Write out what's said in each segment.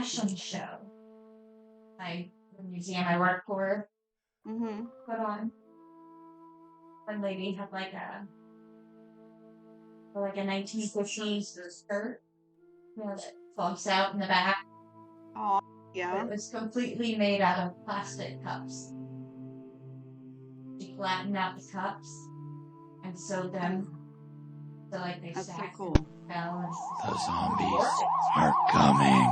fashion show. The museum I work for put on. One lady had like a 1950s skirt, that bumps out in the back. Oh, But yeah. it was completely made out of plastic cups. She flattened out the cups and sewed them so they That's so stacked cool. and fell. The zombies are coming.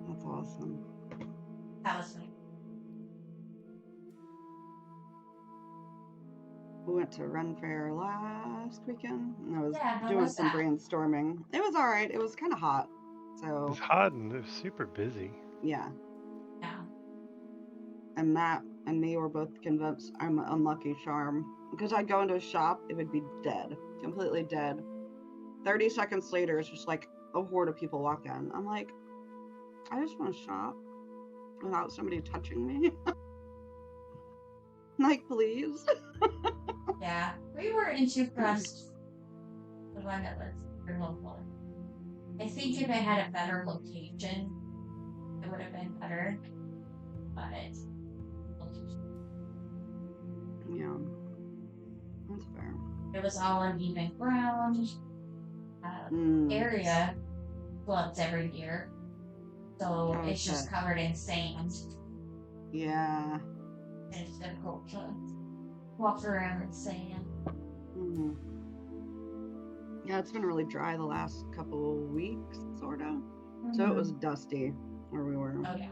That's awesome. That was funny. We went to Run Fair last weekend, and I was how doing was some that? brainstorming. It was all right. It was kind of hot, It so was hot and it was super busy. yeah. Yeah. And Matt and me were both convinced I'm an unlucky charm because I'd go into a shop, it would be dead, completely dead. 30 seconds later, it's just like a horde of people walk in. I'm like, I just want to shop without somebody touching me. Like, please. Yeah, we weren't too pressed. The one that was local. I think if I had a better location, it would have been better. But Yeah, that's fair. it was all uneven ground. Area floods every year, so it's just covered in sand. Yeah. And it's difficult to walk around in sand. Yeah, it's been really dry the last couple weeks, sort of. So it was dusty where we were. Oh, yeah.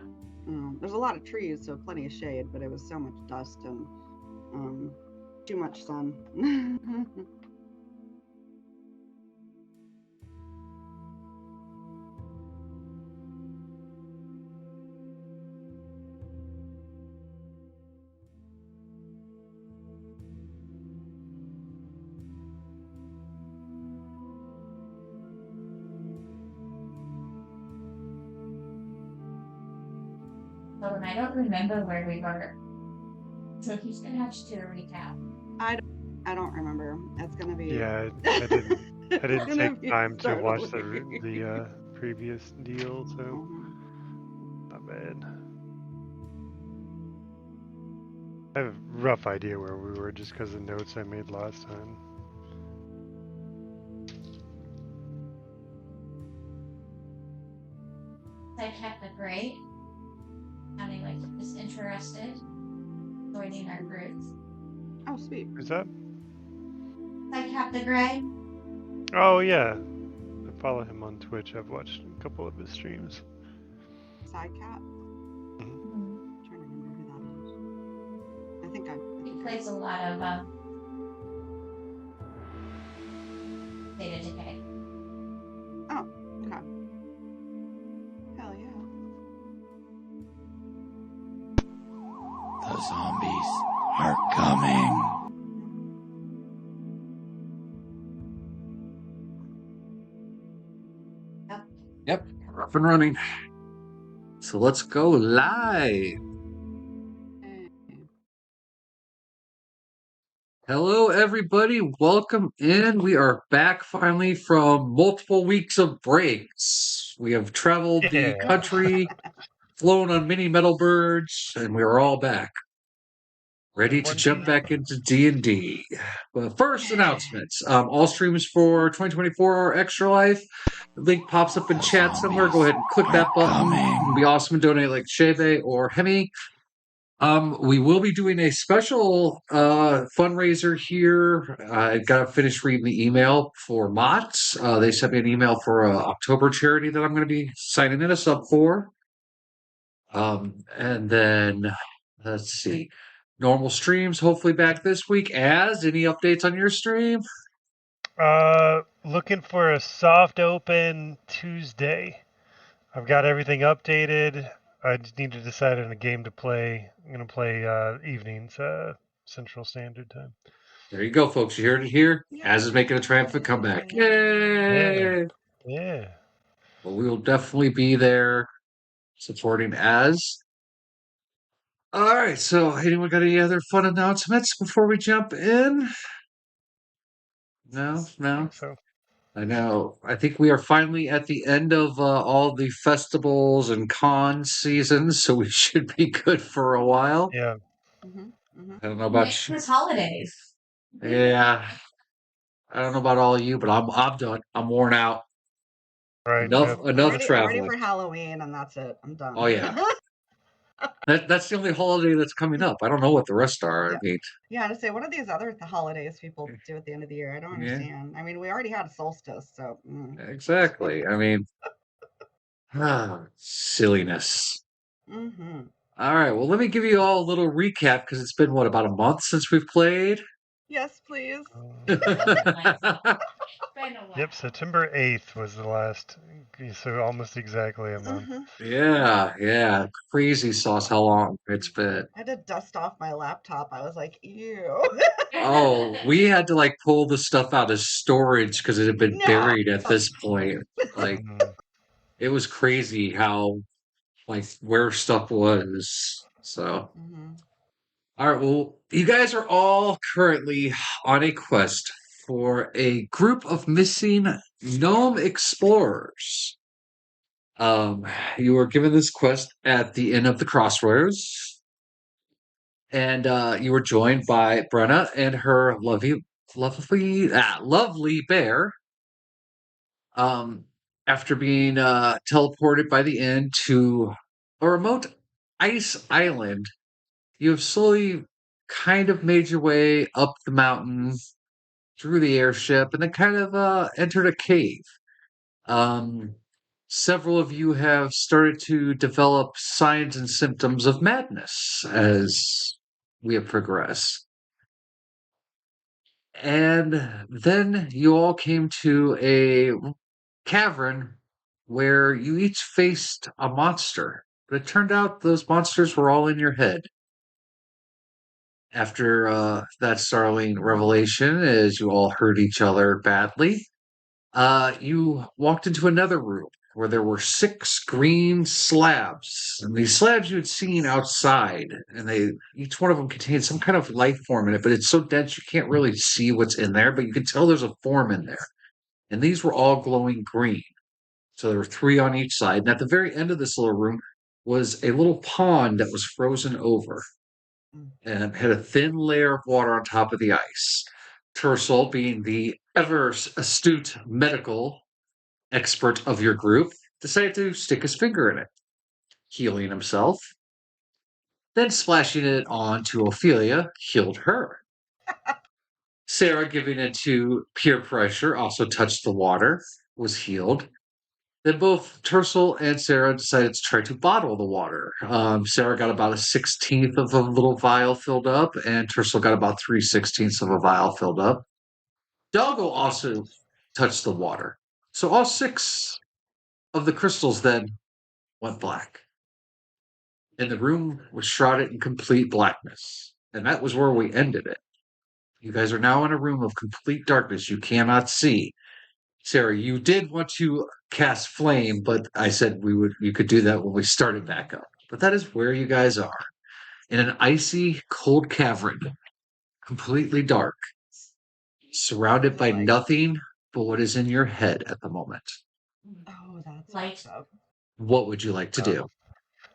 There's a lot of trees, so plenty of shade, but it was so much dust and too much sun. Oh, and I don't remember where we were. So he's gonna have to do a recap. I don't remember. It's gonna be. Yeah, I didn't take time to watch the previous deal, so not bad. I have a rough idea where we were just because of notes I made last time. I kept the grade. Sounding just interested. Joining our groups. Oh, sweet. Who's that? I kept the grade. Oh, yeah. I follow him on Twitch. I've watched a couple of his streams. Sidecat? I'm trying to remember who that is. I think He plays a lot of Data Decay. Oh, okay. Hell yeah. The zombies are coming. Yep, we're up and running. So let's go live. Hello, everybody. Welcome in. We are back finally from multiple weeks of breaks. We have traveled the country, flown on mini metal birds, and we are all back. Ready to jump back into D&D. But first, announcements. All streams for 2024 are Extra Life. The link pops up in chat somewhere. Go ahead and click that button. It would be awesome to donate like Shebe or Hemi. We will be doing a special fundraiser here. I got to finish reading the email for Mott's. They sent me an email for an October charity that I'm going to be signing in us up for. And then, let's see. Normal streams, hopefully back this week. Any updates on your stream? Looking for a soft open Tuesday. I've got everything updated. I just need to decide on a game to play. I'm gonna play evenings, Central Standard Time. There you go, folks. You heard it here. Az is making a triumphant comeback. Yay! Yeah. Well, we will definitely be there supporting Az. All right, so anyone got any other fun announcements before we jump in? No? I think so. I know. I think we are finally at the end of all the festivals and con seasons, so we should be good for a while. Yeah. I don't know about Next you. is holidays. Yeah, I don't know about all of you, but I'm done. I'm worn out. Right. Enough Yep. I'm enough ready. I'm ready traveling. for Halloween, and that's it. I'm done. Oh yeah, that's the only holiday that's coming up. I don't know what the rest are. I Yeah. mean, Yeah, to say, what are these other holidays people do at the end of the year? I don't yeah, understand. I mean, we already had a solstice, so. exactly. I mean, silliness. Mm-hmm. All right, well, let me give you all a little recap because it's been what, about a month since we've played. Yes, please. Been a while. Yep. September 8th was the last. So almost exactly a month. Mm-hmm. Yeah, crazy sauce. How long it's been? I had to dust off my laptop. I was like, ew. Oh, we had to like pull the stuff out of storage because it had been No. buried at this point. Like Mm, it was crazy how like where stuff was. So, Mm-hmm. all right, well, you guys are all currently on a quest for a group of missing gnome explorers. Um, you were given this quest at the Inn of the Crossroads, and you were joined by Brenna and her lovely bear. Um, after being teleported by the inn to a remote ice island, you have slowly kind of made your way up the mountain through the airship and then kind of entered a cave. Um, Several of you have started to develop signs and symptoms of madness as we have progressed. And then you all came to a cavern where you each faced a monster. But it turned out those monsters were all in your head. After that startling revelation, as you all hurt each other badly, you walked into another room where there were 6 green slabs. And these slabs you had seen outside, and each one of them contained some kind of life form in it, but it's so dense you can't really see what's in there, but you can tell there's a form in there. And these were all glowing green. So there were 3 on each side. And at the very end of this little room was a little pond that was frozen over and had a thin layer of water on top of the ice. Tercel, being the ever astute medical expert of your group, decided to stick his finger in it, healing himself, then splashing it on to Ophelia, healed her. Sarah, giving it to peer pressure, also touched the water, was healed. Then both Tercel and Sarah decided to try to bottle the water. Sarah got about a 16th of a little vial filled up, and Tercel got about 3/16 of a vial filled up. Doggo also touched the water. So all 6 of the crystals then went black. And the room was shrouded in complete blackness. And that was where we ended it. You guys are now in a room of complete darkness. You cannot see. Sarah, you did want to cast flame, but I said you could do that when we started back up. But that is where you guys are. In an icy, cold cavern, completely dark, surrounded by Like, nothing but what is in your head at the moment. oh, that's Like- fucked up. What would you like to do? Can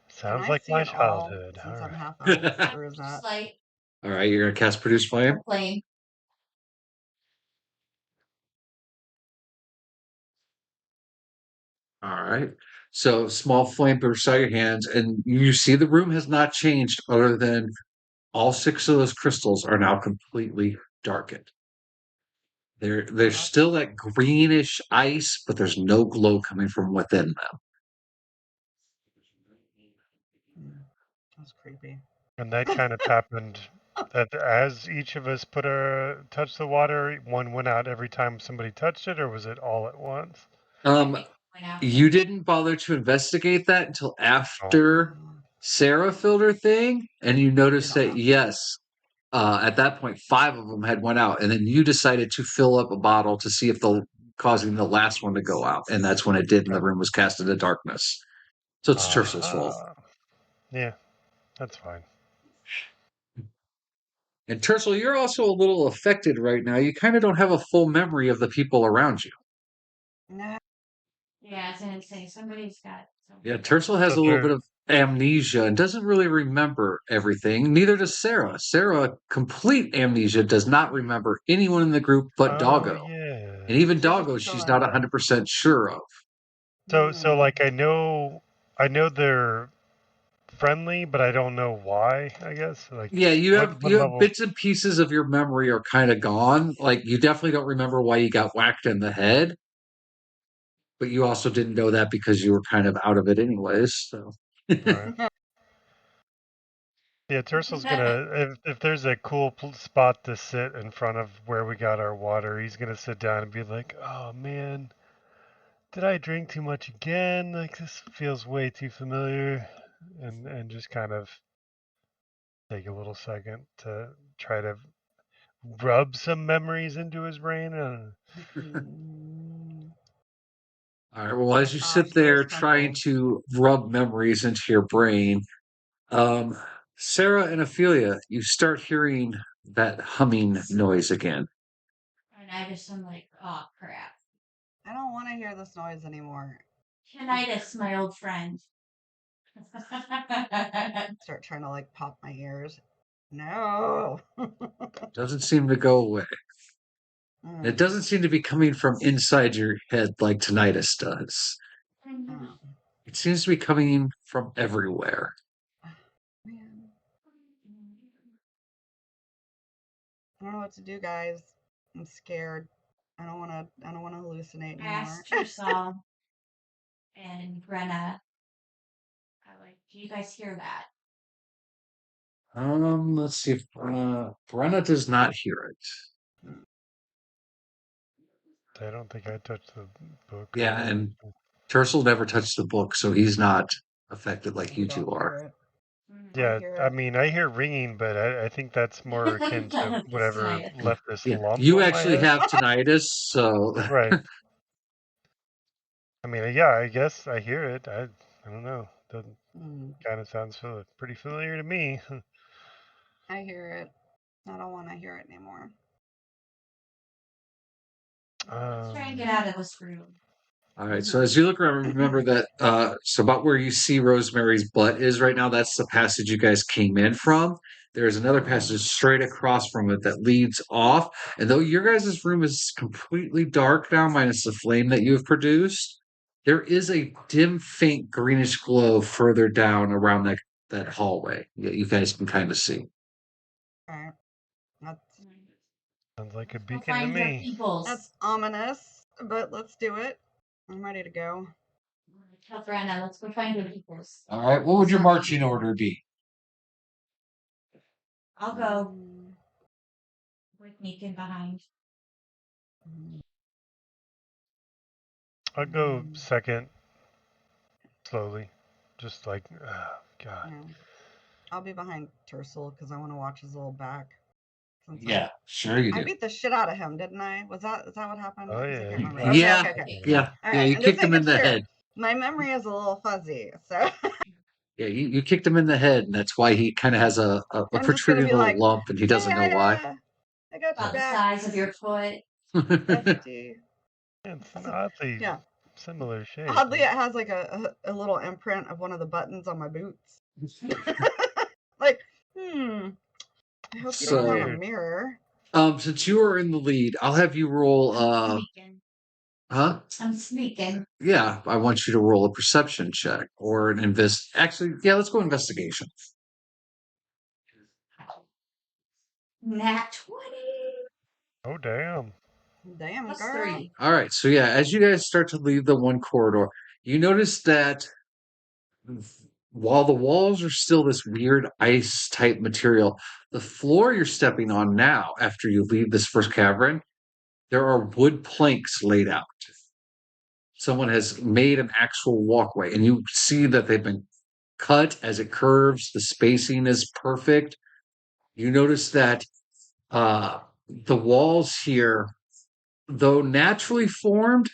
sounds I like see my it all childhood. All since I'm right. half elf, or is that? Just like All right, you're gonna cast Produce Flame. flame. All right. So small flame bursts out your hands, and you see the room has not changed other than all 6 of those crystals are now completely darkened. There's still that greenish ice, but there's no glow coming from within them. That's creepy. And that kind of happened that as each of us touched the water, one went out every time somebody touched it, or was it all at once? You didn't bother to investigate that until after Sarah filled her thing, and you noticed that yes, at that point 5 of them had went out, and then you decided to fill up a bottle to see if causing the last one to go out, and that's when it did, and the room was cast into darkness. So it's Tercel's fault. Yeah, that's fine. And Tercel, you're also a little affected right now. You kind of don't have a full memory of the people around you. No. Yeah, I was gonna say somebody's got. Yeah, Tercel has So a little there- bit of amnesia and doesn't really remember everything. Neither does Sarah. Sarah, complete amnesia, does not remember anyone in the group but Oh Doggo. yeah. And even She's just Doggo, she's chilling. not 100% sure of. So like I know they're friendly, but I don't know why. I guess like Yeah, what you have level? bits and pieces of your memory are kind of gone. Like you definitely don't remember why you got whacked in the head, but you also didn't know that because you were kind of out of it anyways. So Right. Yeah, Tercel's gonna if there's a cool spot to sit in front of where we got our water, he's gonna sit down and be like, "Oh man, did I drink too much again? Like this feels way too familiar," and just kind of take a little second to try to rub some memories into his brain. all right. Well, as you Oh, sit she hears there trying Twinkles. to rub memories into your brain, um, Sarah and Ophelia, you start hearing that humming noise again. And I'm like, oh crap. I don't want to hear this noise anymore. Tinnitus, my old friend. Start trying to like pop my ears. No. Doesn't seem to go away. Mm, It doesn't seem to be coming from inside your head like tinnitus does. oh, It seems to be coming from everywhere. man. I don't know what to do, guys. I'm scared. I don't want to. I don't want to hallucinate I anymore. asked Trusal and Brenna, I like, do you guys hear that? Let's see if Brenna does not hear it. I don't think I touched the book or Yeah, and anything. Tercel never touched the book, so he's not affected like We you two don't are. hear it. I Yeah, hear I it. mean, I hear ringing, but I think that's more akin to That's whatever tinnitus. left this Yeah, lump you on my actually head. have tinnitus, so Right. I mean, yeah, I guess I hear it. I don't know. That Mm, kind of sounds pretty familiar to me. I hear it. I don't want to hear it anymore. Let's try and get Um, out of this room. all right. So as you look around, remember that so about where you see Rosemary's butt is right now, that's the passage you guys came in from. There's another passage straight across from it that leads off. And though your guys' room is completely dark now, minus the flame that you have produced, there is a dim, faint greenish glow further down around that hallway that you guys can kind of see. Okay. That's sounds like a Let's go beacon to find your me. peoples. ominous, but let's do it. I'm ready to go. Tell Brenna, let's go find your peoples. All right. What would your marching order be? I'll go Mm, with Meekin behind. mm, I'll go mm. second, slowly, just like, God. Yeah. I'll be behind Tercel because I want to watch his little back. Since Yeah, sure you I do. beat the shit out of him, didn't I? Was that what happened? Oh I can't yeah, you remember. cracked Okay, him. Yeah, okay, okay. yeah, All yeah. right, You I'm just kicked him in making the sure. head. My memory is a little fuzzy, so Yeah, you kicked him in the head, and that's why he kind of has a I'm just gonna protruding be little like, lump, and he "Hey, doesn't know why. I got your About the back, size of your foot. bestie." It's an oddly Yeah. similar shape. Oddly, it has like a little imprint of one of the buttons on my boots. Like, I hope you don't have a So, Weird. mirror. since you are in the lead, I'll have you roll. I'm sneaking. Huh? I'm sneaking. Yeah, I want you to roll a perception check or an invest. Actually, yeah, let's go investigation. Nat 20. Oh damn. Damn, Plus girl. 3. All right. So yeah, as you guys start to leave the one corridor, you notice that while the walls are still this weird ice type material, the floor you're stepping on now, after you leave this first cavern, there are wood planks laid out. Someone has made an actual walkway, and you see that they've been cut as it curves. The spacing is perfect. You notice that the walls here, though naturally formed,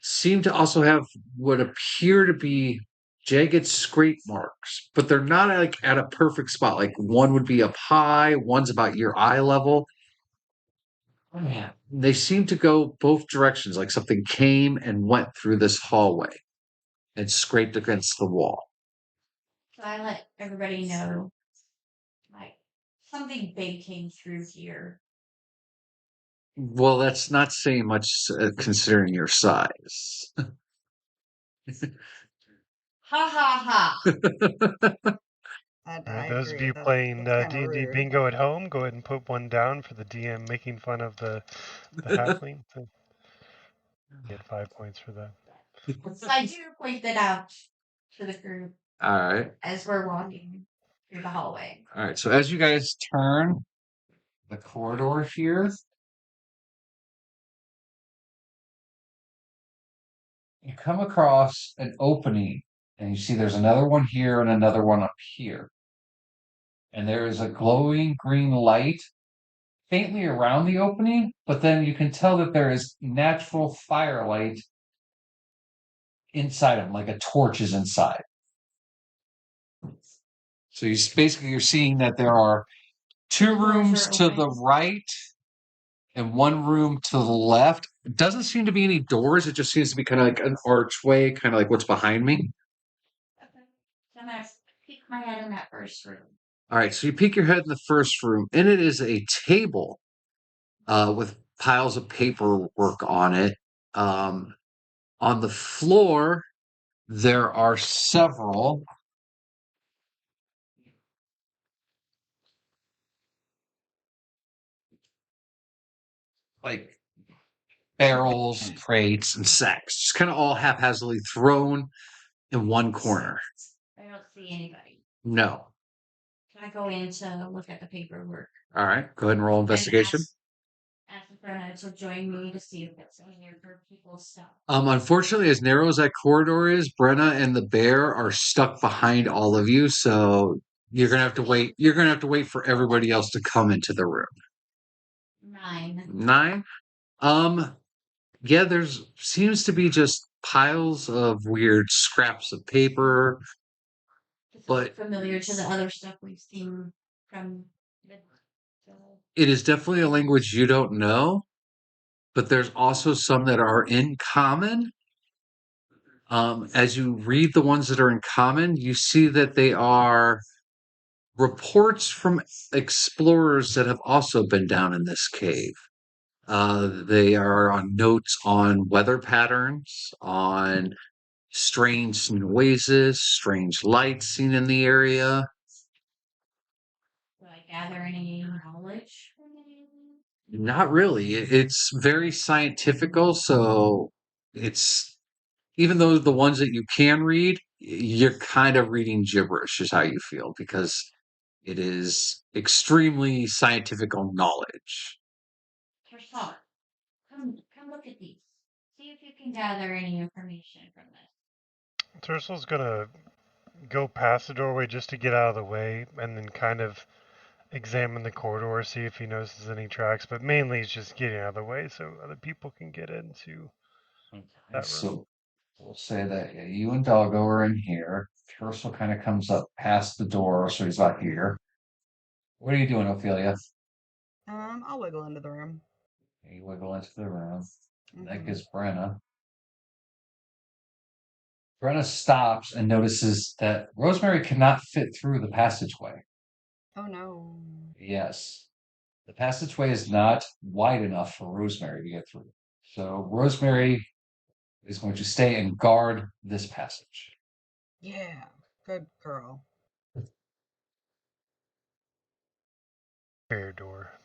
seem to also have what appear to be jagged scrape marks, but they're not like at a perfect spot. Like one would be up high, one's about your eye level. Man, they seem to go both directions, like something came and went through this hallway and scraped against the wall. So I let everybody know, like, something big came through here. Well, that's not saying much considering your size. Ha ha ha. I All right, those of agree. you playing That's kind of D&D rude. Bingo at home, go ahead and put one down for the DM making fun of the halfling. So get 5 points for that. So I do point that out to the group All right. as we're walking through the hallway. All right. So as you guys turn the corridor here, you come across an opening, and you see there's another one here and another one up here. And there is a glowing green light faintly around the opening, but then you can tell that there is natural firelight inside them, like a torch is inside. So you're seeing that there are two Doors are rooms to the open. right and one room to the left. It doesn't seem to be any doors. It just seems to be kind of like an archway, kind of like what's behind me. Okay. So I'm gonna peek my head in that first room. All right, so you peek your head in the first room, and it is a table with piles of paperwork on it. On the floor, there are several like barrels, crates, and sacks, just kind of all haphazardly thrown in one corner. I don't see anybody. No. Can I go in to look at the paperwork? All right, go ahead and roll investigation. Ask Brenna to join me to see if it's in here for people's stuff. Unfortunately, as narrow as that corridor is, Brenna and the bear are stuck behind all of you, so you're gonna have to wait. You're gonna have to wait for everybody else to come into the room. 9. 9. Yeah, there's seems to be just piles of weird scraps of paper. But familiar to the other stuff we've seen from the it is definitely a language you don't know, but there's also some that are in common. As you read the ones that are in common, you see that they are reports from explorers that have also been down in this cave. They are on notes on weather patterns, on strange noises, strange lights seen in the area. Do I gather any knowledge from any of them? Not really. It's very scientifical, so it's even though the ones that you can read, you're kind of reading gibberish, is how you feel, because it is extremely scientifical knowledge. Kershaw, come look at these. See if you can gather any information from this. Tursel's gonna go past the doorway just to get out of the way, and then kind of examine the corridor, see if he notices any tracks. But mainly, it's just getting out of the way so other people can get into that room. So we'll say that you and Doggo are in here. Tercel kind of comes up past the door, so he's not here. What are you doing, Ophelia? I'll wiggle into the room. You wiggle into the room. That Mhm. gives Brenna. Brenna stops and notices that Rosemary cannot fit through the passageway. Oh no. Yes. The passageway is not wide enough for Rosemary to get through. So Rosemary is going to stay and guard this passage. Yeah, good girl. Fair door.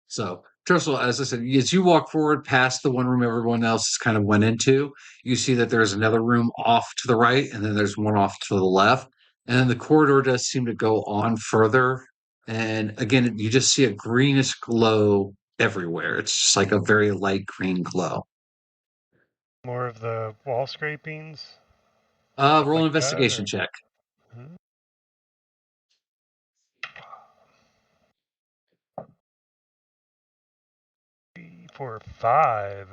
So, Tercel, as I said, as you walk forward past the one room everyone else kind of went into, you see that there's another room off to the right, and then there's one off to the left. And then the corridor does seem to go on further. And again, you just see a greenish glow everywhere. It's just like a very light green glow. More of the wall scrapings. Roll Like investigation that, check. Hmm? 3, 4, 5.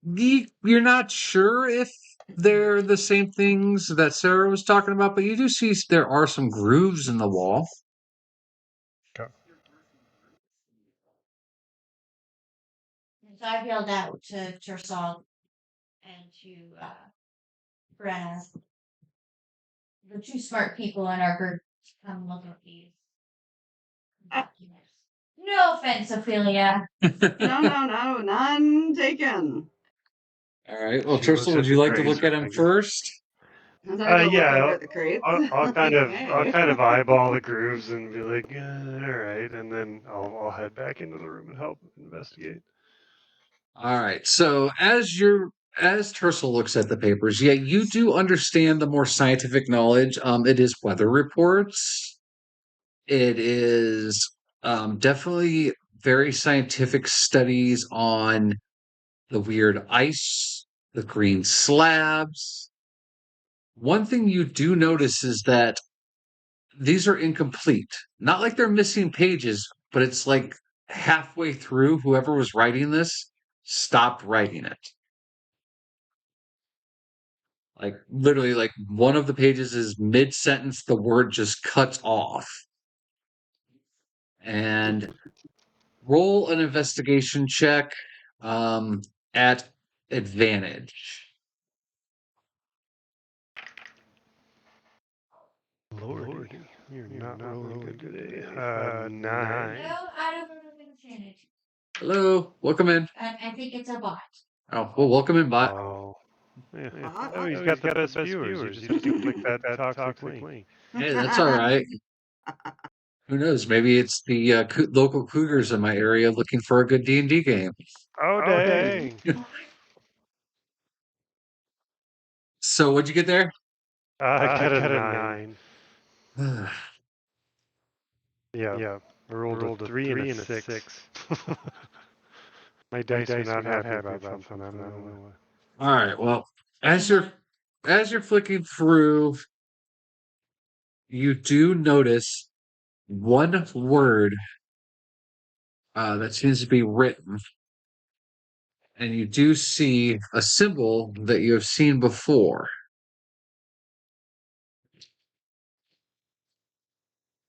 You're not sure if they're the same things that Sarah was talking about, but you do see there are some grooves in the wall. Okay. So I've yelled out to Tersal and to Brenna, the two smart people in our group, to come look at these documents. No offense, Ophelia. No, none taken. All right. Well, She looks Tercel, would at you the like to crates, look at him I guess. first? Yeah, At the crates. I'll kind of Okay. eyeball the grooves and be like, all right, and then I'll head back into the room and help investigate. All right. So as Tercel looks at the papers, yeah, you do understand the more scientific knowledge. It is weather reports. It is definitely very scientific studies on the weird ice, the green slabs. One thing you do notice is that these are incomplete. Not like they're missing pages, but it's like halfway through, whoever was writing this stopped writing it. Like literally, like one of the pages is mid sentence, the word just cuts off. And roll an investigation check at advantage. Lordy, you're not rolling good today. 9. No, I don't know the advantage. Hello, welcome in. I think it's a bot. Oh, well, welcome in, bot. Oh. Yeah. Bot? Oh, he's got the best viewers. You just click that toxic link. Hey, that's all right. Who knows? Maybe it's the local cougars in my area looking for a good D&D game. Oh, dang. So, what'd you get there? I got a 9. Yeah. I rolled a 3 and a 6. My dice are not happy about something. I don't know why. All right. Well, as you're flicking through, you do notice one word that seems to be written, and you do see a symbol that you have seen before.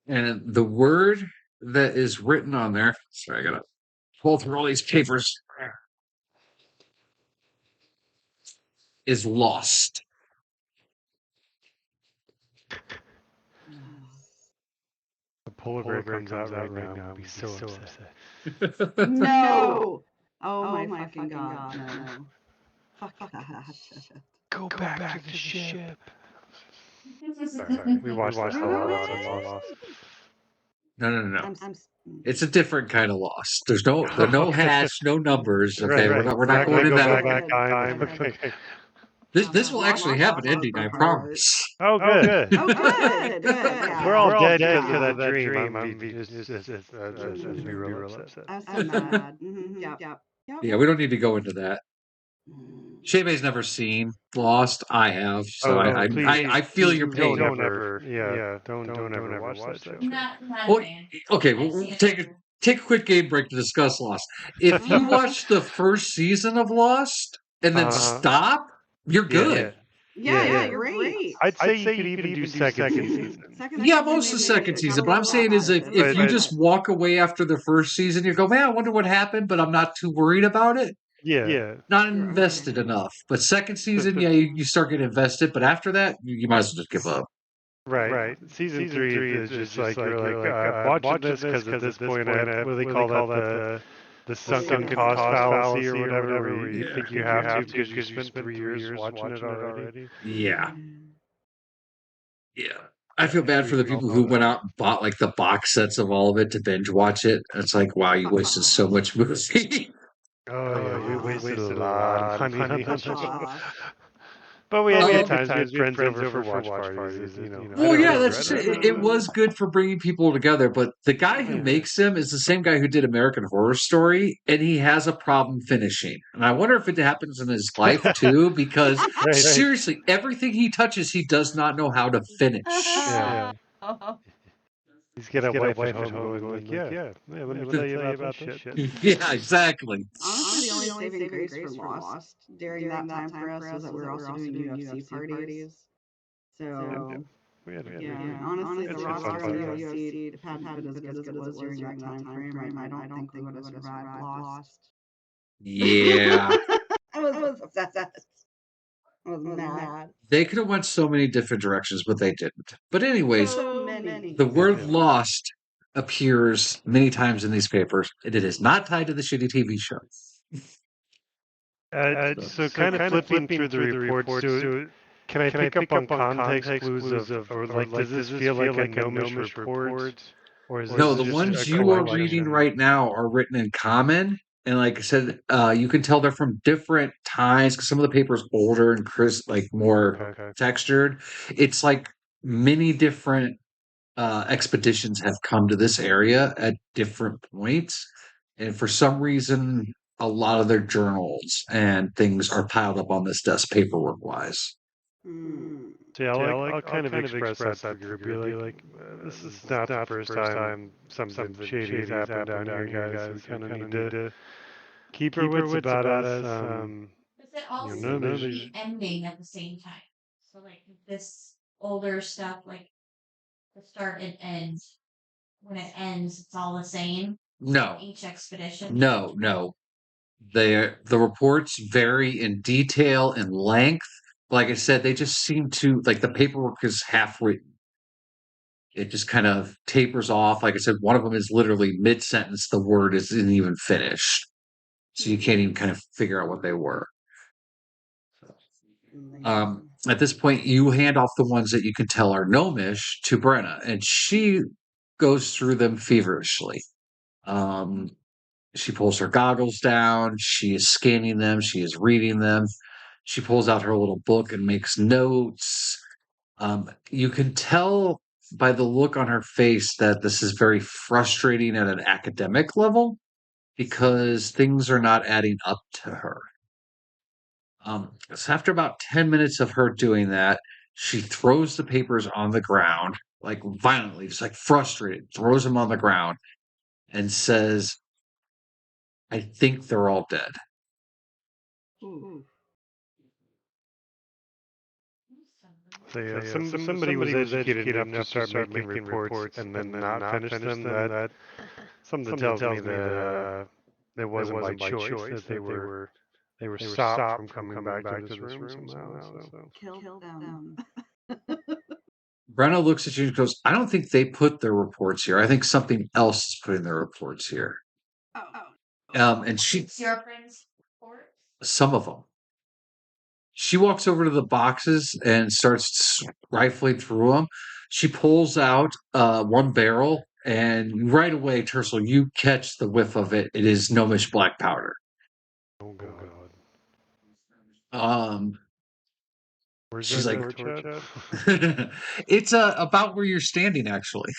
And the word that is written on there, sorry, I gotta pull through all these papers, is lost. The polar bear comes out right now. I'll be so upset. No. Oh my fucking god. No. Fuck that. Go back to the ship. Sorry. We watched this a lot. So I'm lost. No. It's a different kind of lost. There's no hatch, no numbers. Okay, Right. we're not going to that. Back time. Okay. This will actually have an ending, I promise. Oh, good. Oh, good. Yeah. We're all dead because of that dream. I'm just be real upset. I was so mad. Yep. Yeah, we don't need to go into that. Shaybay's never seen Lost. I have, so I feel your pain. Don't ever watch that show. Not Well, a fan. okay, I've we'll seen it take before. a quick game break to discuss Lost. If you watch the first season of Lost and then stop, you're good. Yeah, you're great. I'd say you could even do second season. Yeah, most of the second season. But I'm saying is if you just walk away after the first season, you go, man, I wonder what happened, but I'm not too worried about it. Yeah. Not invested enough. But second season, yeah, you start getting invested. But after that, you might as well just give up. Right. Season 3 is just like you're like I'm watching this because at this point, what do they call that? The sunken cost fallacy or whatever, where you think you have to because you spent 3 years watching it already. Yeah. I feel bad for the people who went out and bought like the box sets of all of it to binge watch it. It's like, wow, you wasted so much movie. Oh yeah, we wasted a lot of money on That's that. off. But we had times we had friends over for watch parties. Well, yeah, that's it was good for bringing people together. But the guy who makes them is the same guy who did American Horror Story, and he has a problem finishing. And I wonder if it happens in his life too, because seriously, everything he touches, he does not know how to finish. Yeah. He's got a wife at home going like, yeah, let me tell you about this shit. Yeah, exactly. Honestly, the only saving grace for Lost during that time for us was that we were also doing UFC parties. So, honestly, the roster of UFC had been as good as it was during that time frame. I don't think they would have survived Lost. Yeah. I was obsessed. I was mad. They could have went so many different directions, but they didn't. But anyways, So many. the word lost appears many times in these papers, and it is not tied to the shitty TV show. So kind of flipping through the reports, can I pick up on context clues of, or like, does this feel like a gnomish report? Or is No, this the just ones a you are reading collection? right now are written in common. And like I said, you can tell they're from different times because some of the paper is older and crisp, like more Okay. textured. It's like many different expeditions have come to this area at different points. And for some reason, a lot of their journals and things are piled up on this desk paperwork wise. So yeah, I'll kind of express that to the group. Be like, this is not the first time something shady has happened down here, guys. We kind of need to keep our wits about us. Does it all You seem know, to there's be ending at the same time? So like this older stuff, like the start and end. When it ends, it's all the same. No, Each expedition. no. The reports vary in detail and length. Like I said, they just seem to like the paperwork is half written. It just kind of tapers off. Like I said, one of them is literally mid sentence. The word isn't even finished, so you can't even kind of figure out what they were. At this point, you hand off the ones that you can tell are gnomish to Brenna, and she goes through them feverishly. She pulls her goggles down. She is scanning them. She is reading them. She pulls out her little book and makes notes. You can tell by the look on her face that this is very frustrating at an academic level because things are not adding up to her. So after about 10 minutes of her doing that, she throws the papers on the ground, like violently, just like frustrated, throws them on the ground and says, I think they're all dead. So yeah, somebody was educated enough to start making reports and then not finish them. That something tells me that it wasn't by choice that they were stopped from coming back to this room somehow. So Kill them. Brenna looks at you and goes, I don't think they put their reports here. I think something else is putting their reports here. And It's your friend's report. some of them. She walks over to the boxes and starts rifling through them. She pulls out one barrel, and right away, Tercel, you catch the whiff of it. It is gnomish black powder. oh god, Um, where's she's that like, torch at? it's about where you're standing, actually.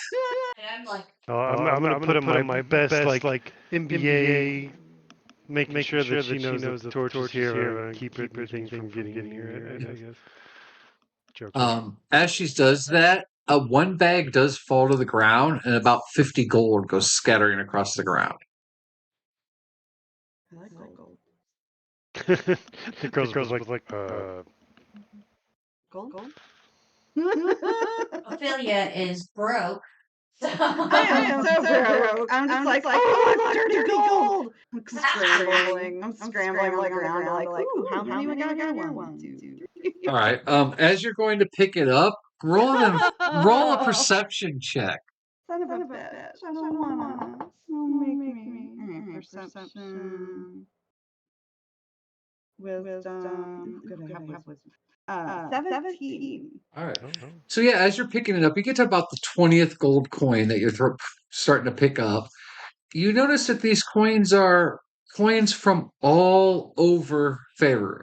And I'm like, Oh, I'm gonna put on my best like MBA, making sure that she knows that the torch is here and keep it things from getting near it. I guess. Joking. As she does that, one bag does fall to the ground, and about 50 gold goes scattering across the ground. I like gold. The girls was like, Gold? Ophelia is broke. So I am so broke. I'm just like, oh, dirty gold. I'm scrambling. I'm scrambling on the ground. Like, ooh, how many we got here? 1, 2, 3. All right. As you're going to pick it up, roll a perception check. Son of a bitch. I don't wanna. Don't make me. Alright, perception. Wisdom. Good, I have wisdom. 17. All right. So yeah, as you're picking it up, you get to about the 20th gold coin that you're starting to pick up. You notice that these coins are coins from all over Faerun.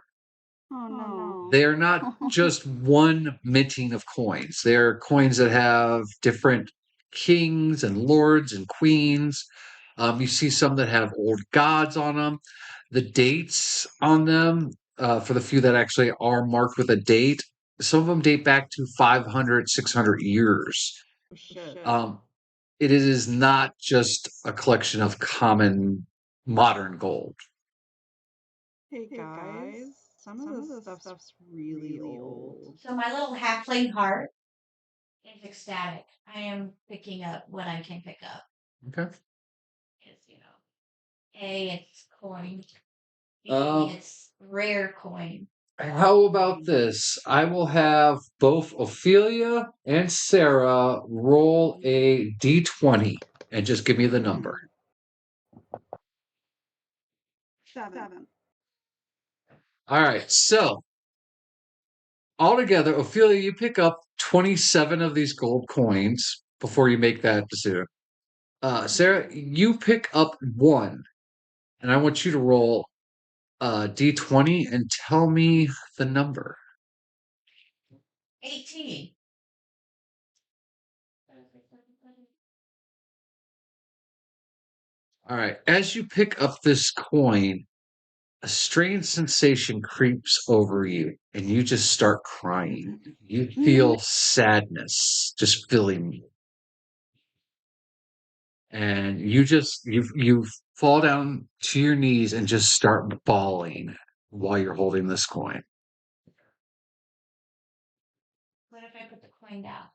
Oh no. They are not just one minting of coins. They're coins that have different kings and lords and queens. You see some that have old gods on them. The dates on them, for the few that actually are marked with a date, some of them date back to 500, 600 years. Oh, shit. It is not just a collection of common modern gold. Hey guys, some of this stuff's really old. So my little halfling heart is ecstatic. I am picking up what I can pick up. Okay. It's, it's coin. Maybe it's rare coin. How about this? I will have both Ophelia and Sarah roll a d20 and just give me the number. 7. All right, so altogether, Ophelia, you pick up 27 of these gold coins before you make that decision. Sarah, you pick up 1, and I want you to roll d20 and tell me the number. 18. All right, as you pick up this coin, a strange sensation creeps over you, and you just start crying. You feel sadness just filling you. And you fall down to your knees and just start bawling while you're holding this coin. What if I put the coin down?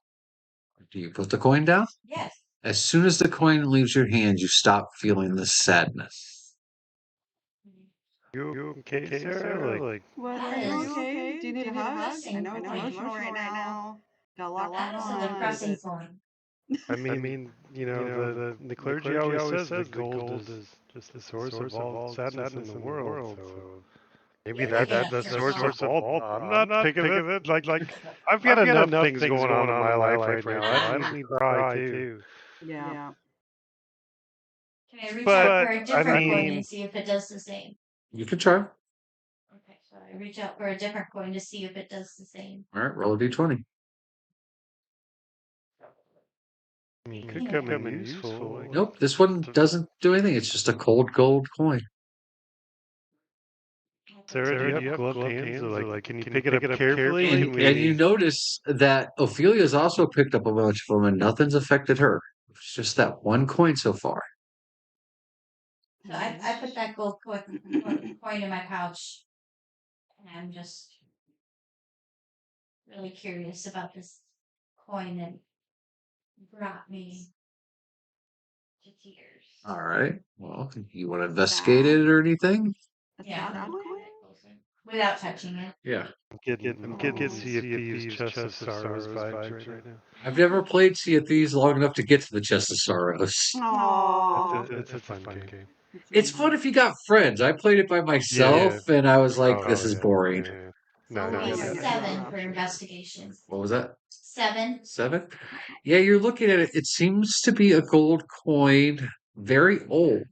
Do you put the coin down? Yes. As soon as the coin leaves your hand, you stop feeling the sadness. You okay, Sarah? Like, What, That are you is okay? Do you need a hug? I depressing know it's coin. emotional right now. Got a lot That going is on. a depressing coin. I mean, the clergy always says the gold is just the source of all sadness in the world. So maybe You're big that's enough the to source solve. of all. I'm not picking it. Like I've got enough things going on in my life right now. I don't need to cry too. Yeah. Can I reach But, out for a different I coin mean- and see if it does the same? You can try. Okay, so I reach out for a different coin to see if it does the same. All right, roll a d20. I mean, could come in useful. Like, Nope, this one doesn't do anything. It's just a cold gold coin. Sarah, do you have gloved hands? Or like, can you pick it up carefully? And you notice that Ophelia's also picked up a bunch of them, and nothing's affected her. It's just that one coin so far. So I put that gold coin in my pouch, and I'm just really curious about this coin that brought me to tears. All right. Well, you want to investigate it or anything? Yeah. Without touching it. Yeah. I'm getting Sea of Thieves Chest of Sorrows vibes right now. I've never played Sea of Thieves long enough to get to the Chest of Sorrows. Aww. It's a fun game. It's fun if you got friends. I played it by myself, and I was like, this is boring. Yeah. So No, only yeah. 7 for investigation. What was that? 7. 7? Yeah, you're looking at it. It seems to be a gold coin, very old.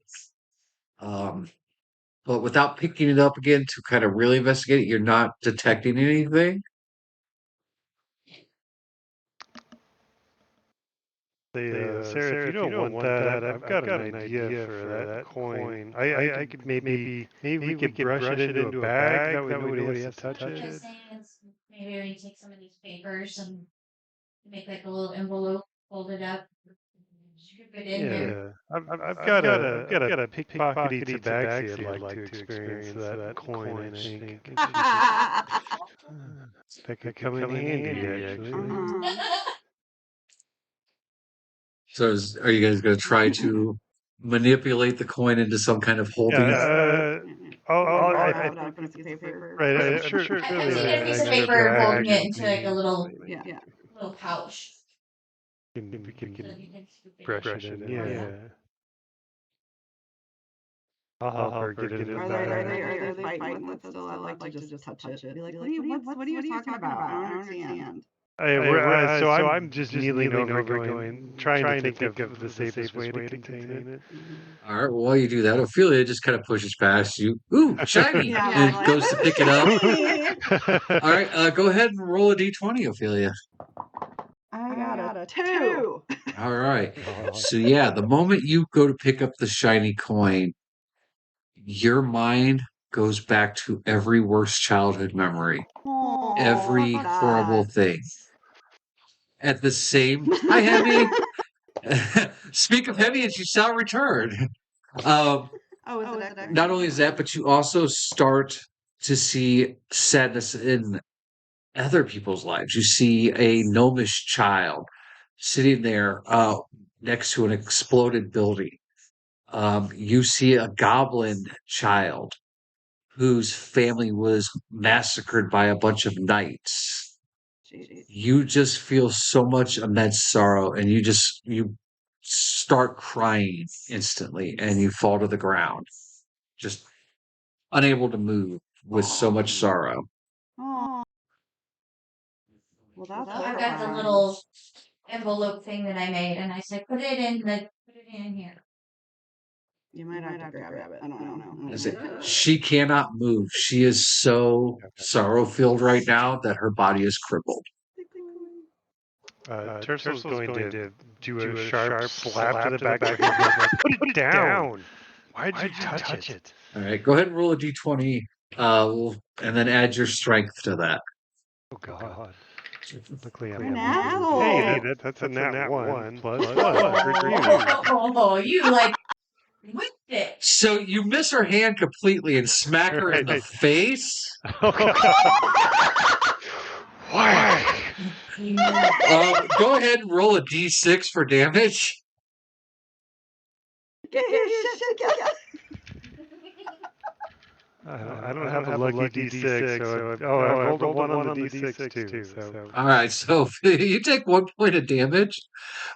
But without picking it up again to kind of really investigate it, you're not detecting anything. Sarah, if you don't want that, I've got an idea for that coin. I could maybe we could brush it into a bag. That way nobody has to touch What I'm it. saying is maybe we take some of these papers and make like a little envelope, fold it up, scoop it in there. I've got a pickpocket tabaxi I'd like to experience that coin. I think that could come in handy actually. So, are you guys going to try to manipulate the coin into some kind of holding? Yeah, I open a piece of paper. right. I'm sure. I Surely see a piece of an extra paper bag holding it would into like a little Yeah. pouch. We So that can you can scoop it brush in. it in. Yeah. I'll help her get it in the bag. Are they fighting with it still? I like to just touch it. Be like, what are you talking about? I don't understand. So I'm just kneeling over, trying to think of the safest way to contain it. All right. Well, while you do that, Ophelia just kind of pushes past you. Ooh, shiny! Yeah, and like, goes to pick it up. Hey! All right. Go ahead and roll a d20, Ophelia. I got a 2. All right. So yeah, the moment you go to pick up the shiny coin, your mind goes back to every worst childhood memory, every horrible thing. At the same, hi Hemi. Speak of Hemi, and she shall return. Not only is that, but you also start to see sadness in other people's lives. You see a gnomish child sitting there next to an exploded building. You see a goblin child whose family was massacred by a bunch of knights. Jeez. You just feel so much immense sorrow, and you start crying instantly, and you fall to the ground, just unable to move with so much sorrow. Oh. Well, that's So I've got the horrifying. little envelope thing that I made, and I said, put it in here. You might have to grab it. I don't know. I say, she cannot move. She is so sorrow-filled right now that her body is crippled. Tercel's going to do a sharp slap to the back of her head. Like, put it down. Why'd you touch it? All right, go ahead and roll a d20, and then add your strength to that. Oh God. Luckily, An asshole. Hey, that's a nat 1 plus. Oh, you like whipped it. So you miss her hand completely and smack her in the face. Oh God. Why? Go ahead and roll a d6 for damage. Get your shit together. I don't have a lucky D6, so I rolled a 1 on the D6 too. So. All right, so you take 1 point of damage,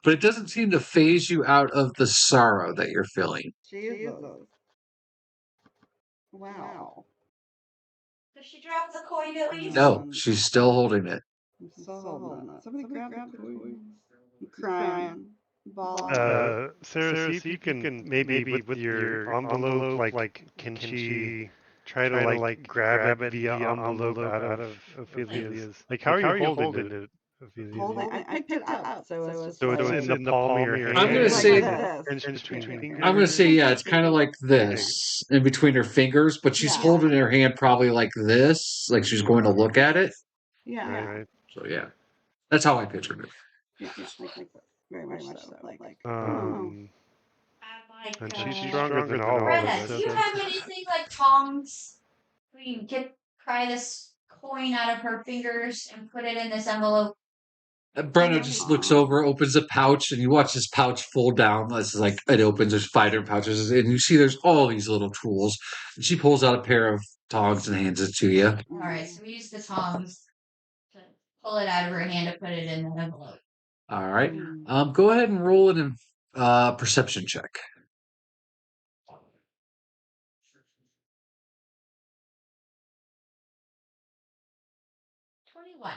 but it doesn't seem to phase you out of the sorrow that you're feeling. Jesus. Wow. Does she drop the coin at least? No, she's still holding it. I'm still holding it. Somebody grab the coin. I'm crying. Sarah, see if you can maybe with your envelope, like can she try to like grab it via envelope out of Ophelia's? Like how are you holding it, Ophelia? Holding. I picked it up, so it's it's in the palm of your hand. I'm gonna say yeah, it's kind of like this in between her fingers, but she's holding her hand probably like this, like she's going to look at it. Yeah. Right. So yeah, that's how I pictured it. Yeah, like very much so. Like. And Like, she's stronger than all of Brenna, us. do you have anything like tongs? We can pry this coin out of her fingers and put it in this envelope. Brenna just looks over, opens a pouch, and you watch this pouch fold down. It's like it opens. There's 5 different pouches, and you see there's all these little tools. And she pulls out a pair of tongs and hands it to you. All right, so we use the tongs to pull it out of her hand to put it in the envelope. All right. Go ahead and roll it in perception check. 21.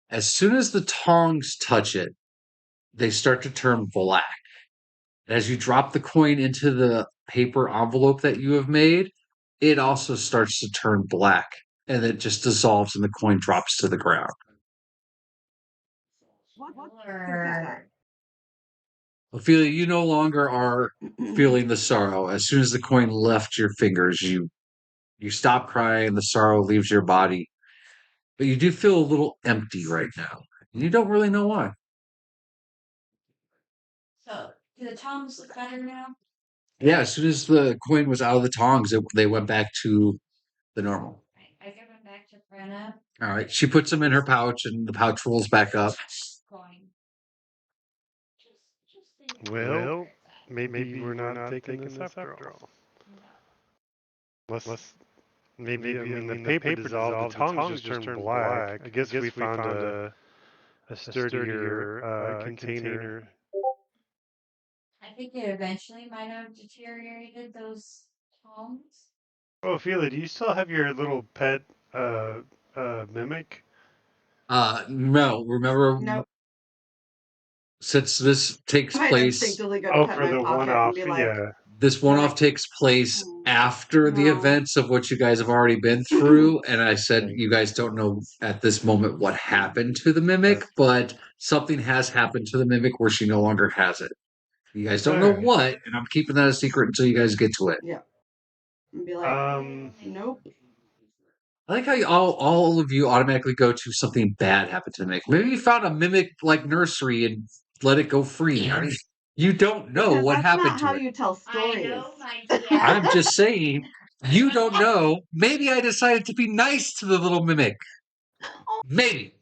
As soon as the tongs touch it, they start to turn black. As you drop the coin into the paper envelope that you have made, it also starts to turn black, and it just dissolves and the coin drops to the ground. Ophelia, you no longer are feeling the sorrow. As soon as the coin left your fingers, you stop crying, the sorrow leaves your body. But you do feel a little empty right now. And you don't really know why. So, do the tongs look better now? Yeah, as soon as the coin was out of the tongs, they went back to the normal. I give them back to Brenna. All right, she puts them in her pouch, and the pouch rolls back up. Coin. Well, maybe we're not taking this after all. Maybe the paper dissolved, the tongs just turned black. I guess we found a sturdier container. I think it eventually might have deteriorated those tongs. Oh, Ophelia, do you still have your little pet mimic? No, remember. Nope. Since this takes place. For the one-off, yeah. This one-off takes place after the events of what you guys have already been through, and I said you guys don't know at this moment what happened to the mimic, but something has happened to the mimic where she no longer has it. You guys don't know what, and I'm keeping that a secret until you guys get to it. Yeah. And be like, nope. I like how all of you automatically go to something bad happened to the mimic. Maybe you found a mimic like nursery and let it go free. I mean, you don't know Because what that's happened not to how it. you tell stories. I know, my dear. I'm just saying, you don't know. Maybe I decided to be nice to the little mimic. Maybe.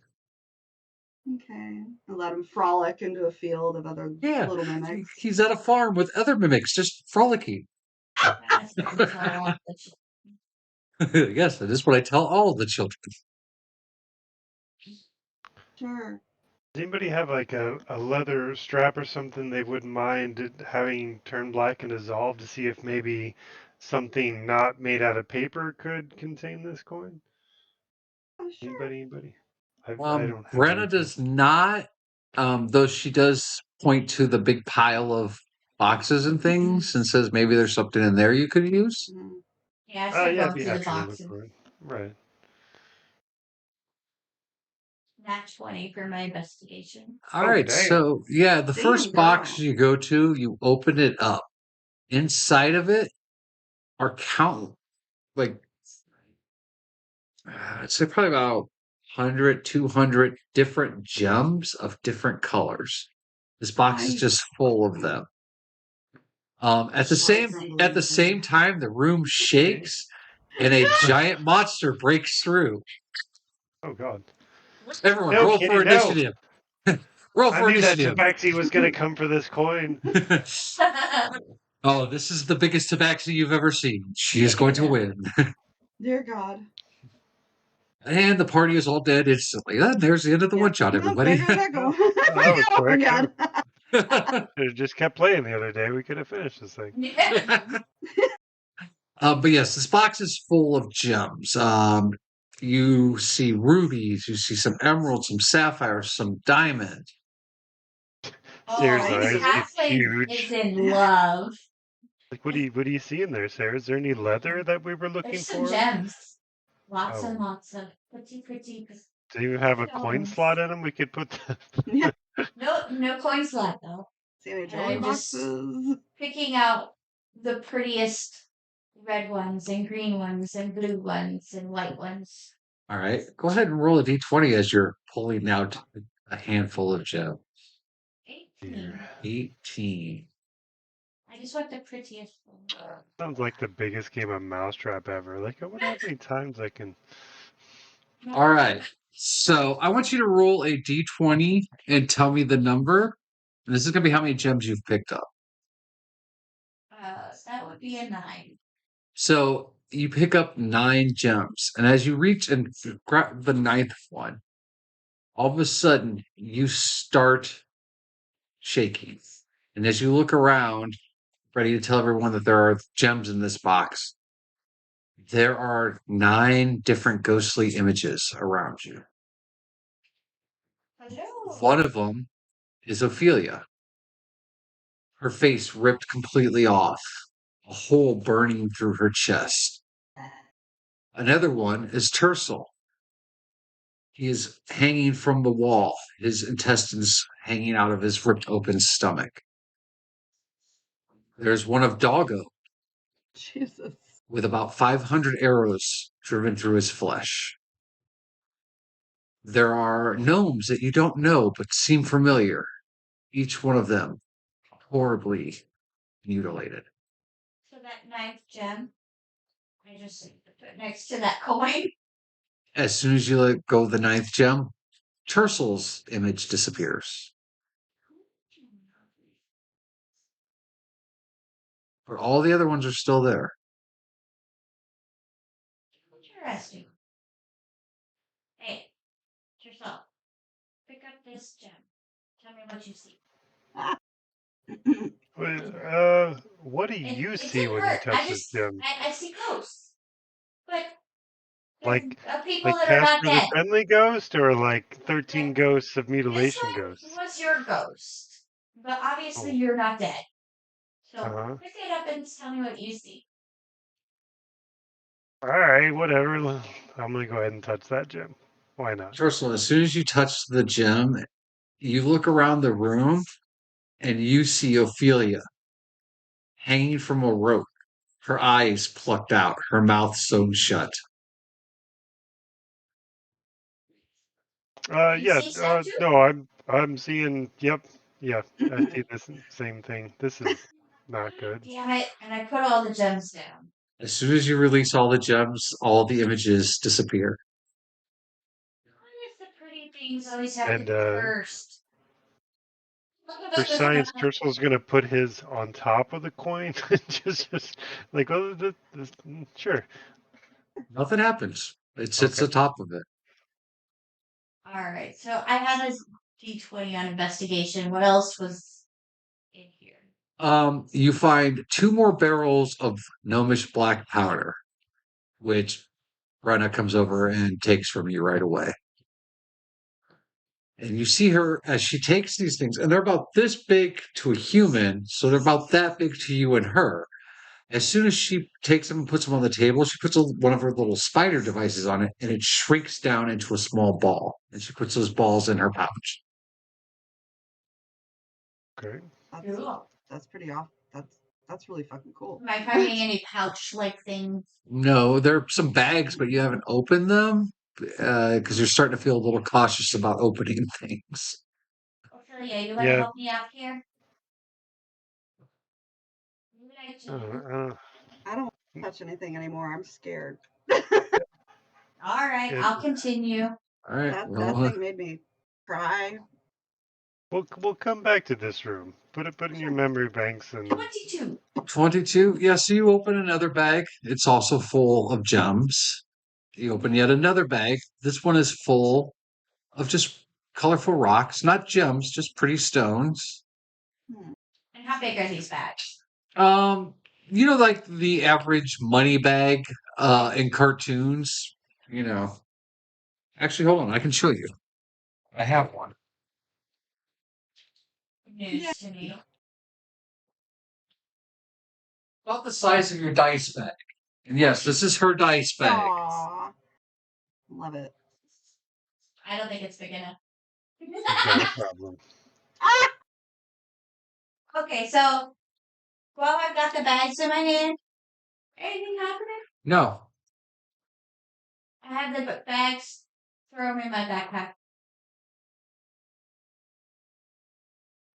Okay. I'll let him frolic into a field of other little mimics. He's at a farm with other mimics, just frolicking. Yes, that is what I tell all the children. Sure. Does anybody have like a leather strap or something they wouldn't mind having turn black and dissolve to see if maybe something not made out of paper could contain this coin? Oh, sure. Anybody? I don't have Brenna anything. does not, though she does point to the big pile of boxes and things and says maybe there's something in there you could use. Mhm. Yeah, I start Yeah, I'd going be through the happy to look boxes. for it. Right. Nat 20 for my investigation. All Oh, right, damn. so yeah, the Damn, first box girl. you go to, you open it up. Inside of it are like I'd say probably about 100, 200 different gems of different colors. This box is Nice. just full of them. At the same time, the room shakes and a giant monster breaks through. Oh God. Everyone, No, roll Kitty, for no. initiative. Roll I for knew that initiative. Tabaxi was gonna come for this coin. Oh, this is the biggest tabaxi you've ever seen. She is going to win. Dear God. And the party is all dead instantly. And there's the end of the one shot, No, everybody. there go. Oh, that was Oh my quick. God. Should have just kept playing the other day. We could have finished this thing. But yes, this box is full of gems. You see rubies, you see some emeralds, some sapphires, some diamond. Sarah's Oh, eyes get Halfling is huge. in love. Like, what do you see in there, Sarah? Is there any leather that we were looking There's some for? gems. Lots and Oh, lots of pretty do you have a coin stones. slot in them? We could put the... Yeah. No coin slot though. See any And jewelry I'm just boxes? picking out the prettiest red ones and green ones and blue ones and white ones. All right, go ahead and roll a d20 as you're pulling out a handful of gems. 18. 18. I just want the prettiest one. Sounds like the biggest game of Mousetrap ever. Like, I wonder how many times I can... All right, so I want you to roll a d20 and tell me the number. And this is going to be how many gems you've picked up. That would be a 9. So you pick up 9 gems, and as you reach and grab the ninth one, all of a sudden you start shaking. And as you look around, ready to tell everyone that there are gems in this box, there are 9 different ghostly images around you. Hello. One of them is Ophelia, her face ripped completely off, a hole burning through her chest. Another one is Tercel. He is hanging from the wall, his intestines hanging out of his ripped open stomach. There's one of Doggo Jesus. with about 500 arrows driven through his flesh. There are gnomes that you don't know but seem familiar, each one of them horribly mutilated. So that 9th gem, I just put next to that coin. As soon as you let go of the 9th gem, Tercel's image disappears. But all the other ones are still there. Interesting. Hey, yourself. Pick up this gem. Tell me what you see. What do It, you it see didn't when you hurt. touch this gem? I see ghosts. But Like, people like that are not Casper the dead. Friendly Ghost, or like 13 Like, Ghosts of this Mutilation one Ghosts? was your ghost. But obviously Oh, you're not dead. So uh-huh. pick it up and tell me what you see. All right, whatever. I'm gonna go ahead and touch that gem. Why not? Tercel, as soon as you touch the gem, you look around the room and you see Ophelia hanging from a rope, her eyes plucked out, her mouth sewn shut. You Yeah. see stuff too? No, I'm seeing. Yep. Yeah, I see this same thing. This is not good. Damn it. And I put all the gems down. As soon as you release all the gems, all the images disappear. Why does the pretty things always have to And be first? for science, Tursel's gonna put his on top of the coin. just like, well, sure. Nothing happens. It sits Okay. atop of it. Alright, so I had a D20 on investigation. What else was in here? You find 2 more barrels of gnomish black powder, which Brenna comes over and takes from you right away. And you see her as she takes these things, and they're about this big to a human, so they're about that big to you and her. As soon as she takes them and puts them on the table, she puts one of her little spider devices on it, and it shrinks down into a small ball. And she puts those balls in her pouch. Great. Cool. That's pretty off. That's really fucking cool. Am I finding any pouch-like things? No, there are some bags, but you haven't opened them because you're starting to feel a little cautious about opening things. Ophelia, you want to Yeah. help me out here? What would I do? I don't touch anything anymore. I'm scared. Alright, Good. I'll continue. All right. That thing made me cry. We'll come back to this room. Put it in your memory banks and 22. 22. Yeah, so you open another bag. It's also full of gems. You open yet another bag. This one is full of just colorful rocks, not gems, just pretty stones. And how big are these bags? Like the average money bag in cartoons, you know. Actually, hold on, I can show you. I have one. News to me. About the size of your dice bag. And yes, this is her dice bag. Aww. Love it. I don't think it's big enough. not a problem. Okay, so while I've got the bags in my hand, anything happening? No. I have the bags, throw them in my backpack.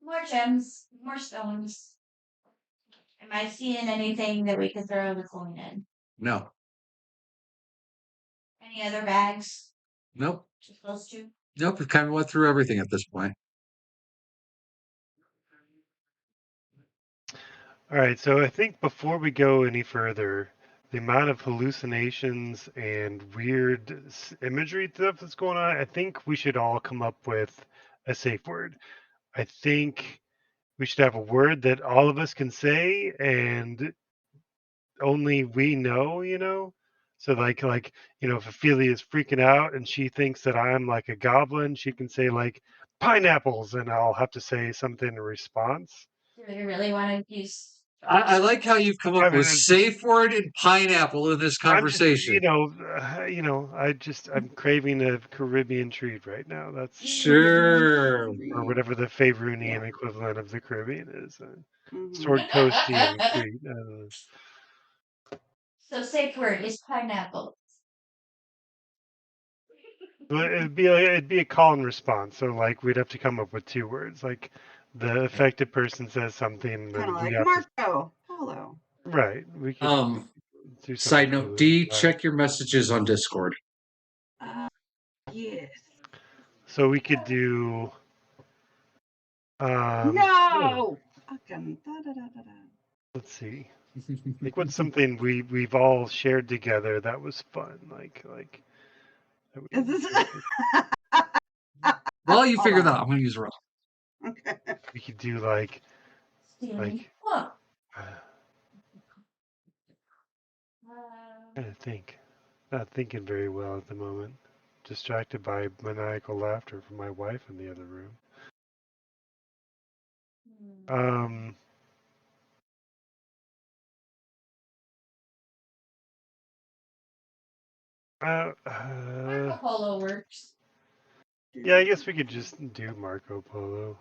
More gems, more stones. Am I seeing anything that we could throw the coin in? No. Any other bags? Nope. Just those two? Nope, we kind of went through everything at this point. All right, so I think before we go any further, the amount of hallucinations and weird imagery stuff that's going on, I think we should all come up with a safe word. I think we should have a word that all of us can say and only we know. So like if Ophelia is freaking out and she thinks that I'm like a goblin, she can say like pineapples and I'll have to say something in response. Do we really want to use? I like how you've come I up mean, with safe word and pineapple in this I'm just, conversation. I'm craving a Caribbean treat right now. That's Sure. or whatever the Favrunian equivalent of the Caribbean is. Sword Coasty and Crete. So safe word is pineapple. Well, it'd be a call and response. So like we'd have to come up with 2 words. Like the affected person says something, Kind of then we like have Marco Polo. right. We could do something. Side note, D, check your messages on Discord. Yes. So we could do. No. Fucking Let's see. Like what's something we've all shared together that was fun. Like. Is this? Well, you figure that out. I'm going to use wrong. Okay. We could do like. Huh. Trying to think. Not thinking very well at the moment. Distracted by maniacal laughter from my wife in the other room. Marco Polo works. Yeah, I guess we could just do Marco Polo.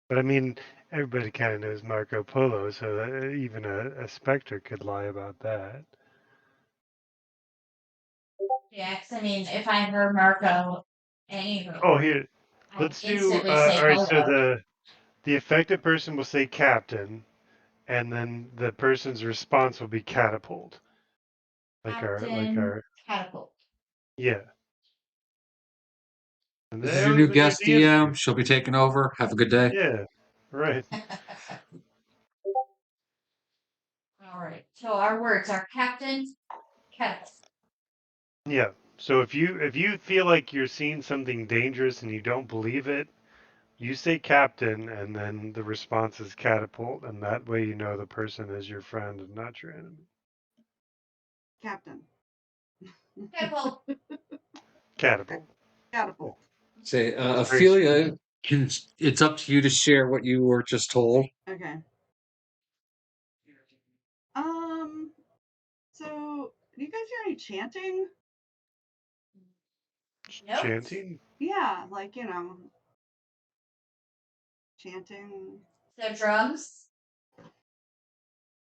But I mean, everybody kind of knows Marco Polo, so that even a Spectre could lie about that. Yeah, 'cause I mean, if I heard Marco anywhere, Oh, here, let's I'd do. instantly say All right, so Polo. the affected person will say captain, and then the person's response will be catapult. Captain Catapult. Yeah. And This is that your was new a good guest DM. answer. She'll be taking over. Have a good day. Yeah, right. All right. So our words are captain, Catapult. Yeah. So if you feel like you're seeing something dangerous and you don't believe it, you say captain, and then the response is catapult, and that way you know the person is your friend and not your enemy. Captain. Catapult. Catapult. Catapult. Say, That's very Ophelia, it's up to you to share what you were just told. Okay. So do you guys hear any chanting? Notes? chanting. Yeah, like, you know, chanting. So drums.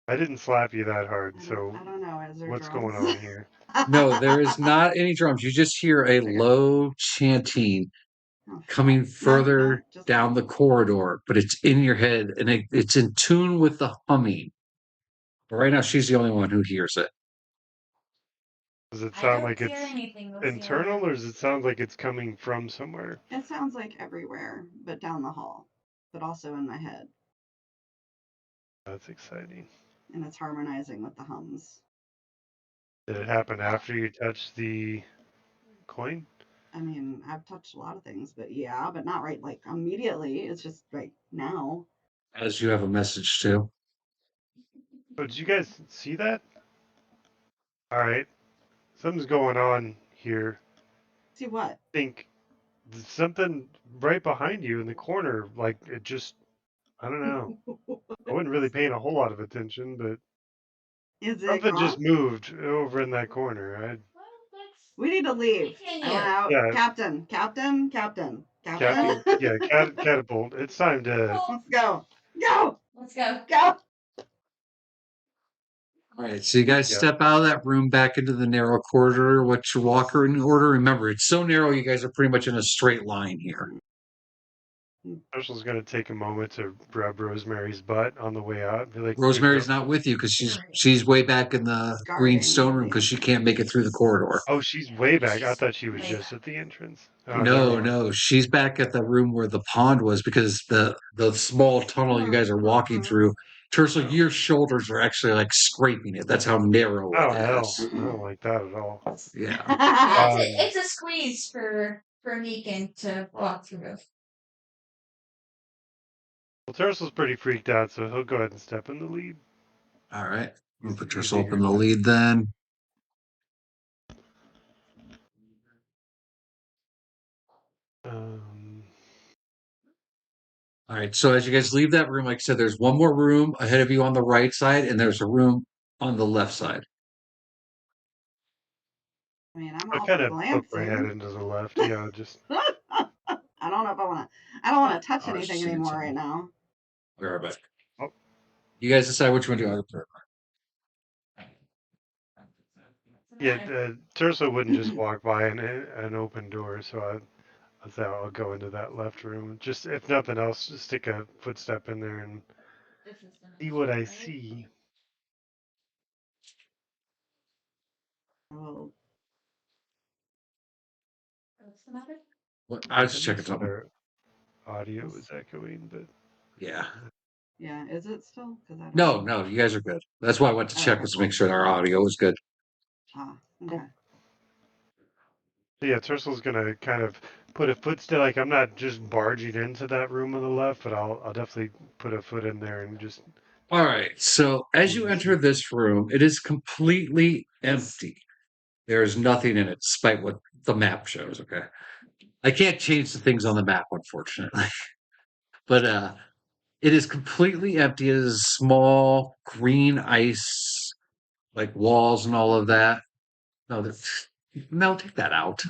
I didn't slap you that hard, I so don't know. Is there what's drums? going on here? No, there is not any drums. You just hear a low chanting Oh, coming fuck. further No, just down the corridor, but it's in your head and it's in tune with the humming. But right now, she's the only one who hears it. Does it I sound don't like hear it's anything. internal, or does it sound like it's coming from somewhere? It sounds like everywhere, but down the hall, but also in my head, That's exciting. and it's harmonizing with the hums. Did it happen after you touched the coin? I mean, I've touched a lot of things, but yeah, but not right like immediately. It's just right now. As you have a message too. Oh, did you guys see that? All right, something's going on here. See what? I think there's something right behind you in the corner. Like it just, I don't know. I wasn't really paying a whole lot of attention, but Is it something just gone? moved over in that corner. Well, let's We need to leave. I continue. want out. Yeah. Captain. Captain, yeah, catapult. It's time to. Let's go. Go. Let's go. Go. All right, so you guys Yeah. step out of that room back into the narrow corridor. What's your walker in order? Remember, it's so narrow, you guys are pretty much in a straight line here. Marshall's gonna take a moment to rub Rosemary's butt on the way out. Be like, Rosemary's "Good girl." not with you because she's way back in the green Guarding stone room the because she can't make it through the corridor. Oh, she's way back. I She's thought she was way just back. at the entrance. Oh, never No, mind. no, she's back at the room where the pond was because the small tunnel you guys are walking through. Tersa, your shoulders are actually like scraping it. That's how narrow it Oh no, is. I don't like that at all. Yeah. Yeah, Um, it's a squeeze for Meekin to walk through. well, Tersal's pretty freaked out, so he'll go ahead and step in the lead. All right. We'll put He's yourself eager in the to- lead then. Um, All right. So as you guys leave that room, like I said, there's one more room ahead of you on the right side, and there's a room on the left side. I mean, I'm I all kind for of poke my head glancing. into the left. Yeah, just I don't know if I want to. I don't want to touch Oh, I was anything just seeing anymore something. right now. Be right back. Oh. You guys decide which one do you want to put. yeah. Tersa wouldn't just walk by an open door, so I thought I'll go into that left room. Just if nothing else, just stick a footstep in there and This is the see next what one, I right? see. Well, What's the matter? I was I just think checking some of something. our audio is echoing, but Yeah. yeah. Is it still? Because I don't No, know. no, you guys are good. That's why I went to check Okay. was to make sure our audio was good. Ah, okay. yeah, Tersal's gonna kind of put a footstep. Like I'm not just barging into that room on the left, but I'll definitely put a foot in there and just. All right. So as you enter this room, it is completely empty. There is nothing in it, despite what the map shows. Okay. I can't change the things on the map, unfortunately. But it is completely empty. It is small green ice, like walls and all of that. No, no, take that out.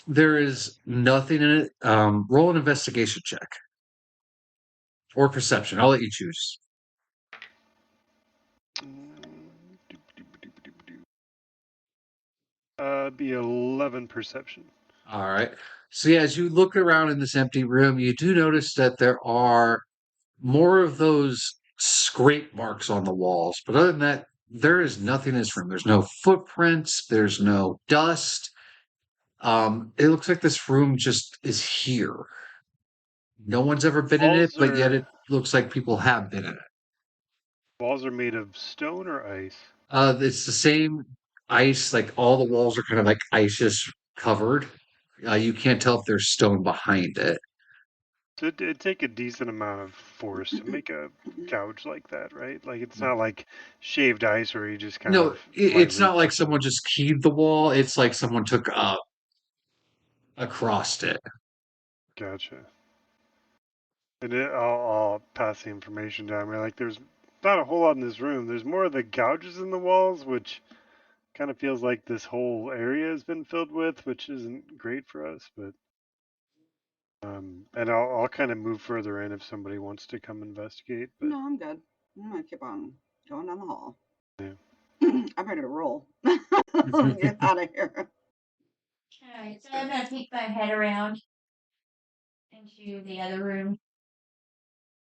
There is nothing in it. Roll an investigation check or perception. I'll let you choose. Be 11 perception. All right. So yeah, as you look around in this empty room, you do notice that there are more of those scrape marks on the walls. But other than that, there is nothing in this room. There's no footprints. There's no dust. It looks like this room just is here. No one's ever been in it, Walls but yet are it looks like people have been in it. walls are made of stone or ice. It's the same ice, like all the walls are kind of like ice just covered. You can't tell if there's stone behind it. So it'd take a decent amount of force to make a gouge like that, right? Like it's not like shaved ice where you just kind No, of it's lightly not like touch it. someone just keyed the wall. It's like someone took across it. Gotcha. And I'll pass the information down. Like there's not a whole lot in this room. There's more of the gouges in the walls, which kind of feels like this whole area has been filled with, which isn't great for us. But and I'll kind of move further in if somebody wants to come investigate. But No, I'm good. I'm gonna keep on going down the hall. yeah. I'm ready to roll. Let's get out of here. Alright, so I'm gonna peek my head around into the other room.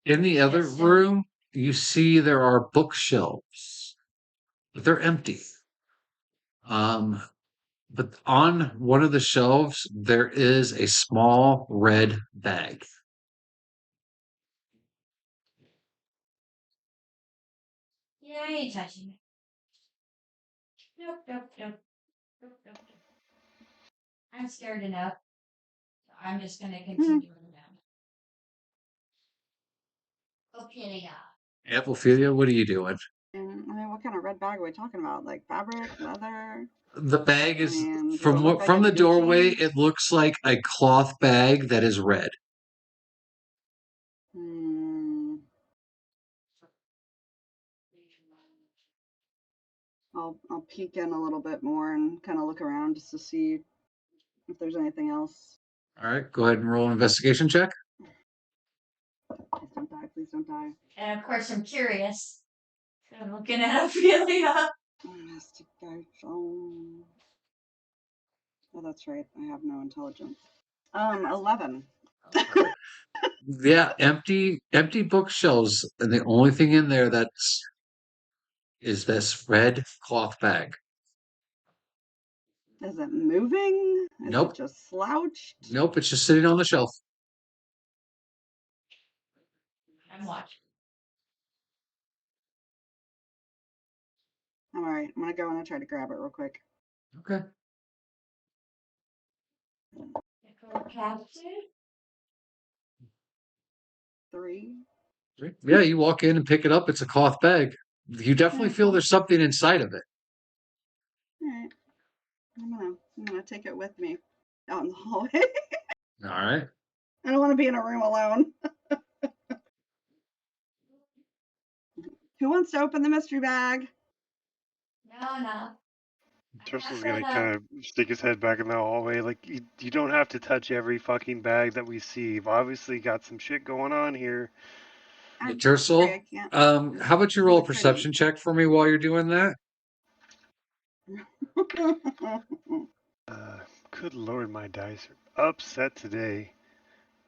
In the other Yes, room, you see there are bookshelves, but they're empty. But on one of the shelves, there is a small red bag. Yeah, I ain't touching it. Nope, nope, nope. Nope, nope, nope. I'm scared enough. So I'm just gonna continue on down. Okay, Ophelia, what are you doing? And I mean, what kind of red bag are we talking about? Like fabric, leather? The bag I is mean, does it look like from it's the doorway, Gucci? it looks like a cloth bag that is red. Hmm. I'll peek in a little bit more and kind of look around just to see if there's anything else. All right, go ahead and roll an investigation check. Please don't die. Please don't die. And of course, I'm curious. So I'm looking at Ophelia. Investigation. Oh, that's right. I have no intelligence. 11. Yeah, empty bookshelves, and the only thing in there that's is this red cloth bag. Is it moving? Is it Nope, just slouched? nope, it's just sitting on the shelf. I'm watching. I'm alright. I'm gonna go and try to grab it real quick. Okay. Captain? 3. Yeah, you walk in and pick it up. It's a cloth bag. You definitely Yeah, feel cool. there's something inside of it. Alright. I'm gonna take it with me out in the hallway. All right. I don't want to be in a room alone. Who wants to open the mystery bag? No, no. Tursel's gonna kind of stick his head back in the hallway. Like you don't have to touch every fucking bag that we see. You've obviously got some shit going on here. I'm sorry, Tercel, I can't. how about you roll a perception check for me while you're doing that? Good lord, my dice are upset today.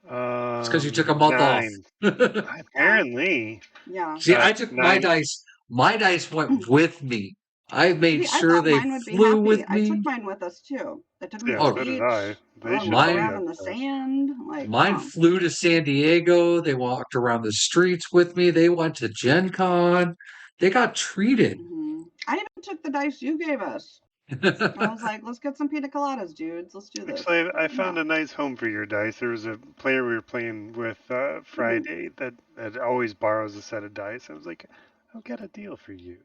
It's because you took a month off. 9. Apparently. Yeah. See, I took my 9. dice. My dice went with me. I made See, I sure thought they mine would be flew happy. with I took me. mine with us too. I took them to Yeah, the Oh, so did I. beach. They should Walk all be mine, around in the upset. sand. Like, come mine on. flew to San Diego. They walked around the streets with me. They went to Gen Con. They got treated. I even took the dice you gave us. I was like, let's get some pina coladas, dudes. Let's do this. Actually, I found a nice home for your dice. There was a player we were playing with Friday that always borrows a set of dice. I was like, I'll get a deal for you.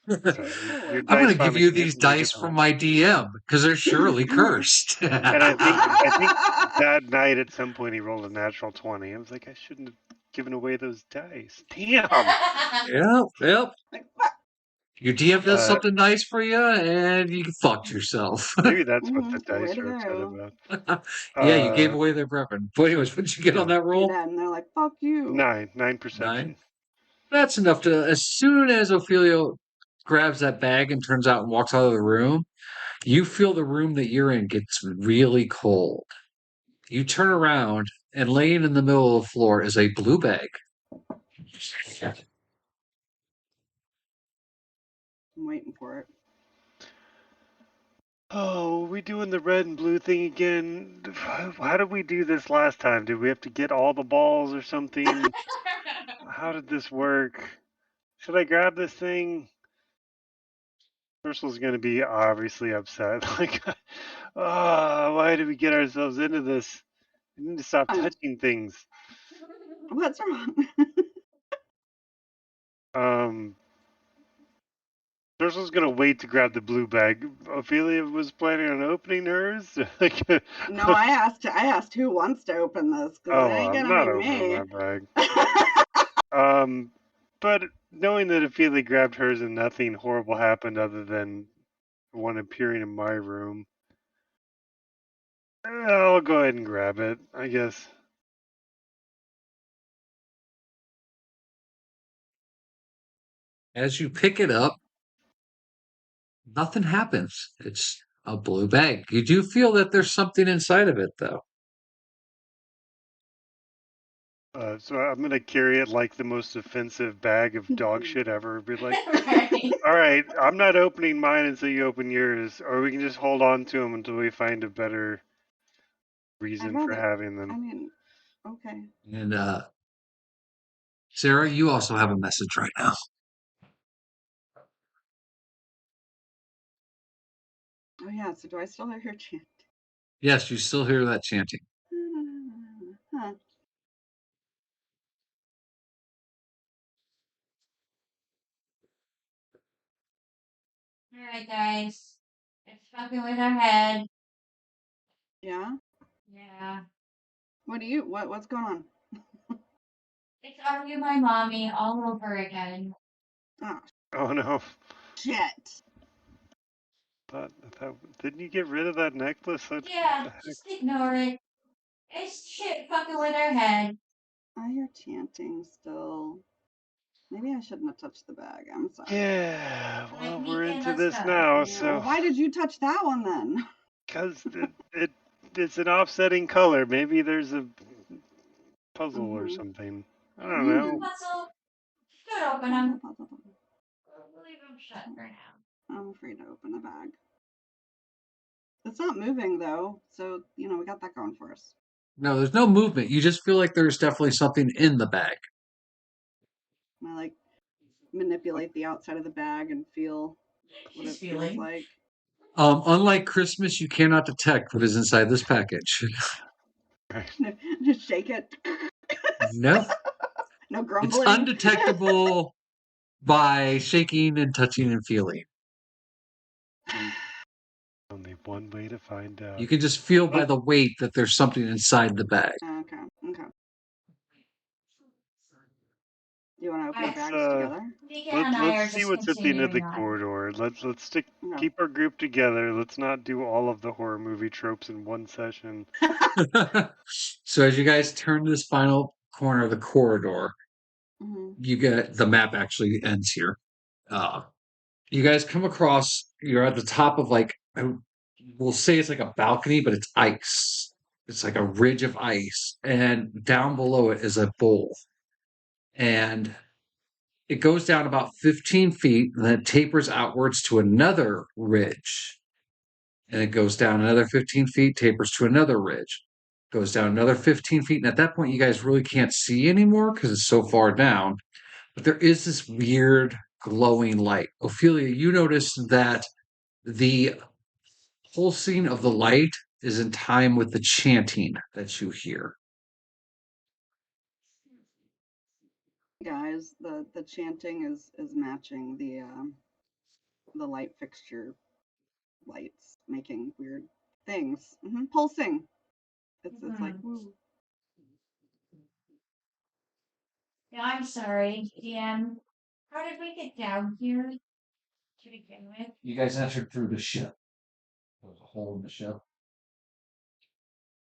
So your Forward. I'm going dice to give finally you came, these make it dice from home. my DM because they're surely cursed. And I think that night at some point he rolled a natural 20. I was like, I shouldn't have given away those dice. Damn. Yep, yep. Like, what? Your DM does Uh, something nice for you, and you fucked yourself. maybe that's what the Way dice to are upset go. about. Yeah, you gave Uh, away their weapon. But anyways, what did you get on yeah, that You roll? did. And they're like, fuck you. 9 Nine. perception. That's enough to. As soon as Ophelia grabs that bag and turns out and walks out of the room, you feel the room that you're in gets really cold. You turn around, and laying in the middle of the floor is a blue bag. I'm waiting for it. Oh, we doing the red and blue thing again? How did we do this last time? Did we have to get all the balls or something? How did this work? Should I grab this thing? Ursula's gonna be obviously upset. Like, why did we get ourselves into this? We need to stop touching things. What's wrong? Ursula's gonna wait to grab the blue bag. Ophelia was planning on opening hers. Like, No, I asked who wants to open this because it oh, ain't I'm gonna not be opening me. that bag. But knowing that Ophelia grabbed hers and nothing horrible happened other than one appearing in my room, I'll go ahead and grab it, I guess. As you pick it up, nothing happens. It's a blue bag. You do feel that there's something inside of it, though. So I'm gonna carry it like the most offensive bag of dog shit ever. Be like, Right. all right, I'm not opening mine until you open yours, or we can just hold on to them until we find a better I'd reason for rather. having I them. mean, okay. And Sarah, you also have a message right now. Oh yeah. So do I still hear chant? Yes, you still hear that chanting. Huh. Alright, guys. It's fucking with our head. Yeah. Yeah. What's going on? It's argue my mommy all over again. Oh Oh no! shit. Didn't you get rid of that necklace? What Yeah, the heck? just ignore it. It's shit fucking with our head. I hear chanting still. Maybe I shouldn't have touched the bag. I'm sorry. Yeah, Like, well, we're weekend, into let's this go. now, Yeah. Well, so why did you touch that one then? because it's an offsetting color. Maybe there's a puzzle or Mm-hmm. something. I If don't there's a know. puzzle, could open them. We'll leave them shut for now. I'm afraid to open the bag. It's not moving though, so we got that going for us. No, there's no movement. You just feel like there's definitely something in the bag. I like manipulate the outside of the bag and feel what She's it feels feeling. like. Unlike Christmas, you cannot detect what is inside this package. Just shake it. No, No it's grumbling. undetectable by shaking and touching and feeling. Only one way to find You out. can just feel by the weight that there's something inside the bag. Okay. Okay. Do you want to open the Alright, bags together? Deacon and I Let's are see just what's at the end of the continuing on. corridor. Let's Okay. keep our group together. Let's not do all of the horror movie tropes in one session. So as you guys turn this final corner of the corridor, Mhm. you get the map actually ends here. You guys come across, you're at the top of like, we'll say it's like a balcony, but it's ice. It's like a ridge of ice. And down below it is a bowl. And it goes down about 15 feet and then it tapers outwards to another ridge. And it goes down another 15 feet, tapers to another ridge, goes down another 15 feet. And at that point, you guys really can't see anymore because it's so far down. But there is this weird glowing light. Ophelia, you notice that the pulsing of the light is in time with the chanting that you hear. Guys, the chanting is matching the light fixture lights, making weird things. Pulsing. It's like Mhm. woo. Yeah, I'm sorry, DM. How did we get down here to begin with? You guys entered through the ship. There was a hole in the ship.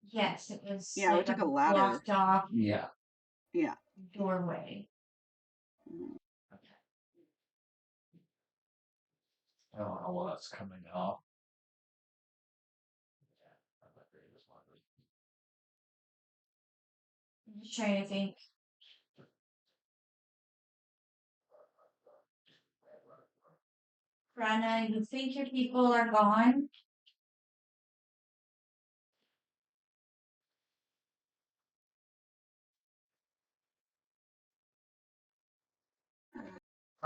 Yes, it was Yeah, we like took a a ladder. blocked off Yeah. Yeah. doorway. Mhm. I don't know what's coming up. I'm just trying to think. Rana, you think your people are gone?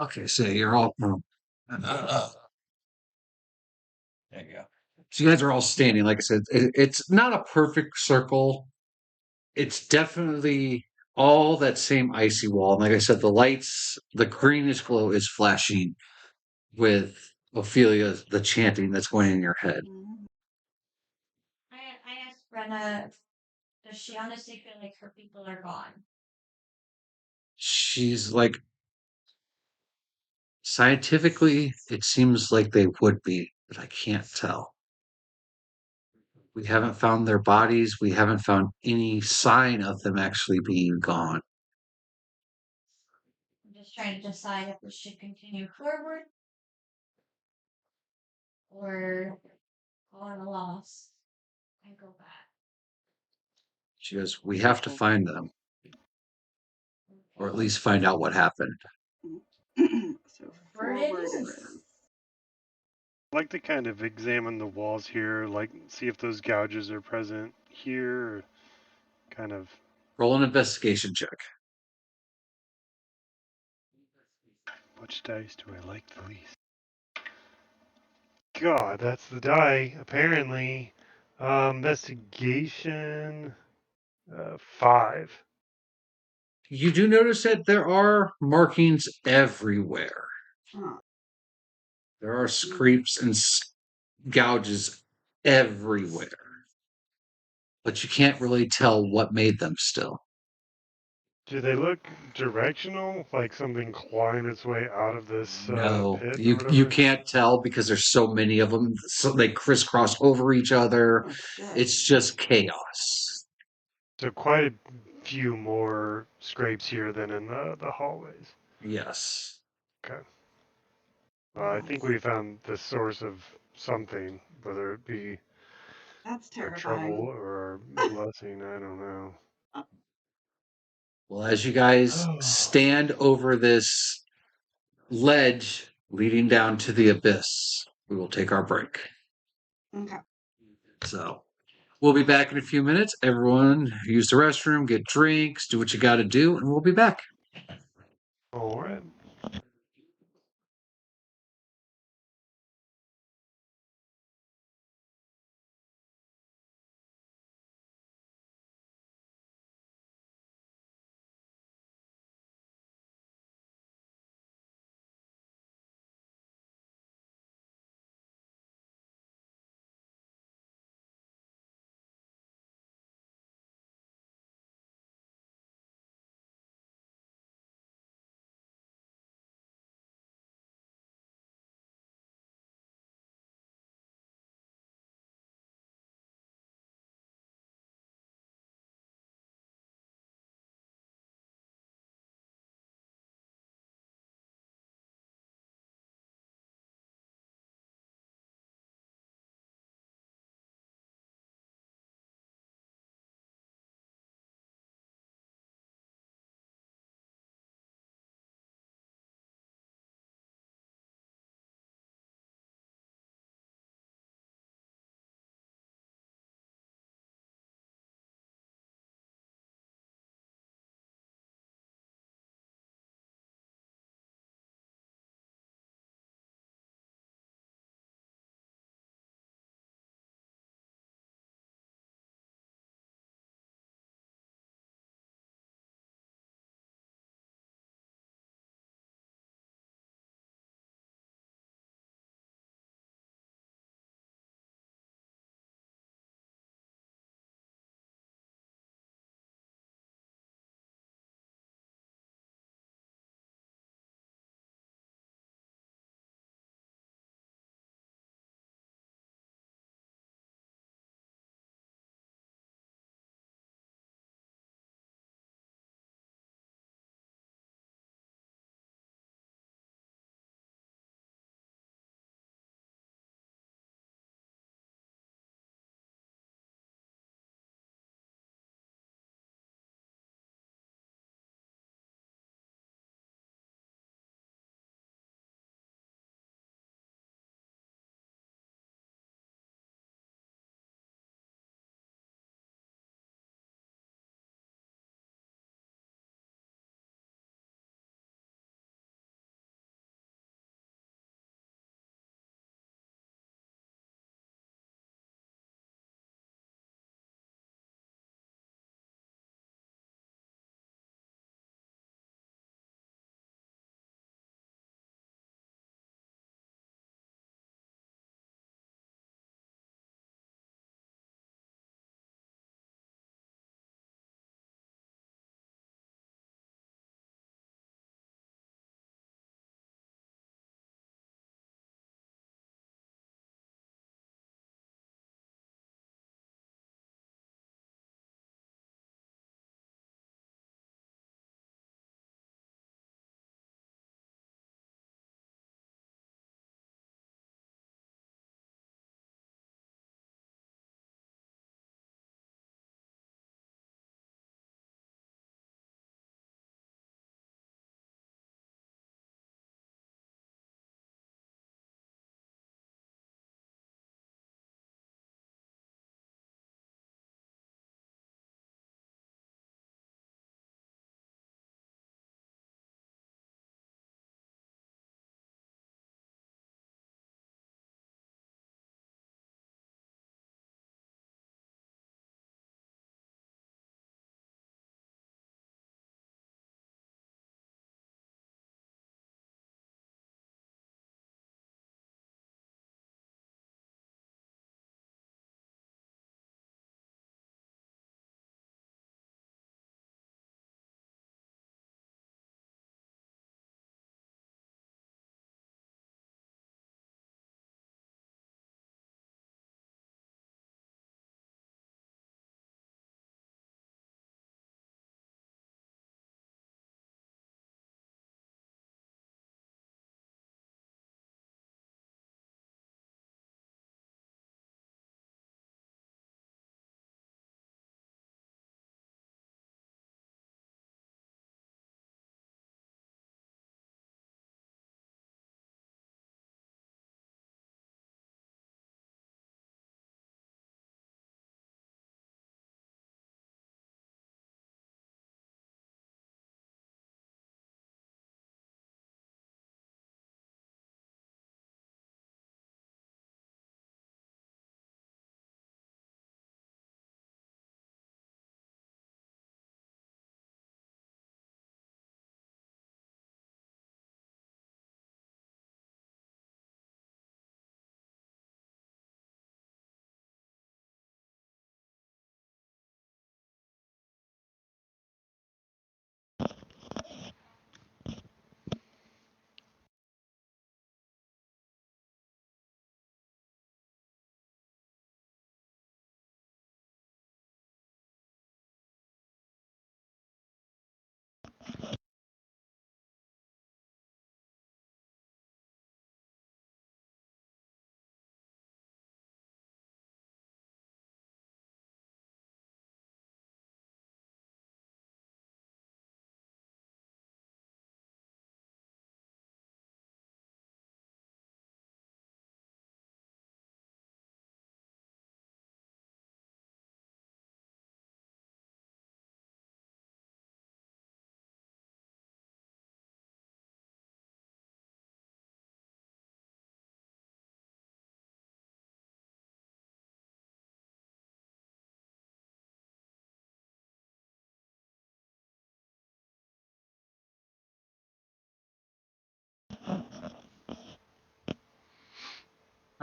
Okay, so you're all. There you go. So you guys are all standing. Like I said, it's not a perfect circle. It's definitely all that same icy wall. And like I said, the lights, the greenish glow is flashing with Ophelia, the chanting that's going in your head. I asked Brenna, does she honestly feel like her people are gone? She's like, scientifically, it seems like they would be, but I can't tell. We haven't found their bodies. We haven't found any sign of them actually being gone. I'm just trying to decide if we should continue forward or call it a loss and go back. She goes, we have to find them, or at least find out what happened. So Word it forward it is. is. I'd like to kind of examine the walls here, like see if those gouges are present here, or kind of. Roll an investigation check. Which dice do I like the least? God, that's the die, apparently. Investigation 5. You do notice that there are markings everywhere. Huh. There are scrapes and gouges everywhere. But you can't really tell what made them still. Do they look directional? Like something clawing its way out of this No, pit or you whatever? can't tell because there's so many of them. So they crisscross over each other. Oh shit. It's just chaos. So quite a few more scrapes here than in the hallways. Yes. Okay. I think we found the source of something, whether it be That's our trouble terrifying. or our blessing. I don't know. Well, as you guys stand over this ledge leading down to the abyss, we will take our break. Okay. So we'll be back in a few minutes. Everyone use the restroom, get drinks, do what you got to do, and we'll be back. All right.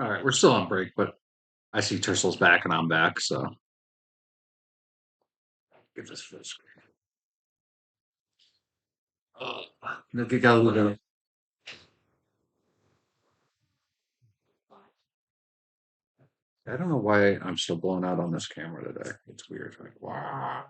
All right, we're still on break, but I see Tursel's back and I'm back, so get this full screen. Look at that. I don't know why I'm so blown out on this camera today. It's weird. Like, wow.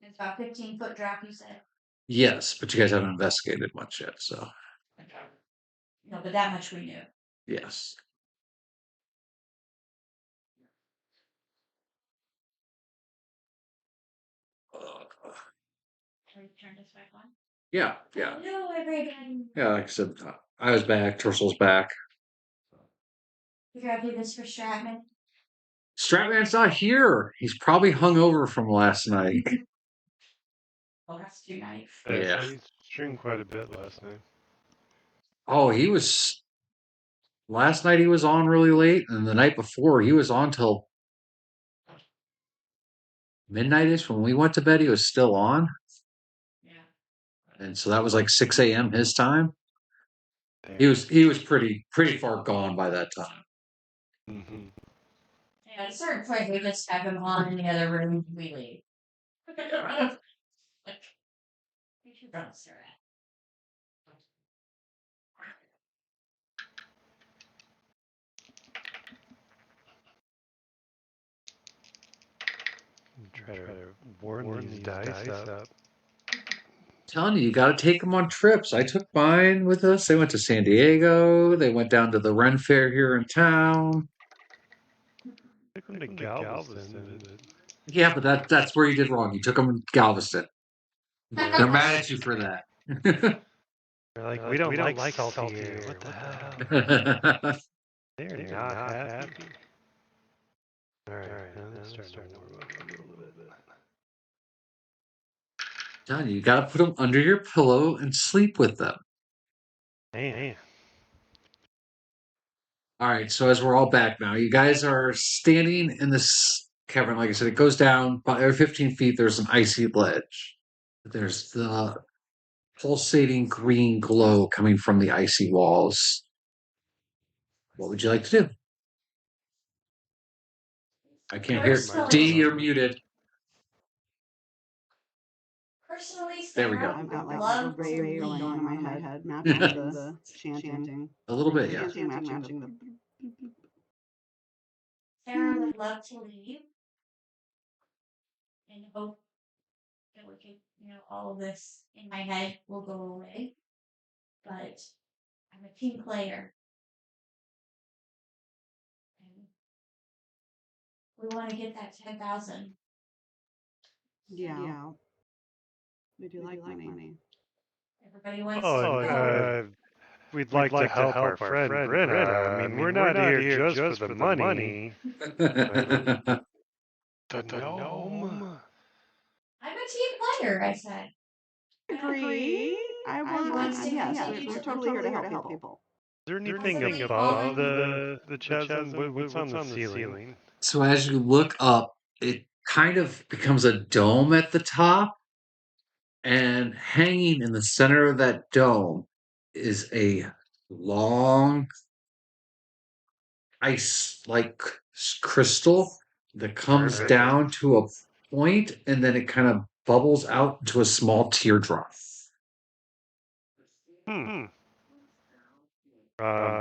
It's about 15-foot drop, you said. Yes, but you guys haven't investigated much yet, so No, but that much we knew. yes. Can we turn this back on? Yeah, yeah. Hello, everybody. Yeah, like I said, I was back, Tursel's back. We gotta do this for Stratman. Stratman's not here. He's probably hungover from last night. Oh, that's too nice. Yeah. He streamed quite a bit last night. Oh, he was. Last night he was on really late, and the night before he was on till midnight-ish. When we went to bed, he was still on. Yeah. And so that was like 6 a.m. his time. Damn. He was pretty far gone by that time. Mm-hmm. Yeah, at a certain point, we just have him on in the other room and we leave. Like, you should run Strat. Try to warm these dice up. Telling you got to take them on trips. I took mine with us. They went to San Diego. They went down to the Ren Fair here in town. Took them to Galveston. Yeah, but that's where you did wrong. You took them to Galveston. They're mad at you for that. They're like, we don't like salty air. What the hell? They're not happy. All right, now let's start to warm up a little bit. Telling you got to put them under your pillow and sleep with them. Man. All right, so as we're all back now, you guys are standing in this cavern. Like I said, it goes down by every 15 feet. There's an icy ledge. There's the pulsating green glow coming from the icy walls. What would you like to do? I can't hear. D, you're muted. Personally, There we Sarah, go. I've got like love a to rave going on in my leave. head, matching the chanting. A little bit, yeah. Chanting, matching the. Sarah would love to leave and hope that we could, all of this in my head will go away. But I'm a team player. And we want to get that 10,000. Yeah. We do like money. Everybody wants Oh, to go. we'd like to help our friend Brenna. I mean, we're not here just for the money. The gnome? I'm a team player, I said. Agree. I want. Yes, we're totally here to help people. Is there anything Something above falling. the chasm? What's on the ceiling? So as you look up, it kind of becomes a dome at the top, and hanging in the center of that dome is a long ice-like crystal that comes Perfect. down to a point, and then it kind of bubbles out into a small teardrop.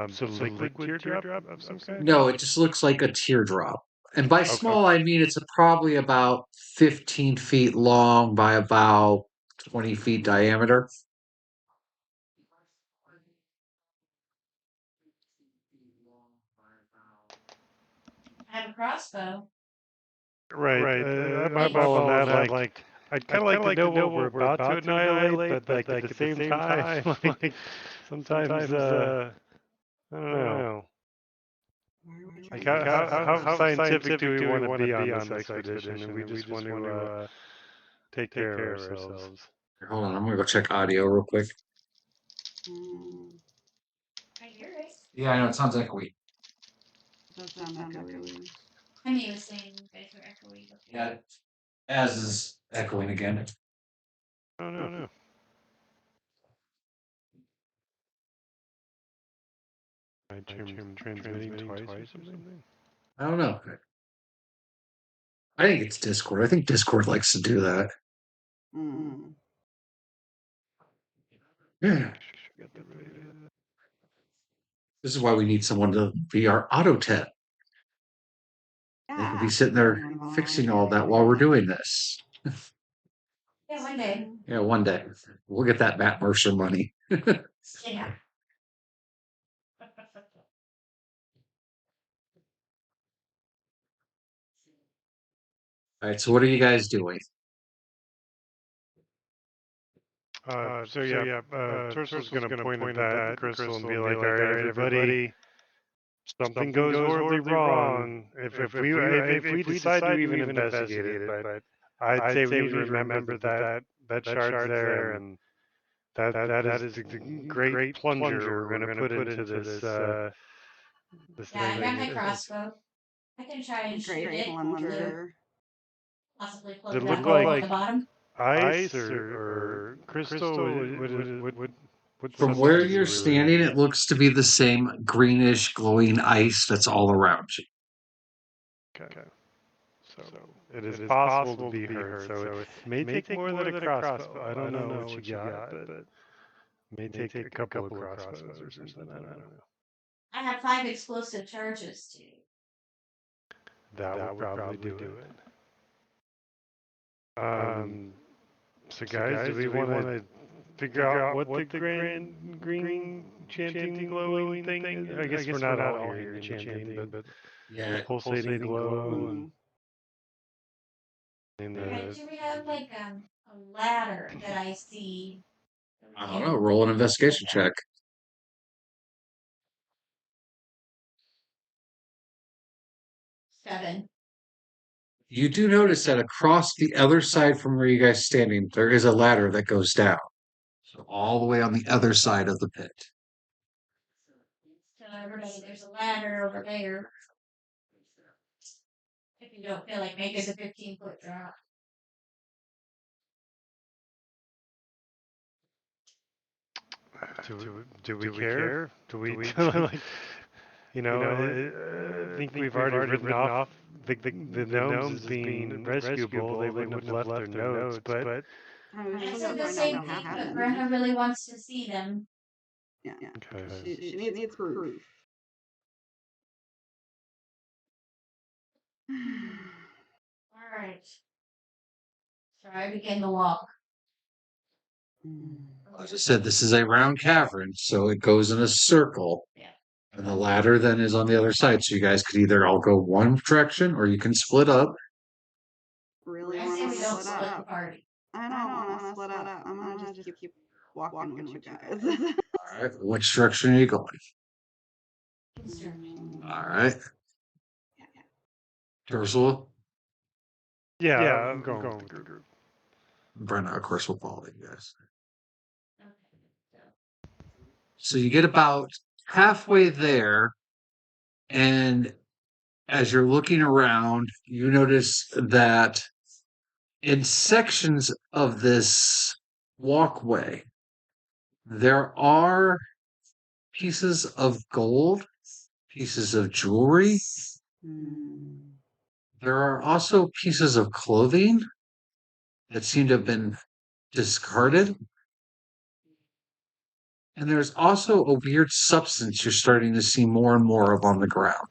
So liquid teardrop of some kind? No, it just looks like a teardrop. And by small, I mean it's probably about 15 feet long by about 20 feet diameter. I have a crossbow. Right. I'm eyeballing that. Like, I'd kind of like to know what we're about to annihilate, but like at the same time, like sometimes I don't know. Like how scientific do we want to be on this expedition? And we just want to take care of ourselves. Hold on, I'm gonna go check audio real quick. I hear it. Yeah, I know it sounds echoey. Does sound echoey. I mean, he was saying you guys were echoing. Yeah, as is echoing again. Oh no. I transmitting twice or something? I don't know. I think it's Discord. I think Discord likes to do that. Mm. Yeah. This is why we need someone to be our auto tech. They could be sitting there fixing all that while we're doing this. Yeah, one day. Yeah, one day. We'll get that Matt Mercer money. Yeah. All right, so what are you guys doing? Tursel's gonna point at that Crystal and be like, "All right, everybody, something goes horribly wrong. If we decide to even investigate it, but I'd say we need to remember that shard's there, and that is the great plunger we're gonna put into this this Yeah, I thing. got my crossbow. I can try and shoot Great it. plunger. Possibly Does plug it that look hole like at the bottom. ice or crystal? What's From where you're standing, it looks to be the same greenish, glowing ice that's all around you. Okay. So it is possible to be heard. So it may take more than a crossbow. I don't know what you got, but it may take a couple of crossbows or something. I don't know. I have 5 explosive charges too. That would probably do it. So guys, do we want to figure out what the green chanting glowing thing is? I guess we're not all hearing the chanting, but Yeah, the pulsating glow and Okay, do we have like a ladder that I see? I don't know. Roll an investigation check. Seven. You do notice that across the other side from where you guys are standing, there is a ladder that goes down. So all the way on the other side of the pit. So everybody, there's a ladder over there. If you don't feel like making a 15-foot drop. do we care? Do we like? I think we've already written off the gnomes as being rescuable. They wouldn't have left their notes, but We I still said gotta the find out same what thing, but happened. Brenda really wants to see them. Yeah. okay. She needs proof. All right. So I begin the walk. As I said, this is a round cavern, so it goes in a circle. Yeah. And the ladder then is on the other side. So you guys could either all go one direction or you can split up. Really I want say to we don't split split the up. party. I don't want to split up. I'm gonna just keep walking with you guys. All right. Which direction are you going? All right. Ursula, Yeah, I'm going with the group. Brenna, of course, will follow you guys. Okay. So you get about halfway there, and as you're looking around, you notice that in sections of this walkway, there are pieces of gold, pieces of jewelry. There are also pieces of clothing that seem to have been discarded. And there's also a weird substance you're starting to see more and more of on the ground.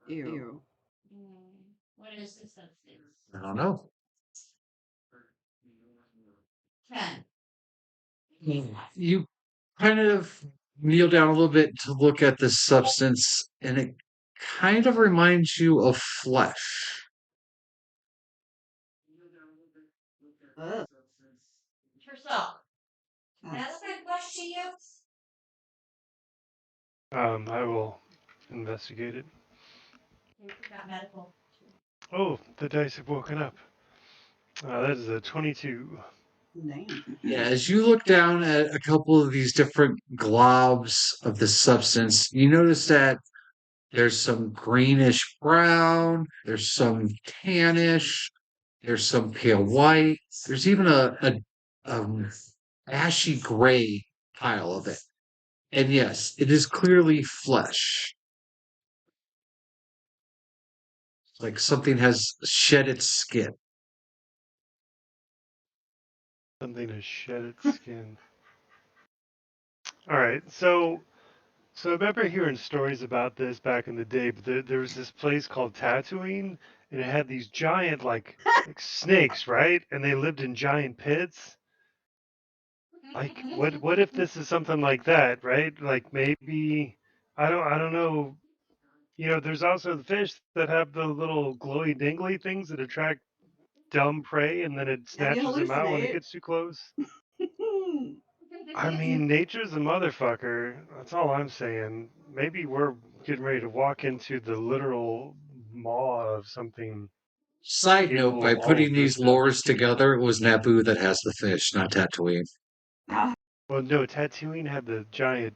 Ew. What is this substance? I don't know. 10. You kind of kneel down a little bit to look at this substance, and it kind of reminds you of flesh. Ugh. Yourself. That's a good question, you. I will investigate it. You got medical. Oh, the dice have woken up. That is a 22. Damn. Yeah, as you look down at a couple of these different globs of this substance, you notice that There's some greenish brown. There's some tannish. There's some pale white. There's even a ashy gray pile of it. And yes, it is clearly flesh. Like something has shed its skin. Something to shed its skin. All right, so I remember hearing stories about this back in the day, but there was this place called Tatooine, and it had these giant like snakes, right? And they lived in giant pits. Like, what if this is something like that, right? Like maybe I don't know. You know, there's also the fish that have the little glowy dingly things that attract dumb prey, and then it And you snatches them out when it hallucinate. gets too close. I mean, nature's a motherfucker. That's all I'm saying. Maybe we're getting ready to walk into the literal maw of something Side note, capable by of all putting of this these stuff. lores together, it was Naboo that has the fish, not Tatooine. Ah, Well, no, Tatooine had the giant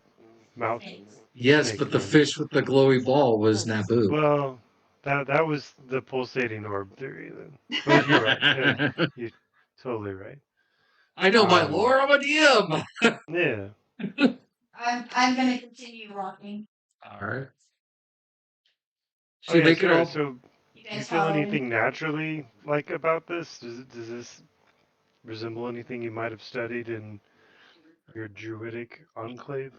mouth Thanks. Yes, snake but the things. fish with the glowy ball was Naboo. Well, that was the pulsating orb theory then. But you're right. You're totally right. I know my Um, lore, I'm a DM! yeah. I'm gonna continue walking. Alright. Oh So you yeah. make it Sorry. all. So, You do you guys feel following? anything naturally like about this? Does this resemble anything you might have studied in your druidic enclave?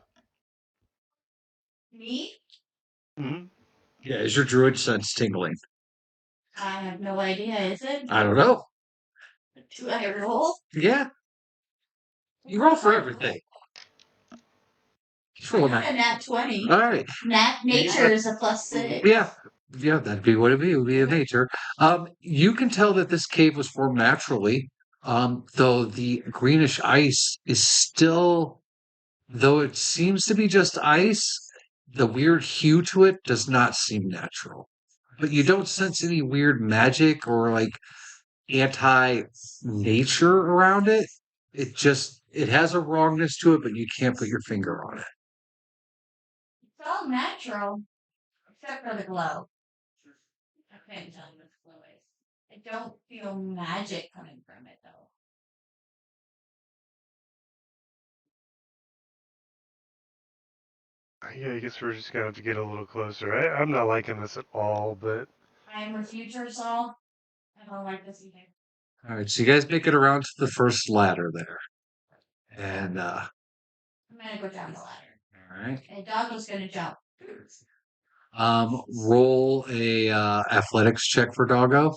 Me? Hmm. Yeah, is your druid sense tingling? I have no idea, is it? I don't know. Do I roll? Yeah, you roll for everything. Just I roll got that. a nat 20. Alright. Nature is a +6. Yeah. Yeah, that'd be what it'd be. It would be in nature. You can tell that this cave was formed naturally. Though the greenish ice is still, though it seems to be just ice, the weird hue to it does not seem natural. But you don't sense any weird magic or like anti nature around it. It has a wrongness to it, but you can't put your finger on it. It's all natural, except for the glow. I can't tell you what the glow is. I don't feel magic coming from it, though. Yeah, I guess we're just gonna have to get a little closer. I'm not liking this at all, but I am with you, Tersal. I don't like this either. All right, so you guys make it around to the first ladder there. And I'm gonna go down the ladder. all right. And Doggo's gonna jump. Roll a athletics check for Doggo.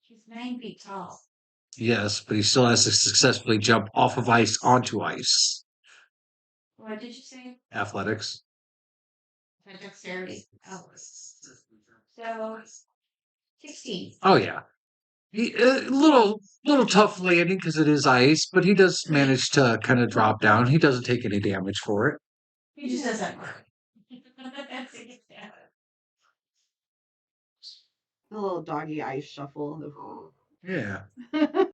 He's 9 feet tall. Yes, but he still has to successfully jump off of ice onto ice. What did you say? Athletics. My dexterity. Oh. So, 16. Oh yeah. Little tough landing because it is ice, but he does manage to kind of drop down. He doesn't take any damage for it. He just doesn't. the little doggy ice shuffle. Yeah. You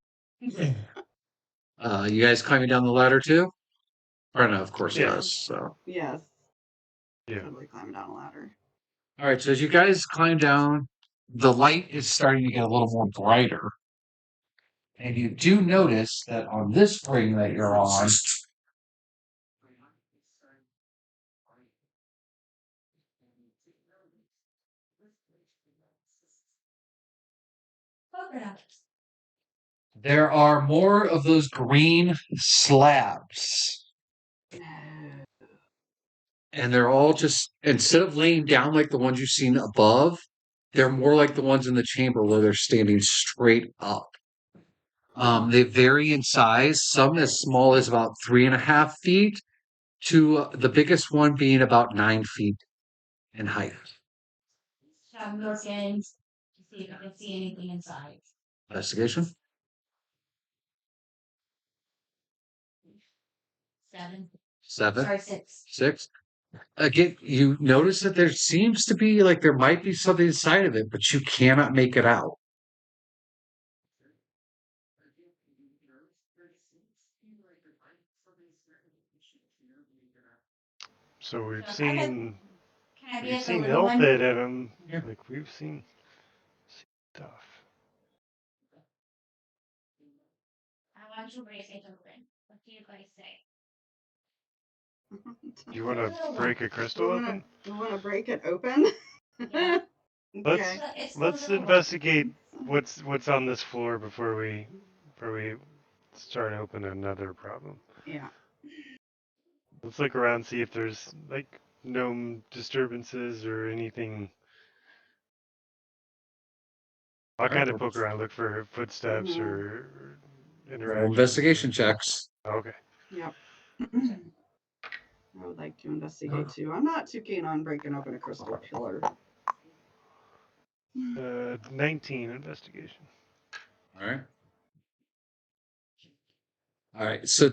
guys climbing down the ladder too? Brenna, of course, Yeah. does. So. Yes. yeah. Totally climbing down a ladder. All right. So as you guys climb down, the light is starting to get a little more brighter. And you do notice that on this ring that you're on, there are more of those green slabs. And they're all just, instead of laying down like the ones you've seen above, they're more like the ones in the chamber where they're standing straight up. They vary in size, some as small as about 3.5 feet to the biggest one being about 9 feet in height. So I'm looking to see if I can see anything inside. Investigation? 7. 7. Sorry, 6. 6. Again, you notice that there seems to be like there might be something inside of it, but you cannot make it out. So we've So if I could- seen Can I be we've at the seen little one? Ilfit at him. Like we've seen stuff. I want to break it open. What do you guys say? Do you want to Little break one. a crystal open? We want to break it open. Yeah. Let's Okay. It's the let's little one. investigate what's on this floor before we start opening another problem. Yeah. Let's look around, see if there's like gnome disturbances or anything. I'll Alright, kind of poke around, look for footsteps Mhm. or roll interactions. investigation checks. Okay. Yep. I would like to investigate too. I'm not too keen on breaking open a crystal pillar. 19 investigation. All right. So,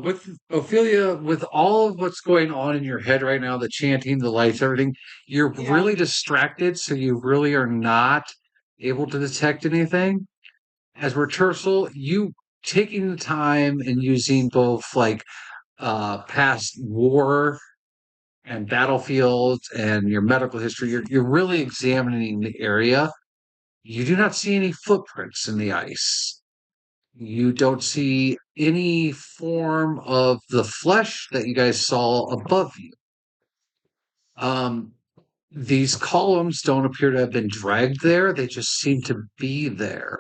with Ophelia, with all of what's going on in your head right now, the chanting, the lights, everything, you're Yeah. really distracted. So you really are not able to detect anything. As Tercel, you taking the time and using both like past war and battlefields and your medical history, you're really examining the area. You do not see any footprints in the ice. You don't see any form of the flesh that you guys saw above you. These columns don't appear to have been dragged there. They just seem to be there.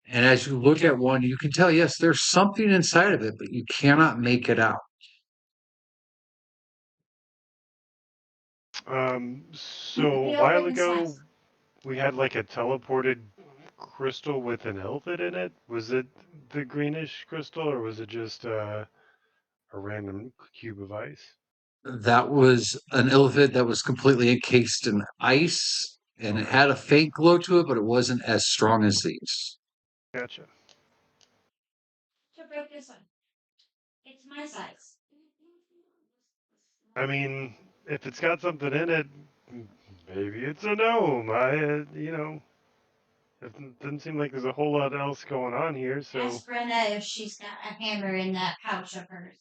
And as you look at one, you can tell, yes, there's something inside of it, but you cannot make it out. So a We while open the ago, size. we had like a teleported crystal with an elephant in it. Was it the greenish crystal, or was it just a random cube of ice? That was an elephant that was completely encased in ice, and it had a faint glow to it, but it wasn't as strong as these. Gotcha. To break this one. It's my size. I mean, if it's got something in it, maybe it's a gnome. It doesn't seem like there's a whole lot else going on here. So Ask Brenna if she's got a hammer in that pouch of hers.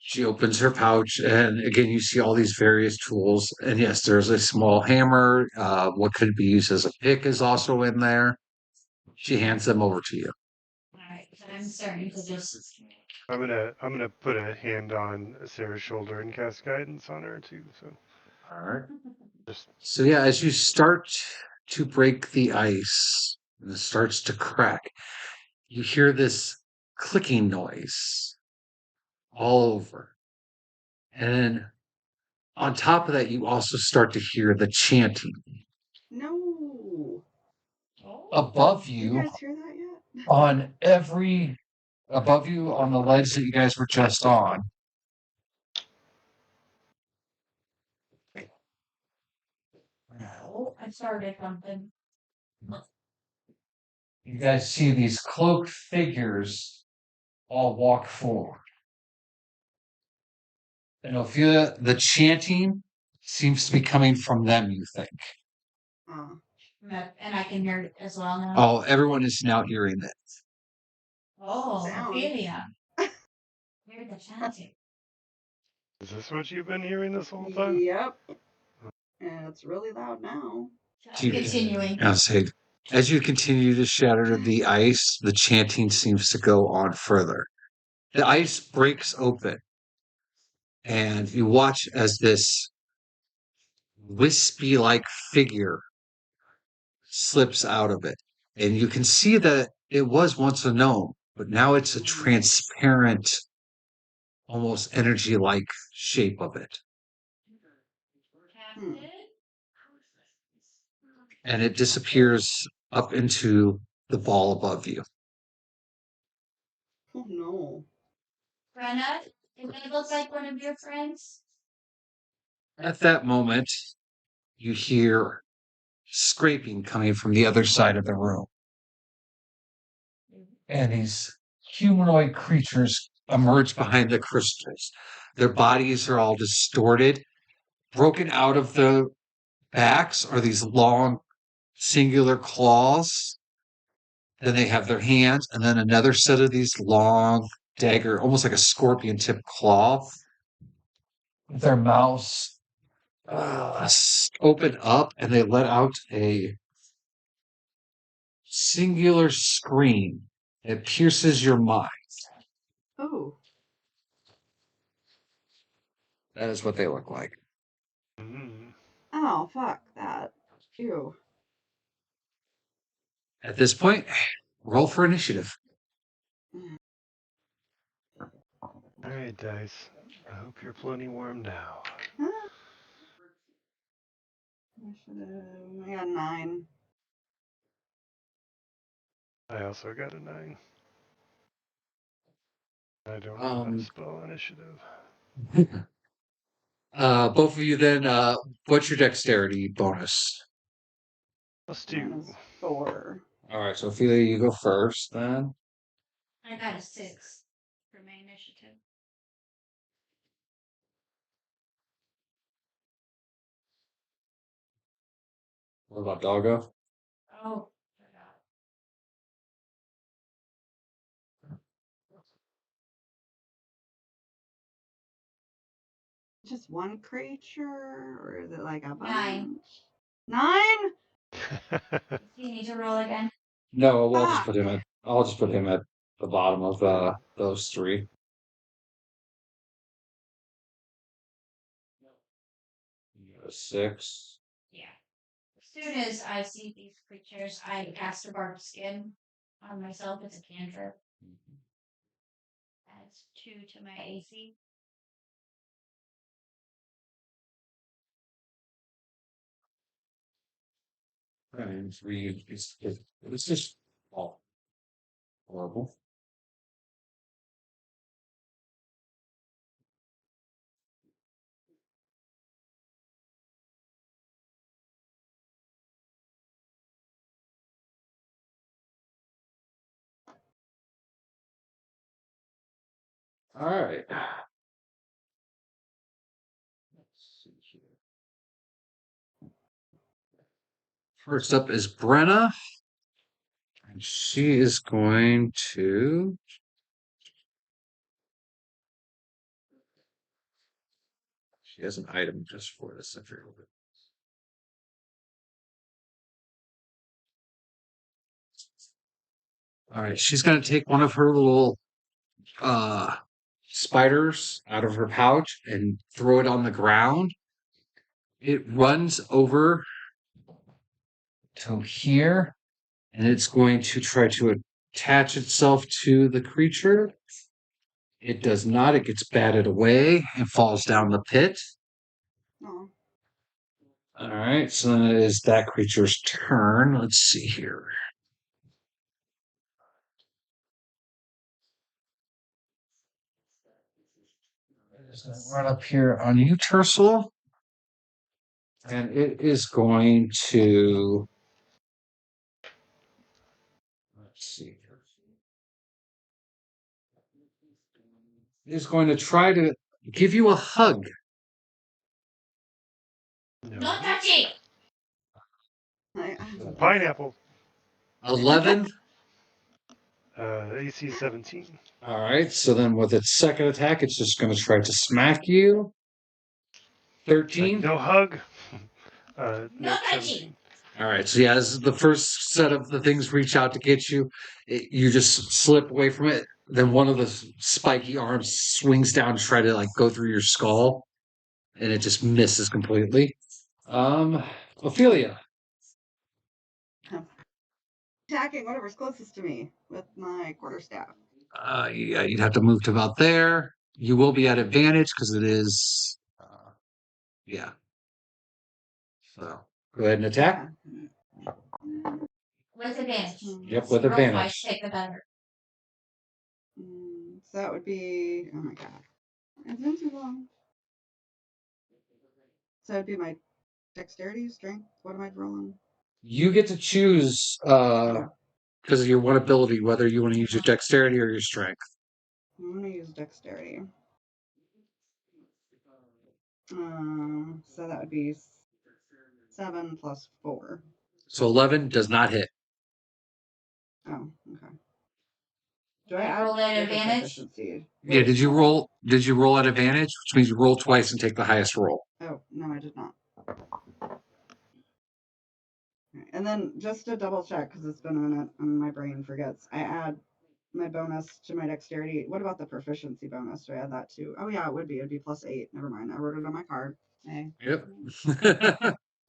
She opens her pouch, and again, you see all these various tools. And yes, there's a small hammer. What could be used as a pick is also in there. She hands them over to you. Alright, so I'm starting to just I'm gonna put a hand on Sarah's shoulder and cast guidance on her too. So All right. just So yeah, as you start to break the ice, and it starts to crack, you hear this clicking noise all over. And then on top of that, you also start to hear the chanting. No. Above You you, guys hear that yet? on every above you on the ledge that you guys were just on, Oh, I started something. you guys see these cloaked figures all walk forward. And Ophelia, the chanting seems to be coming from them, you think. And I can hear it as well now. Oh, everyone is now hearing that. Oh, Sound. Ophelia. Hear the chanting. is this what you've been hearing this whole time? Yep. And it's really loud now. Continuing. I'll say, as you continue to shatter the ice, the chanting seems to go on further. The ice breaks open, and you watch as this wispy like figure slips out of it. And you can see that it was once a gnome, but now it's a transparent, almost energy like shape of it. Captain? And it disappears up into the ball above you. Oh no. Brenna, if it looks like one of your friends. At that moment, you hear scraping coming from the other side of the room. And these humanoid creatures emerge behind the crystals. Their bodies are all distorted. Broken out of the backs are these long, singular claws. Then they have their hands, and then another set of these long dagger, almost like a scorpion tip claw. their mouths open up and they let out a singular scream. It pierces your mind. Oh. That is what they look like. Mm. Oh, fuck that. Ew. At this point, roll for initiative. All right, dice. I hope you're plenty warm now. Huh? I got 9. I also got a 9. I don't know how to spell initiative. Both of you then, what's your dexterity bonus? +2. 4. All right, so Ophelia, you go first then. I got a 6 for my initiative. What about Doggo? Oh, Just one creature, or is it like a bunch? 9. 9? Do you need to roll again? No, I'll just put him at. I'll just put him at the bottom of those three. You got a 6. Yeah. As soon as I see these creatures, I cast a barb skin on myself. It's a cantrip. Adds 2 to my AC. And 3 it's just all horrible. All right. Let's see here. First up is Brenna. And she is going to. She has an item just for this. I forget what it is. All right, she's going to take one of her little spiders out of her pouch and throw it on the ground. It runs over to here, and it's going to try to attach itself to the creature. It does not. It gets batted away and falls down the pit. Oh. All right, so then it is that creature's turn. Let's see here. It's going to run up here on you, Tercel. And it is going to. Let's see. It is going to try to give you a hug. No. Not touching! Pineapple. 11. AC 17. All right, so then with its second attack, it's just going to try to smack you. 13. No hug. No 17. All right, so yeah, as the first set of the things reach out to get you, you just slip away from it. Then one of the spiky arms swings down to try to like go through your skull, and it just misses completely. Ophelia. Attacking whatever's closest to me with my quarterstaff. Yeah, you'd have to move to about there. You will be at advantage because it is. Yeah. So go ahead and attack. With advantage. Yep, with Roll advantage. twice, take the better. So that would be. Oh my god. It's been too long. So it'd be my dexterity, strength. What am I rolling? You get to choose because of your one ability whether you want to use your dexterity or your strength. I'm gonna use dexterity. So that would be 7 plus 4. So 11 does not hit. Oh, okay. Do I add roll at or advantage? proficiency? Yeah, did you roll at advantage? Which means you roll twice and take the highest roll. Oh, no, I did not. And then just to double check, because it's been a minute and my brain forgets, I add my bonus to my dexterity. What about the proficiency bonus? Do I add that too? Oh yeah, it would be. It'd be +8. Never mind. I wrote it on my card. Hey. Yep.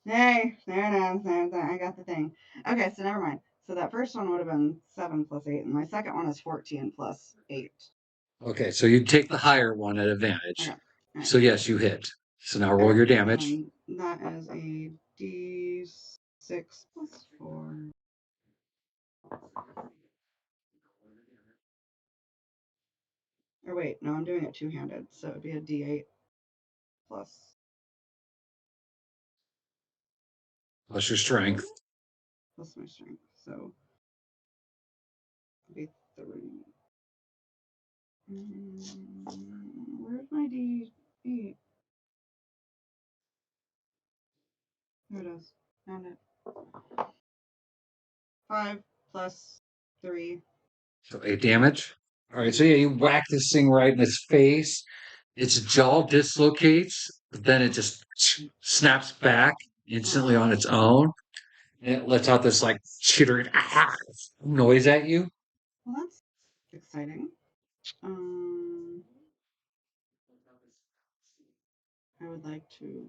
Hey, there it is. I got the thing. Okay, so never mind. So that first one would have been 7 + 8, and my second one is 14 + 8. Okay, so you take the higher one at advantage. Okay. Right. So yes, you hit. So now roll your damage. And that is a D6 + 4. Or wait, no, I'm doing it two-handed, so it'd be a D8 plus Plus your strength. my strength. So it'd be 3. Where's my D8? There it is. Found it. 5 plus 3. So 8 damage. All right, so yeah, you whack this thing right in its face. Its jaw dislocates, but then it just snaps back instantly on its own. And it lets out this like chittering noise at you. Well, that's exciting. I would like to.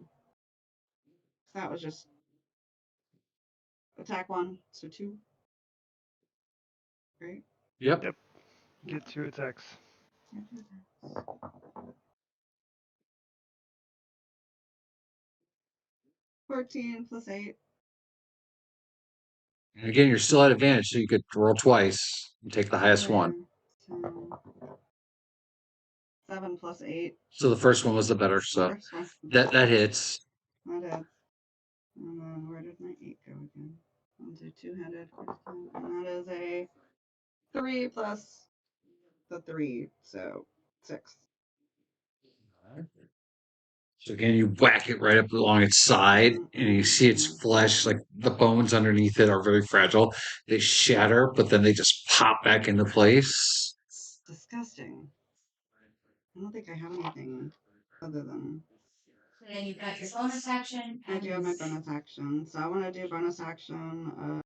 That was just attack 1, so 2. Right? Yep. Yep. Get 2 attacks. 14 + 8. And again, you're still at advantage, so you could roll twice and take the highest one. So 7 + 8. So the first one was the better. So First one. that hits. That is. And then where did my 8 go again? I'll do two-handed first time. And that is a 3 plus the 3, so 6. So again, you whack it right up along its side, and you see its flesh, like the bones underneath it are very fragile. They shatter, but then they just pop back into place. Disgusting. I don't think I have anything other than. And then you've got your bonus action. I do have my bonus action, so I want to do bonus action.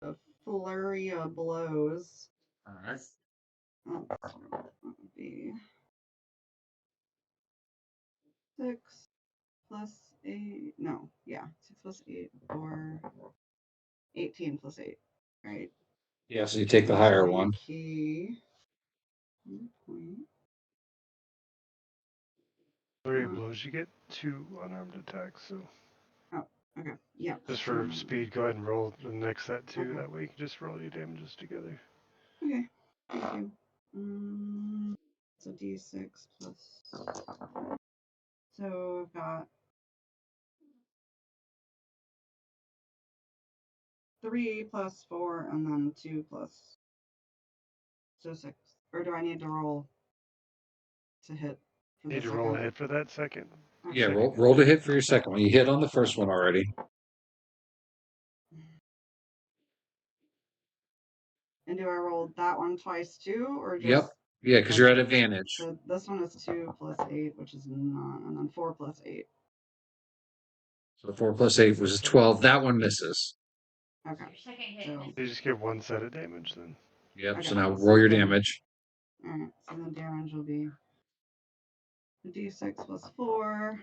A flurry of blows. All right. Oh, that would be 6 plus 8. No, yeah, 6 plus 8 or 18 plus 8, right? Yeah, so you take the higher one. Key. 1 point. Flurry of blows, you get 2 unarmed attacks, so. Oh, okay. Yeah. Just for speed, go ahead and roll the next set too. Okay. That way you can just roll your damages together. Okay. Thank you. So D6 plus. So I've got 3 plus 4 and then 2 plus. So 6. Or do I need to roll to hit? For Need the to roll a second? hit for that second. Okay. Yeah, roll to hit for your second one. You hit on the first one already. And do I roll that one twice too, or just? Yep. Yeah, because you're at advantage. So this one is 2 plus 8, which is 9, and then 4 plus 8. So 4 plus 8 was 12. That one misses. Okay. Your second hit. So, You just get 1 set of damage then. Yep. Okay. So now roll your damage. Alright, so the damage will be a D6 plus 4.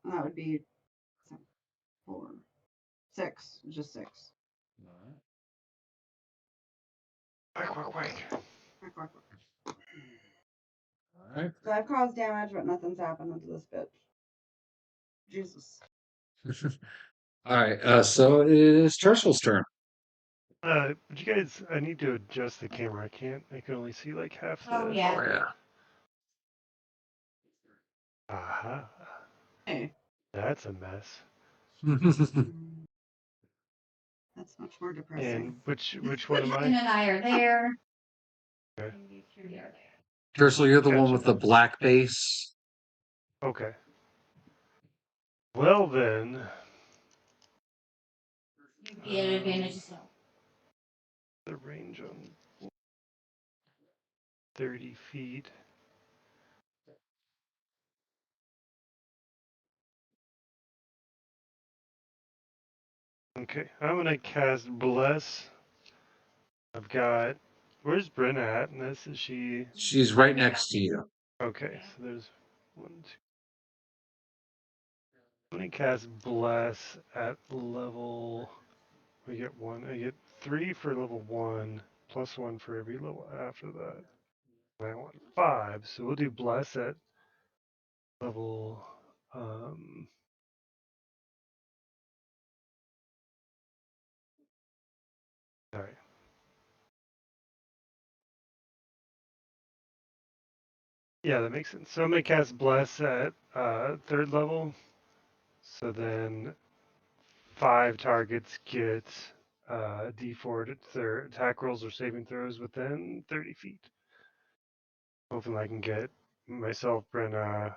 And that would be 4. 6, just 6. Whack, whack, whack. Quack, quack, quack. All right. So I've caused damage, but nothing's happened to this bitch. Jesus. All right. So it is Tursel's turn. But you guys, I need to adjust the camera. I can't. I can only see like half the. Oh, yeah. Oh, yeah. Aha. Hey. That's a mess. That's much more depressing. And which one am And I? then I are there. Okay. And you three are there. Tursel, you're the one Gotcha. with the black base. Okay. Well then, You'd be at advantage as well. the range on 30 feet. Okay, I'm gonna cast Bless. I've got. Where's Bryn at? And this is she. She's right next to you. Okay, so there's one, two. I'm gonna cast Bless at level. We get one. I get 3 for level 1, plus 1 for every level after that. And I want 5, so we'll do Bless at level. Sorry. Yeah, that makes sense. So I'm gonna cast Bless at 3rd level. So then 5 targets get D4 to their attack rolls or saving throws within 30 feet. Hopefully I can get myself, Brenna.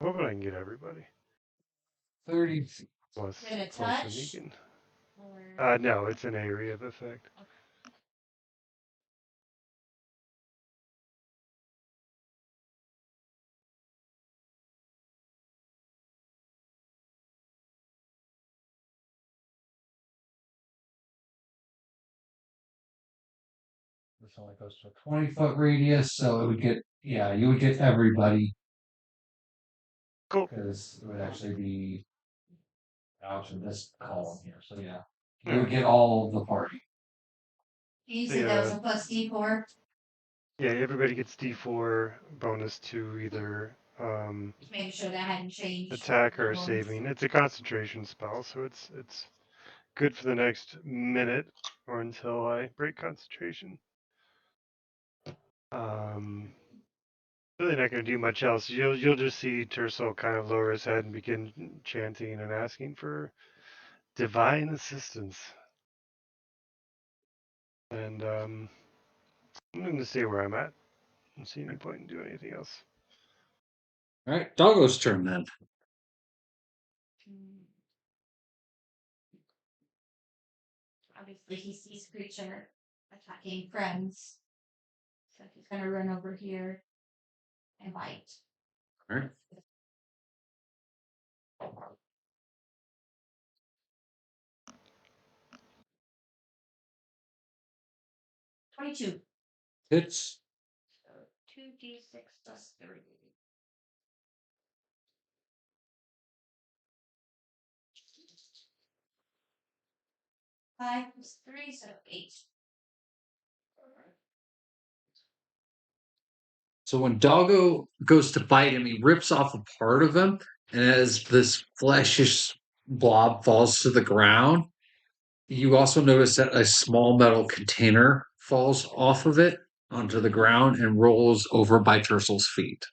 Hopefully I can get everybody. 30 feet. Plus, Is it a plus touch? Negan. Or... No, it's an area of effect. This only goes to a 20-foot radius, so it would get, yeah, you would get everybody. Cool. Because it would actually be out of this column here. So yeah, you Yeah. would get all of the party. You said that was a plus D4? Yeah, everybody gets D4 bonus to either Just making sure that hadn't changed. attack or levels. saving. It's a concentration spell, so it's good for the next minute or until I break concentration. Really not going to do much else. You'll just see Tercel kind of lower his head and begin chanting and asking for divine assistance. And I'm going to stay where I'm at. I don't see any point in doing anything else. All right, Doggo's turn then. Obviously, he sees creature attacking friends. So he's gonna run over here and bite. All right. $22. Hits. So 2d6 plus 3. 5 plus 3, so 8. So when Doggo goes to bite him, he rips off a part of him, and as this fleshish blob falls to the ground, you also notice that a small metal container falls off of it onto the ground and rolls over by Tercel's feet.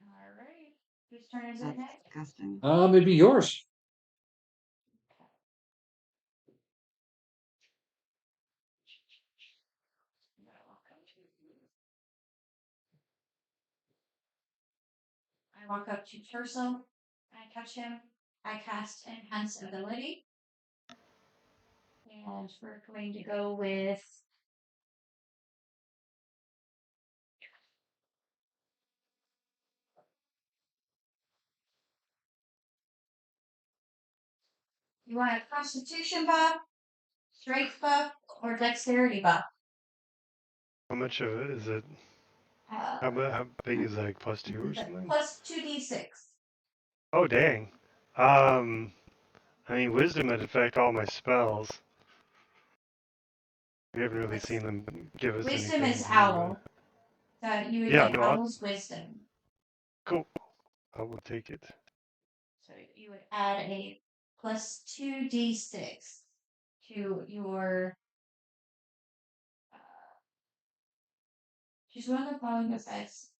Alright. Whose turn is it That's next? disgusting. Maybe yours. I walk up to Tercel. I touch him. I cast Enhance Ability. And we're going to go with you want a Constitution buff, Strength buff, or Dexterity buff? How much of it is it? How big is that? Like +2 or something? Plus 2d6. Oh, dang. I mean, wisdom would affect all my spells. We haven't really seen them give us Wisdom anything. is Owl. So you would Yeah, get no, Owl's Wisdom. Cool. I will take it. So you would add a plus 2d6 to your. Choose one of the following effects.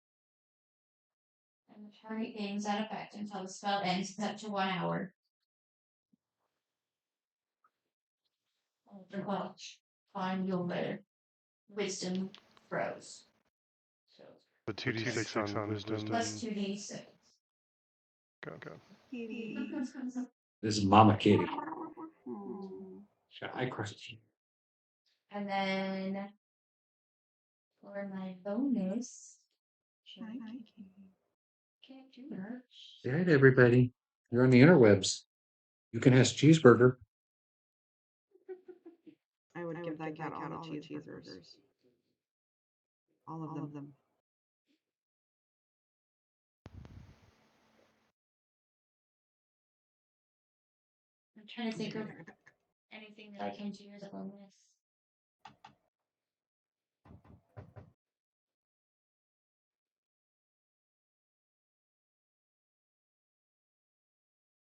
And the target gains that effect until the spell ends. It's up to 1 hour. Well, on your wisdom throws. So The 2d6 on wisdom. plus 2d6. Go. Kitty. This is Mama Kitty. Hmm. I crushed. And then for my bonus, can't do much. All right, everybody. You're on the interwebs. You can ask Cheeseburger. I would give that cat all the cheeseburgers. All of them. I'm trying to think of anything that I can do as a bonus.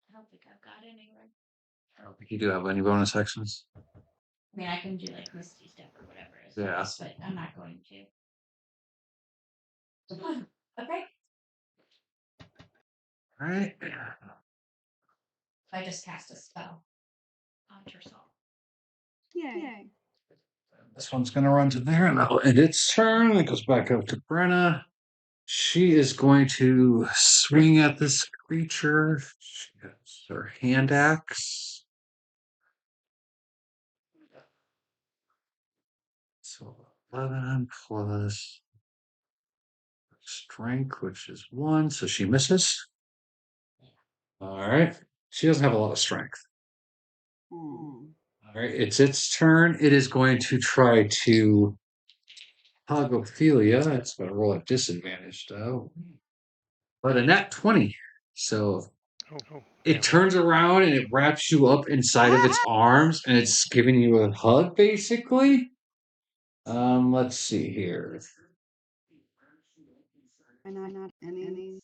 I don't think I've got anywhere. I don't think you do have any bonus actions. I mean, I can do like Misty Step or whatever it is. Yeah. But I'm not going to. Okay. All right. I just cast a spell on Tersal. Yay. This one's going to run to there, and that'll end its turn. It goes back up to Brenna. She is going to swing at this creature. She has her hand axe. So 11 plus strength, which is 1. So she misses. All right. She doesn't have a lot of strength. Hmm. All right. It's its turn. It is going to try to hug Ophelia. It's going to roll at disadvantage, though. But a nat 20. So it turns around and it wraps you up inside of its arms and it's giving you a hug, basically. Let's see here. Not anything.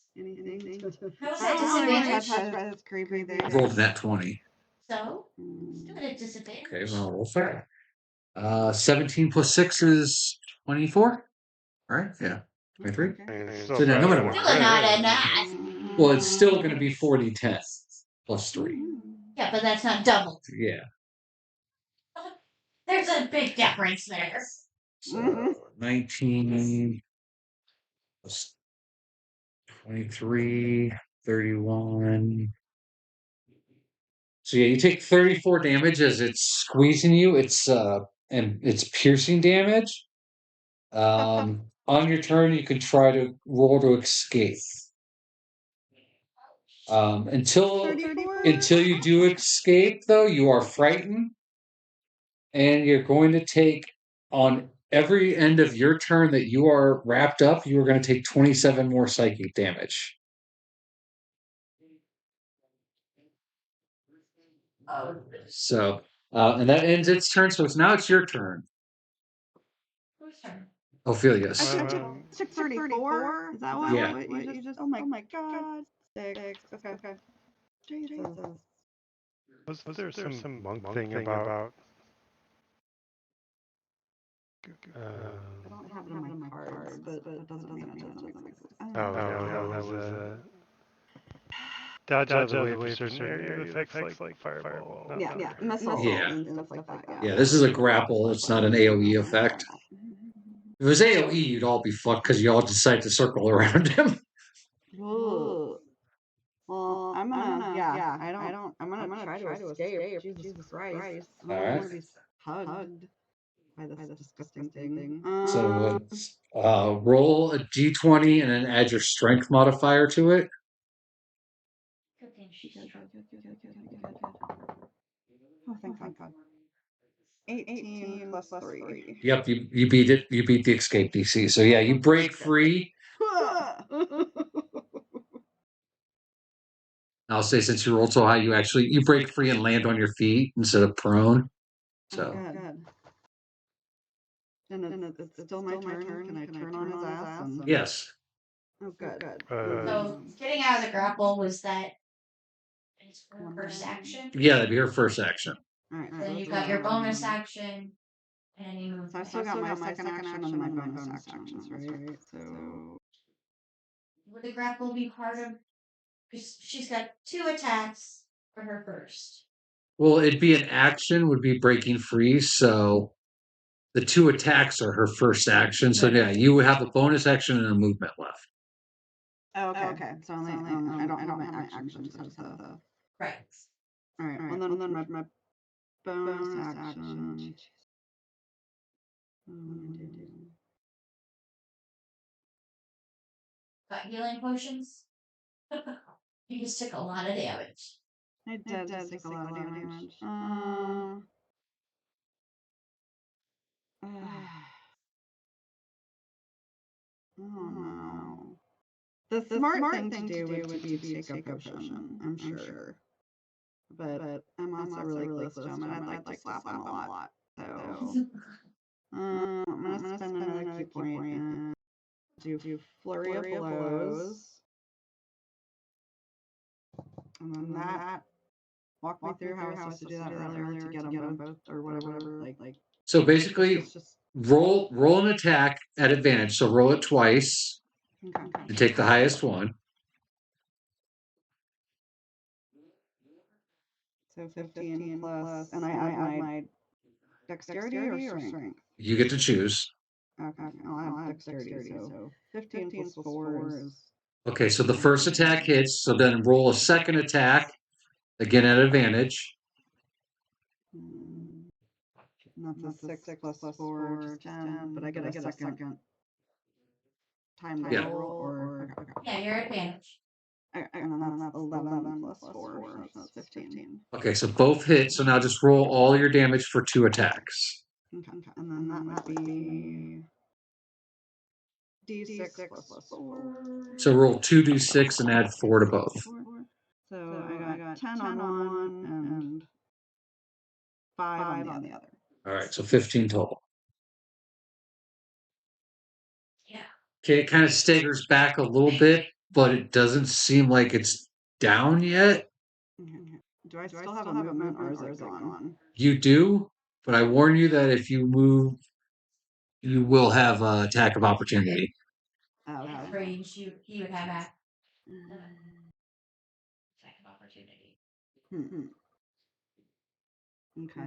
How is I that don't really disadvantage? touch by this creepy thing. Rolled nat 20. So, let's do it at disadvantage. Okay, well, roll fair. 17 plus 6 is 24. All right, yeah. 23. So no matter what. Still not enough. Well, it's still going to be 40-10 plus 3. Yeah, but that's not double. Yeah. There's a big difference there. So 19 plus 23, 31. So yeah, you take 34 damage as it's squeezing you. It's and it's piercing damage. On your turn, you can try to roll to escape. Until you do escape, though, you are frightened, and you're going to take on every end of your turn that you are wrapped up. You are going to take 27 more psychic damage. So, and that ends its turn. So now it's your turn. Whose turn? Ophelia's. I took 34? Is that what, Yeah. what you just... Oh my god. 6. Okay. Jesus. Was there some monk thing about? I don't have it on my cards, but that doesn't mean it doesn't exist. That was dodge out of the way for certain area effects like fireball. Yeah, missiles and stuff like that. Yeah, this is a grapple. It's not an AoE effect. If it was AoE, you'd all be fucked because you all decide to circle around him. Ooh. Well, I'm gonna I'm gonna try to escape. Jesus Christ. I don't want to be hugged by this disgusting thing. So let's roll a d20 and then add your strength modifier to it. Good thing she's strong. Oh, thank God. 18 plus 3. Yep, you beat it. You beat the escape DC. So yeah, you break free. I'll say since you rolled so high, you break free and land on your feet instead of prone. So. Good. And it's still my turn. Can I turn on his ass? Yes. Oh, good. So, getting out of the grapple, was that his first action? Yeah, that'd be her first action. All right. Then you got your bonus action, and you moved. So I still got my second action and my bonus actions, right? So Would the grapple be part of? Because she's got 2 attacks for her first. Well, it'd be an action, would be breaking free. So the 2 attacks are her first action. So yeah, you would have a bonus action and a movement left. okay. So only I don't have my actions. I just have the Right. Alright, well then my bonus action. Got healing potions? You just took a lot of damage. I did take a lot of damage. Oh no. The smart thing to do would be to take a potion, I'm sure. But I'm also really close to him, and I'd like to slap him a lot. So I'm gonna spend another key point and do flurry of blows. And then that walk me through how I was supposed to do that earlier to get them both or whatever. Like So basically, it's just roll an attack at advantage. So roll it twice okay. and take the highest one. So 15 plus, and I add my dexterity or strength. You get to choose. Okay, I'll add dexterity. So 15 plus 4 is. Okay, so the first attack hits. So then roll a second attack again at advantage. That's a 6 plus 4, just 10. But I get a second time Yeah. roll or okay. Yeah, you're at advantage. And then that's 11 plus 4, so that's 15. Okay, so both hit. So now just roll all your damage for 2 attacks. Okay, and then that would be D6 plus 4. So roll 2d6 and add 4 to both. So I got 10 on one and 5 on the other. All right, so 15 total. Yeah. Okay, it kind of staggers back a little bit, but it doesn't seem like it's down yet. Do I still have a movement or is it gone? You do, but I warn you that if you move, you will have an attack of opportunity. Oh, At okay. range, he would have attack of opportunity. Okay.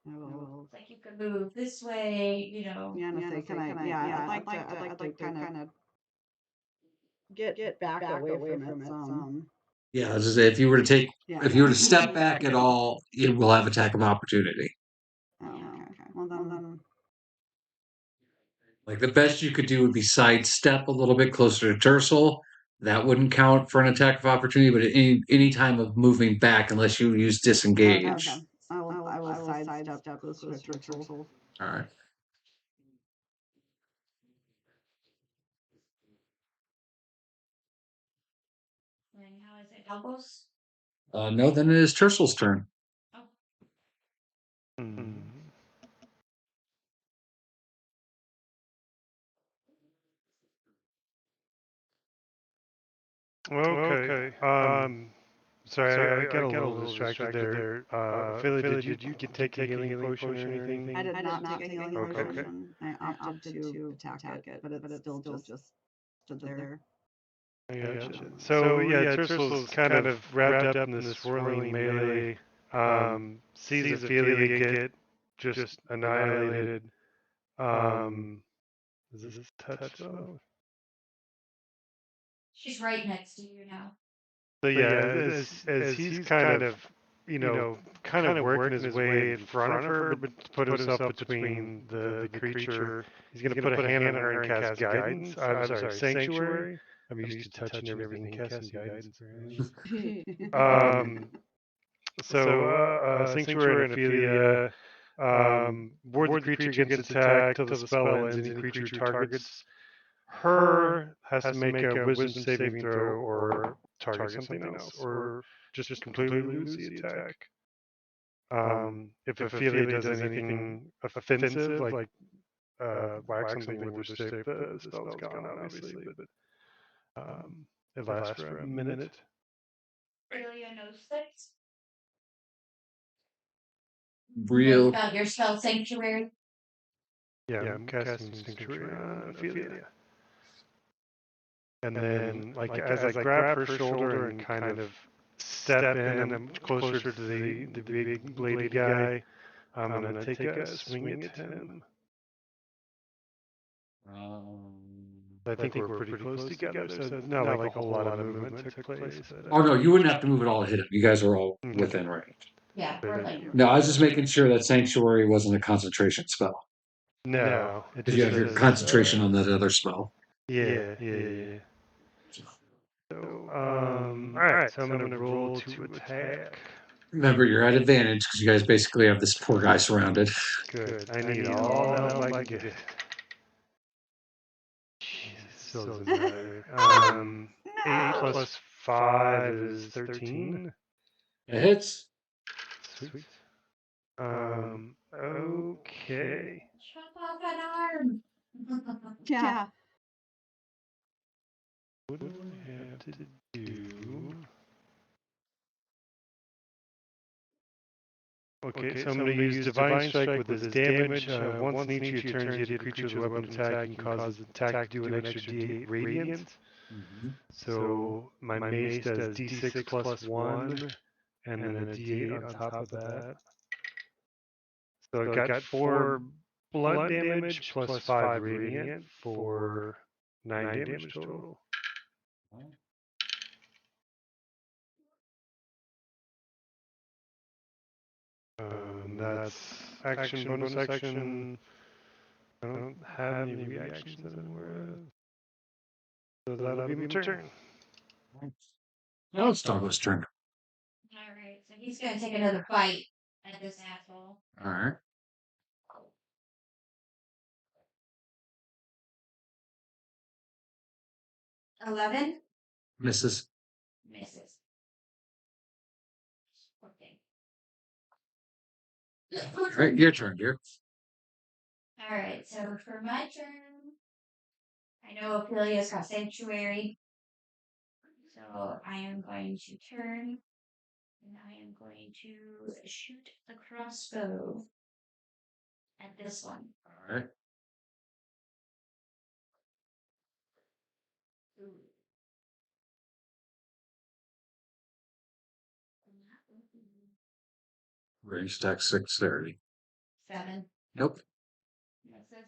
I will. It's like you could move this way, you know. Yeah, can I? Yeah, I'd like to kind of get back away from it some. Yeah, as I say, if you were to step back at all, it will have attack of opportunity. Oh, okay. Well then. Like the best you could do would be sidestep a little bit closer to Tercel. That wouldn't count for an attack of opportunity, but at any time of moving back, unless you use disengage. Okay. I will sidestep closer to Tercel. All right. And how is it? Elbows? No, then it is Tercel's turn. Oh. Okay. Sorry, I got a little distracted there. Philly, did you take a healing potion or anything? I did not take a healing Okay. potion. I opted to attack it, but it's still just stood there. I gotcha. So yeah, Tercel's kind of wrapped up in this swirling melee. Sees Ophelia get just annihilated. Is this touch though? She's right next to you now. So yeah, as he's kind of, kind of working his way in front of her, but to put himself between the creature, he's gonna put a hand on her and cast guidance. I'm sorry, sanctuary. I'm used to touching everything and casting guidance. So sanctuary and Ophelia. Ward the creature gets attacked till the spell ends. Any creature targets her has to make a wisdom saving throw or target something else, or just completely lose the attack. If Ophelia does anything offensive, like whack something with her stick, the spell's gone, obviously, but it lasts for a minute. Ophelia knows this. Real. About your spell sanctuary. Yeah, I'm casting sanctuary on Ophelia. And then, like as I grab her shoulder and kind of step in, I'm closer to the big bladed guy. I'm gonna take a swing at him. I think we're pretty close together, so not like a whole lot of movement took place. But, Oh no, you wouldn't have to move it all to hit him. You guys are all Okay. within range. Yeah, we're like. No, I was just making sure that Sanctuary wasn't a concentration spell. No, it Because you have your says, concentration on that other spell. Yeah. So, all right. So I'm gonna roll to attack. Remember, you're at advantage because you guys basically have this poor guy surrounded. Good. I need all the help I can get. Jesus, still doesn't matter. 8 plus 5 is 13. It hits. Sweet. Okay. Chop off an arm. Yeah. What do I have to do? Okay, so I'm going to use Divine Strike with this damage. Once in each of your turns, you hit a creature with a weapon attack and cause the attack to do an extra D8 radiant. So my mace does D6 plus 1, and then a D8 on top of that. So I got 4 blood damage plus 5 radiant for 9 damage total. That's action, bonus action. I don't have any reactions that I'm aware of. So that'll be my turn. Now it's Doggo's turn. Alright, so he's gonna take another bite at this asshole. Alright. $11 Misses. misses. Okay. Alright, your turn, dear. Alright, so for my turn, I know Ophelia's got Sanctuary. So I am going to turn and I am going to shoot the crossbow at this one. Alright. Range attack 630. 7 Nope. misses.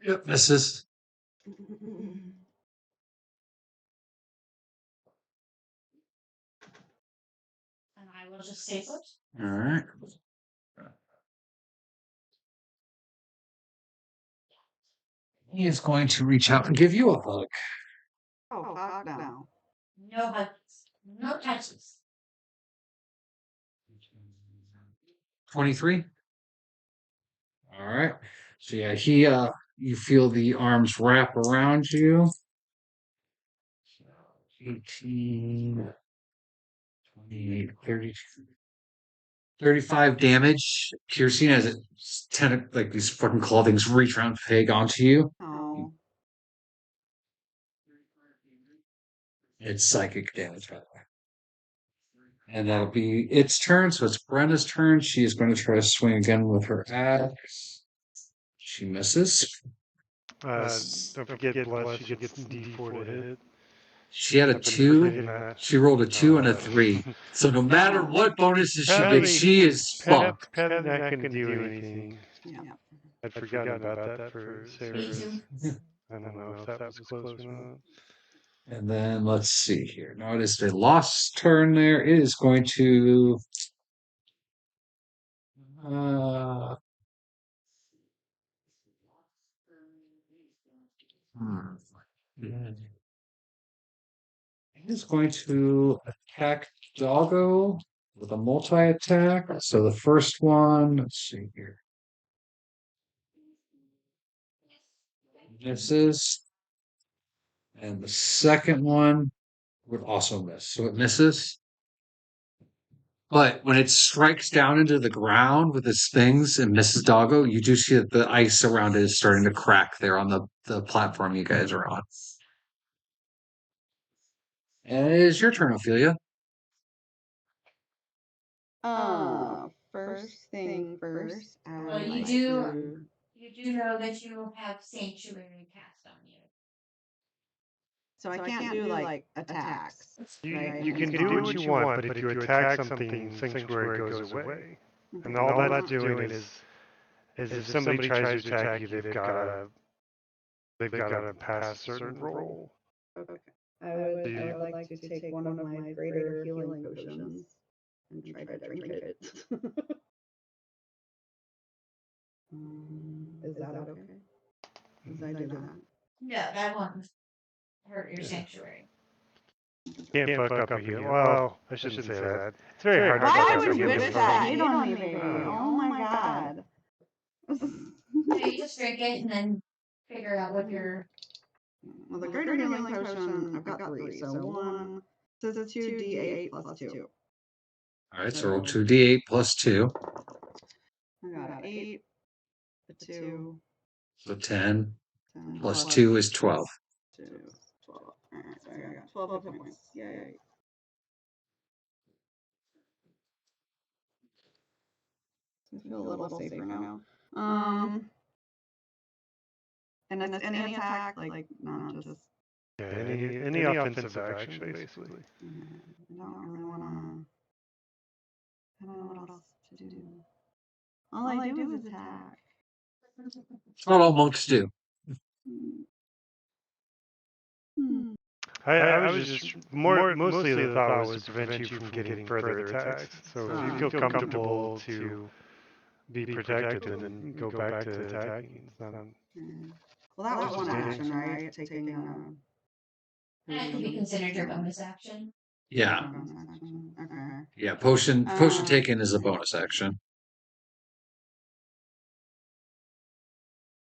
Yep, misses. And I will just stay put. Alright. He is going to reach out and give you a hug. Oh, fuck no. No hugs. No touches. 23. Alright. So yeah, he you feel the arms wrap around you. 18, 28, 32, 35 damage. Piercing as it like these fucking claw things reach around and peg onto you. Oh. It's psychic damage, by the way. And that'll be its turn. So it's Brenda's turn. She is going to try to swing again with her axe. She misses. Don't forget, plus she gets D4 to hit. She had a I've been 2. forgetting that. She rolled a 2 and a 3. So no matter what bonuses she gets, she is fucked. Pat's not going to do anything. Yeah. I'd forgotten about that for Sarah. too. I don't know if that was close or not. And then let's see here. Now it is the lost turn there. It is going to uh it is going to attack Doggo with a multi-attack. So the first one, let's see here. Misses. And the second one would also miss. So it misses. But when it strikes down into the ground with its things and misses Doggo, you do see that the ice around it is starting to crack there on the platform you guys are on. And it is your turn, Ophelia. First thing first. I Well, would you like do- to- You do know that you have Sanctuary cast on you. So I can't do like attacks. You, Right. you can do what you want, but if you attack something, Sanctuary goes away. And all that's doing is if somebody tries to attack you, they've got they've got to pass a certain roll. Okay. I would like to take one of my greater healing potions and try to drink it. Is that okay? As I do that. No, that won't hurt your sanctuary. Can't fuck up a heal. Well, I shouldn't say that. It's very hard to Why fuck up would a you healing wish that? potion. Hate on me, baby. Oh my god. No, you just drink it and then figure out what your. Well, the greater healing potion, I've got 3. So 1, this is 2d8 plus 2. All right, so roll 2d8 plus 2. I got 8, a 2. So 10 10 plus 2 is 12. 2, 12. Alright, so I got 12 hit points. Yay. I feel a little safer now. And it's any attack, like not just. Yeah, any offensive action, basically. I don't really wanna. I don't know what else to do. All I do is attack. It's not all monks do. I was just mostly the thought was to prevent you from getting further attacks. So if you feel comfortable to be protected, then go back to attacking. Well, that was one action, right? Taking That could be considered your bonus action. Yeah. bonus action. Okay. Yeah, potion taken is a bonus action.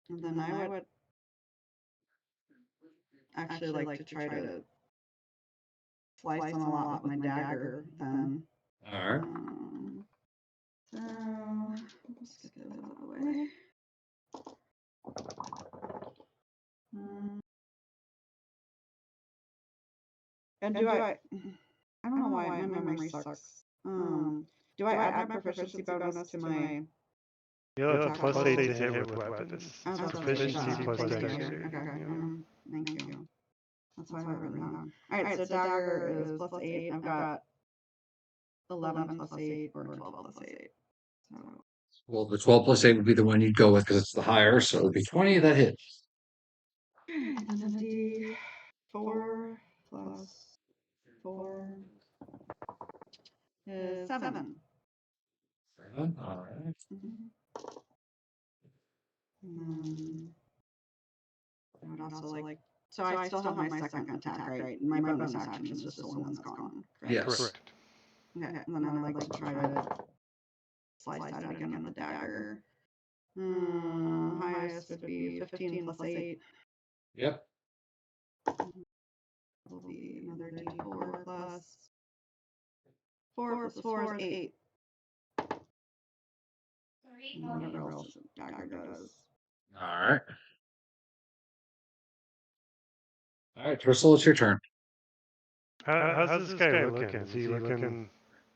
And then I would actually like to try to slice them a lot with my dagger then. All right. So let's get those out of the way. And do I don't know why my memory sucks. Do I add my proficiency bonus to my? Yeah, plus 8 to hit with weapons. Oh, that's Proficiency plus Okay. dexterity. Thank you. That's why I have it written down. Alright, so dagger is plus 8. I've got 11 plus 8 or 12 plus 8. So. Well, the 12 plus 8 would be the one you'd go with because it's the higher, so it would be 20 that hit. And then a D4 plus 4 is 7. All right. I would also like. So I still have my second attack, right? My bonus action is just the one that's gone. Correct? Yes. Correct. Okay, and then I would like to try to slice that again with the dagger. Highest would be 15 plus 8. Yep. Will be another D4 plus 4 plus 4 is 8. And whatever else the dagger does. All right. All right, Tristle, it's your turn. How's this guy looking? Is he looking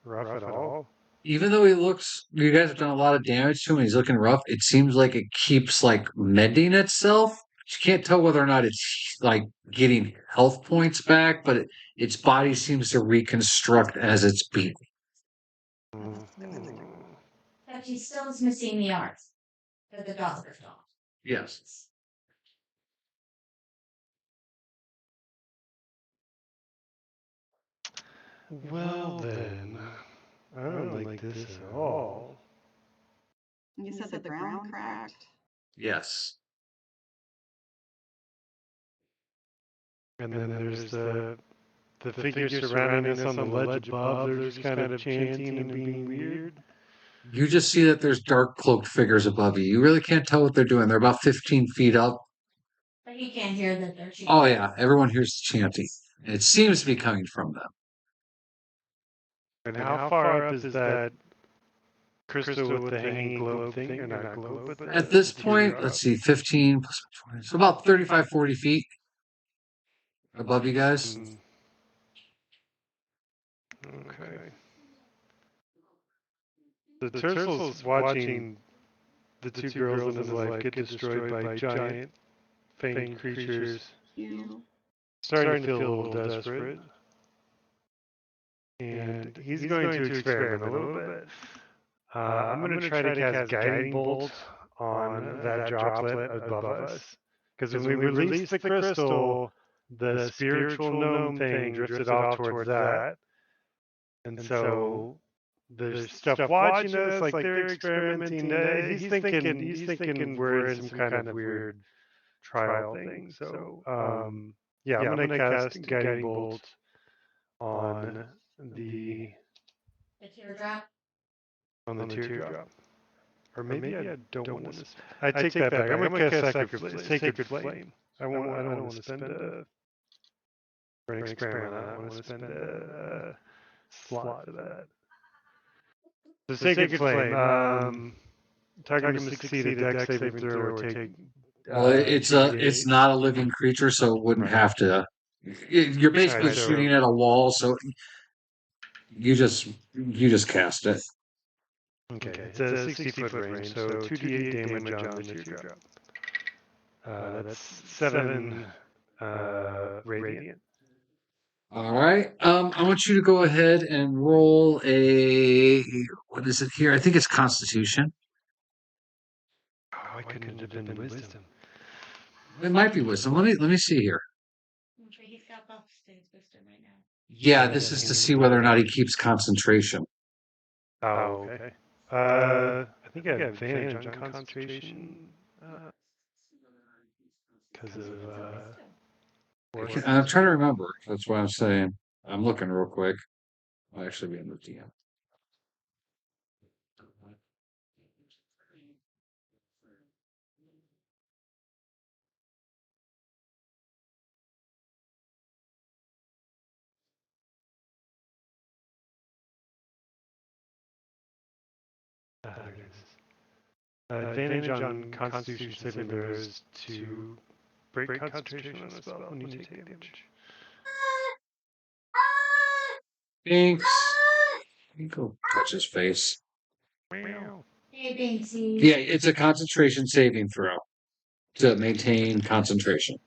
rough at all? Even though you guys have done a lot of damage to him, he's looking rough. It seems like it keeps like mending itself. You can't tell whether or not it's like getting health points back, but its body seems to reconstruct as it's beating. Except he still is missing the arms. Because the doctor's not. Yes. Well then, I don't like this at all. You said the ground cracked? Yes. And then there's the figures surrounding us on the ledge above. They're just kind of chanting and being weird. You just see that there's dark cloaked figures above you. You really can't tell what they're doing. They're about 15 feet up. But you can't hear that they're cheating. Oh yeah, everyone hears the chanting. It seems to be coming from them. And how far up is that crystal with the hanging globe thing? Or not globe, but At this point, let's see, 15 plus 20. So about 35, 40 feet above you guys. Okay. The Tersel's watching the two girls in his life get destroyed by giant fanged creatures. Starting to feel a little desperate. And he's going to experiment a little bit. I'm going to try to cast Guiding Bolt on that droplet above us Because when we released the crystal, the spiritual gnome thing drifted off towards that. And so there's stuff watching us, like they're experimenting. He's thinking we're in some kind of weird trial thing. So yeah, I'm gonna cast guiding bolt on the teardrop. teardrop. Or maybe I don't want to. I take that back. I'm gonna cast sacred flame. I don't want to spend for an experiment. I don't want to spend a slot for that. The sacred flame. Target must succeed a dex saving throw or take. Well, it's not a living creature, so it wouldn't have to. You're basically shooting at a wall, so you just cast it. Okay, it's a 60-foot range, so 2d8 damage on the teardrop. That's 7 radiant. All right. I want you to go ahead and roll a what is it here? I think it's Constitution. Oh, I couldn't have been wisdom. It might be Wisdom. Let me see here. He's got buff wisdom right now. Yeah, this is to see whether or not he keeps concentration. Oh, okay. I think I have advantage on concentration because of. I'm trying to remember. That's why I'm saying. I'm looking real quick. I'll actually be in the DM. There it is. Advantage on Constitution saving throws to break concentration on a spell when you take damage. Binks. You go touch his face. Meow. Hey, Banksy. Yeah, it's a concentration saving throw to maintain concentration.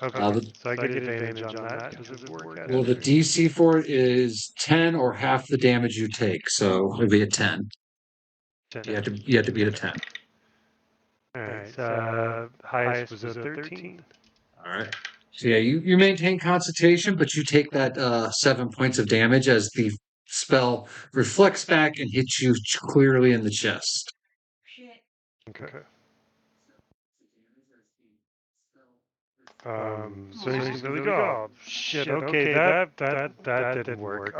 Okay, so I get advantage on that because of work. Well, the DC for it is 10 or half the damage you take, so it'll be a 10. You have to beat a 10. All right, highest was a 13. All right. So yeah, you maintain concentration, but you take that 7 points of damage as the spell reflects back and hits you clearly in the chest. Shit. Okay. So he's really go. Oh, shit. Okay, that didn't work.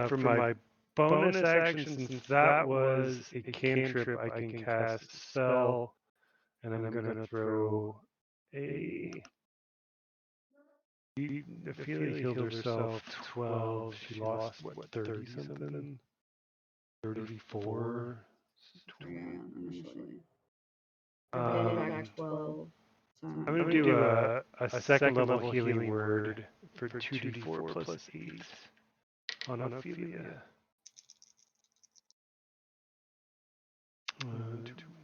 For my bonus action, since that was a cantrip, I can cast a spell, and I'm gonna throw a. Ophelia healed herself 12. She lost what 30 something, 34. Back 12. I'm gonna do a second level healing word for 2d4 plus 8 on Ophelia.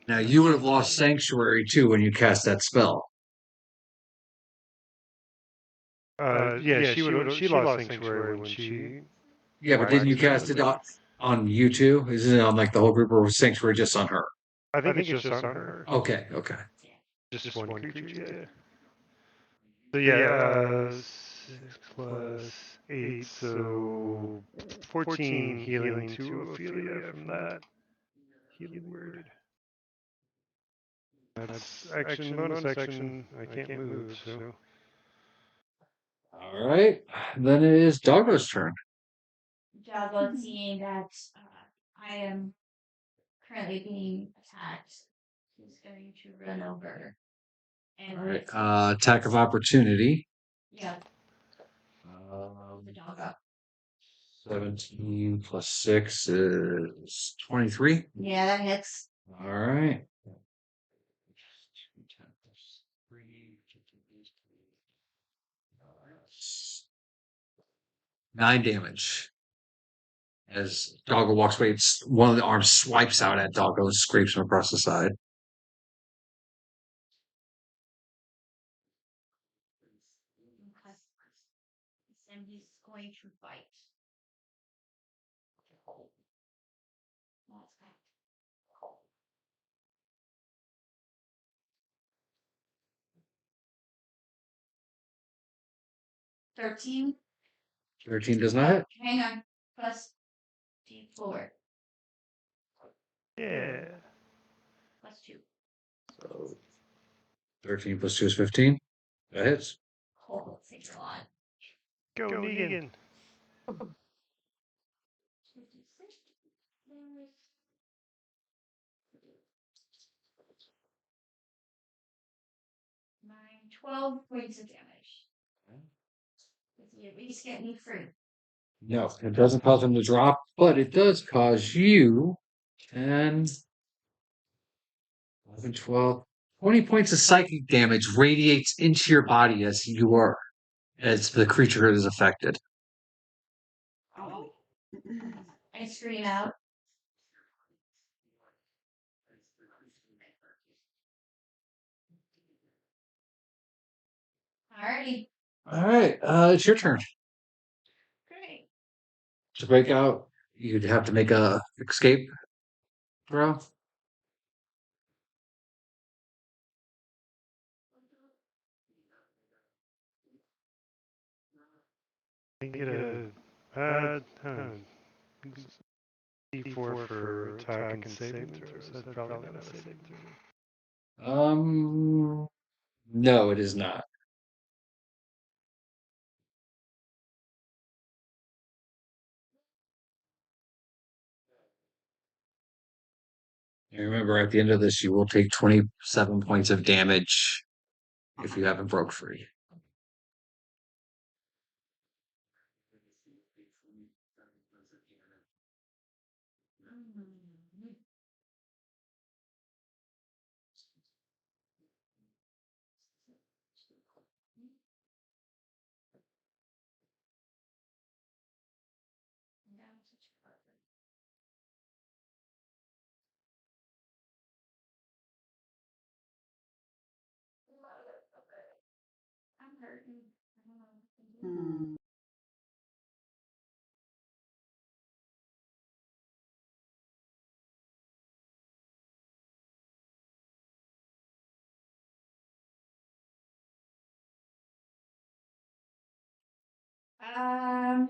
Now you would have lost Sanctuary too when you cast that spell. Yeah, she lost Sanctuary when she. Yeah, but didn't you cast it on you too? Isn't it on like the whole group, or was Sanctuary just on her? I think it's just on her. Okay. Just one creature, yeah. So yeah, 6 plus 8, so 14 healing to Ophelia from that healing word. That's action, bonus action. I can't move, so. All right. Then it is Doggo's turn. Doggo, seeing that I am currently being attacked, he's going to run over. And All right. Attack of opportunity. Yeah. The doggo. 17 plus 6 is 23. Yeah, that hits. All right. 9 damage. As Doggo walks away, one of the arms swipes out at Doggo and scrapes him across the side. Okay. And he's going to fight. 13. 13 does not hit. Hang on. Plus D4. Yeah. Plus 2. So 13 plus 2 is 15. That hits. Oh, thanks a lot. Go, Negan. 12 points of damage. Does he at least get me free? No, it doesn't cause him to drop, but it does cause you 10, 11, 12, 20 points of psychic damage radiates into your body as the creature is affected. Oh. I scream out. Alrighty. All right, it's your turn. Great. To break out, you'd have to make a escape throw. You get a D4 for attack and saving throws. That's probably not a saving throw. No, it is not. And remember, at the end of this, you will take 27 points of damage if you haven't broke free. I'm hurting. Hmm. Um.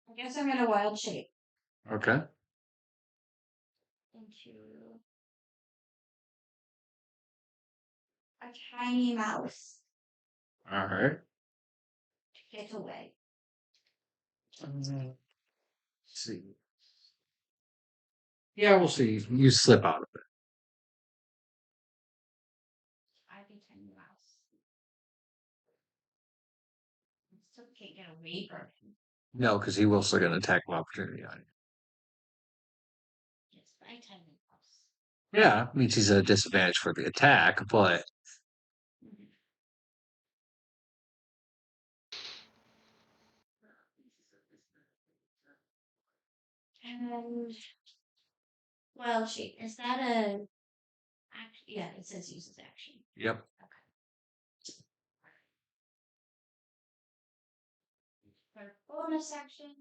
I guess I'm gonna wild shape Okay. into a tiny mouse All right. to get away. Let's see. Yeah, we'll see. You slip out of it. I be tiny mouse. I still can't get away from him. No, because he will still get an attack of opportunity on you. Yes, I tiny mouse. Yeah, means he's at a disadvantage for the attack, but And wild shape, is that a action? Yeah, it says uses action. yep. For bonus action.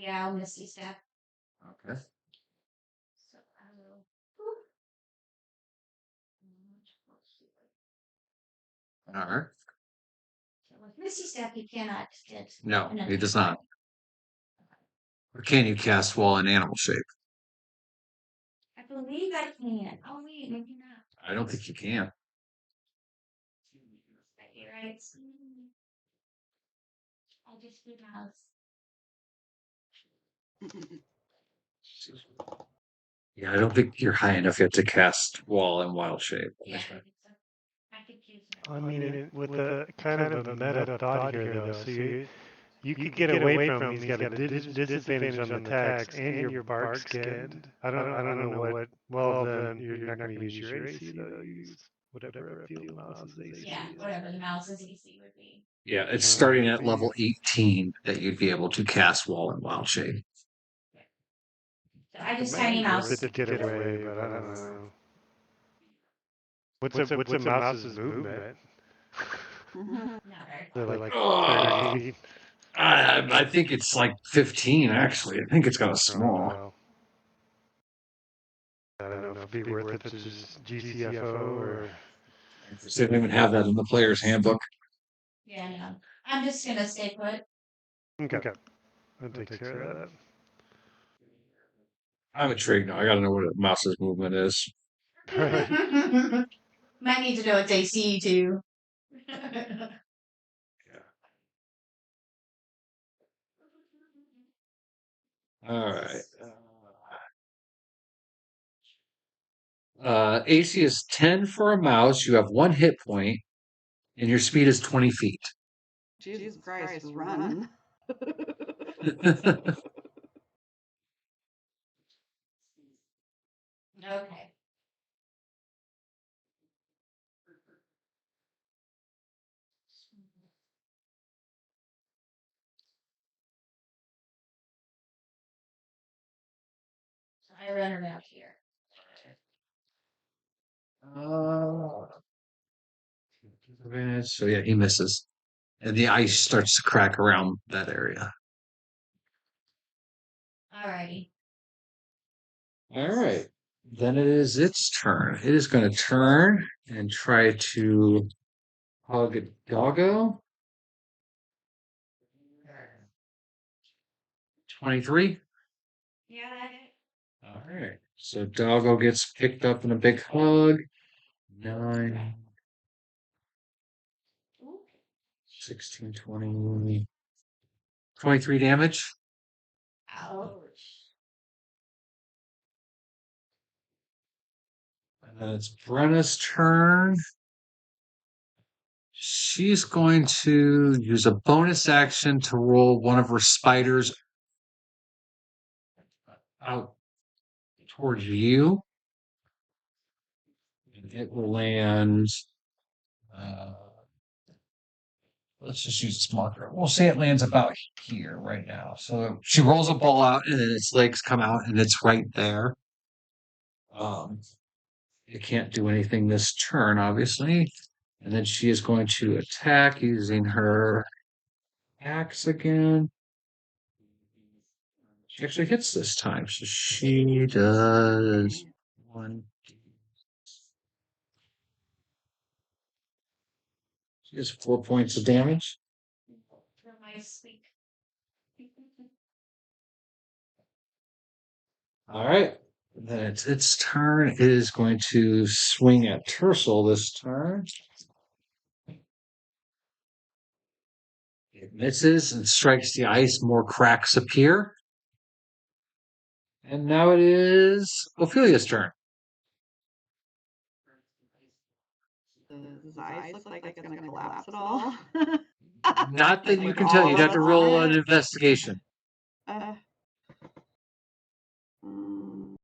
Yeah, I'll Misty Step. Okay. So I will. All right. So with Misty Step, you cannot get. No, an he does attack. not. Or can you cast while in animal shape? I believe I can. Oh wait, maybe not. I don't think you can. You're right. I'll just be mouse. Yeah, I don't think you're high enough yet to cast wall in wild shape. Yeah, I think so. I could use it. I mean, with a kind of a meta thought here, though. So you could get away from him. He's got a disadvantage on the attacks, and your bark skinned. I don't know what. Well, then you're not going to use your AC though. You use whatever appeal the mouse's AC. Yeah, whatever the mouse's AC would be. Yeah, it's starting at level 18 that you'd be able to cast wall in wild shape. So I just It tiny might be worth mouse. it to get away, but I don't know. What's a mouse's movement? Not very They're far. like Uh, 30 feet. I think it's like 15, actually. I think it's kind of Oh, small. wow. I don't know if it'd be worth it to just GTFO or. They don't even have that in the player's handbook. Yeah, no. I'm just gonna stay put. Okay. That takes care of that. I'm intrigued now. I gotta know what a mouse's movement is. Might need to know its AC too. All right. AC is 10 for a mouse. You have 1 hit point, and your speed is 20 feet. Jesus Christ, run. Okay. So I run around here. So yeah, he misses. And the ice starts to crack around that area. Alrighty. All right. Then it is its turn. It is going to turn and try to hug Doggo. 23. Yeah, that hit. All right. So Doggo gets picked up in a big hug. 9, Ooh. 16, 20, 23 damage. Ouch. And then it's Brenna's turn. She's going to use a bonus action to roll one of her spiders out towards you. And it will land. Uh, let's just use this marker. We'll say it lands about here right now. So she rolls a ball out, and then its legs come out, and it's right there. It can't do anything this turn, obviously. And then she is going to attack using her axe again. She actually hits this time, so she does 1. She has 4 points of damage. For my squeak. All right. Then it's its turn. It is going to swing at Tercel this turn. It misses and strikes the ice. More cracks appear. And now it is Ophelia's turn. Does the ice look like it's gonna collapse at all? Not that you Like can tell. all You'd of have to us roll on an it? investigation. Mm,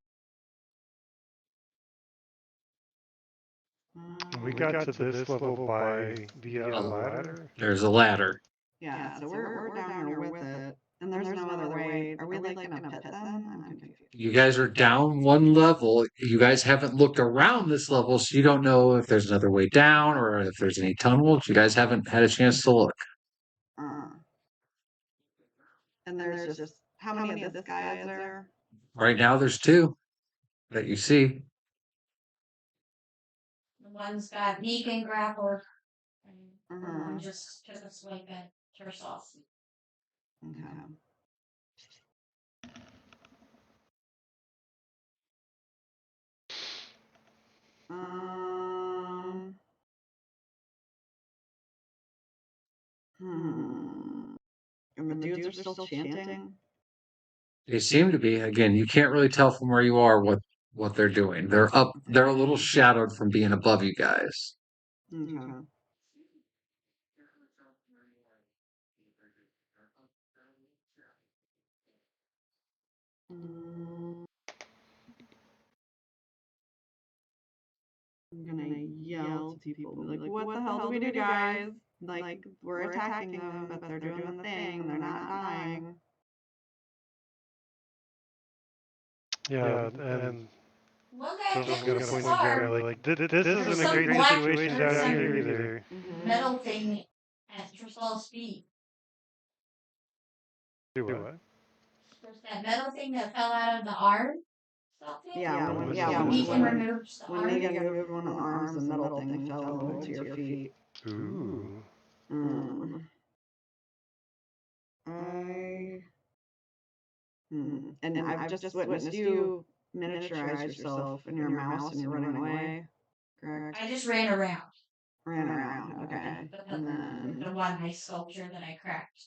We got to this level by via a ladder. There's a ladder. yeah, so we're down here with it, and there's no other way. Are we like gonna pet them? I'm confused. You guys are down 1 level. You guys haven't looked around this level, so you don't know if there's another way down or if there's any tunnels. You guys haven't had a chance to look. Uh, and there's just how many of this guy is there? Right now, there's 2 that you see. The one's got vegan grapple. And the one Uh-huh. just took a swing at Tersoff. Okay. Um. Hmm. And the dudes are still chanting. They seem to be. Again, you can't really tell from where you are what they're doing. They're up. They're a little shadowed from being above you guys. Okay. Mm, I'm gonna yell to people, like, "What the hell do we do, guys? Like, we're attacking them, but they're doing the thing. They're not dying." Yeah, and One guy someone's couldn't gonna use point his to Jeremy arm. like, this There's isn't a some great black, situation there's down some here either. metal thing at Tristall's feet. Do what? There's that metal thing that fell out of the arm. Something. He can when remove the when arm. Negan moved one of the arms, the metal thing fell to your feet. Ooh. And I've just witnessed you miniaturize yourself in your mouse and you're running away. Correct. I just ran around. Ran around. Okay. And then The one ice sculpture that I cracked.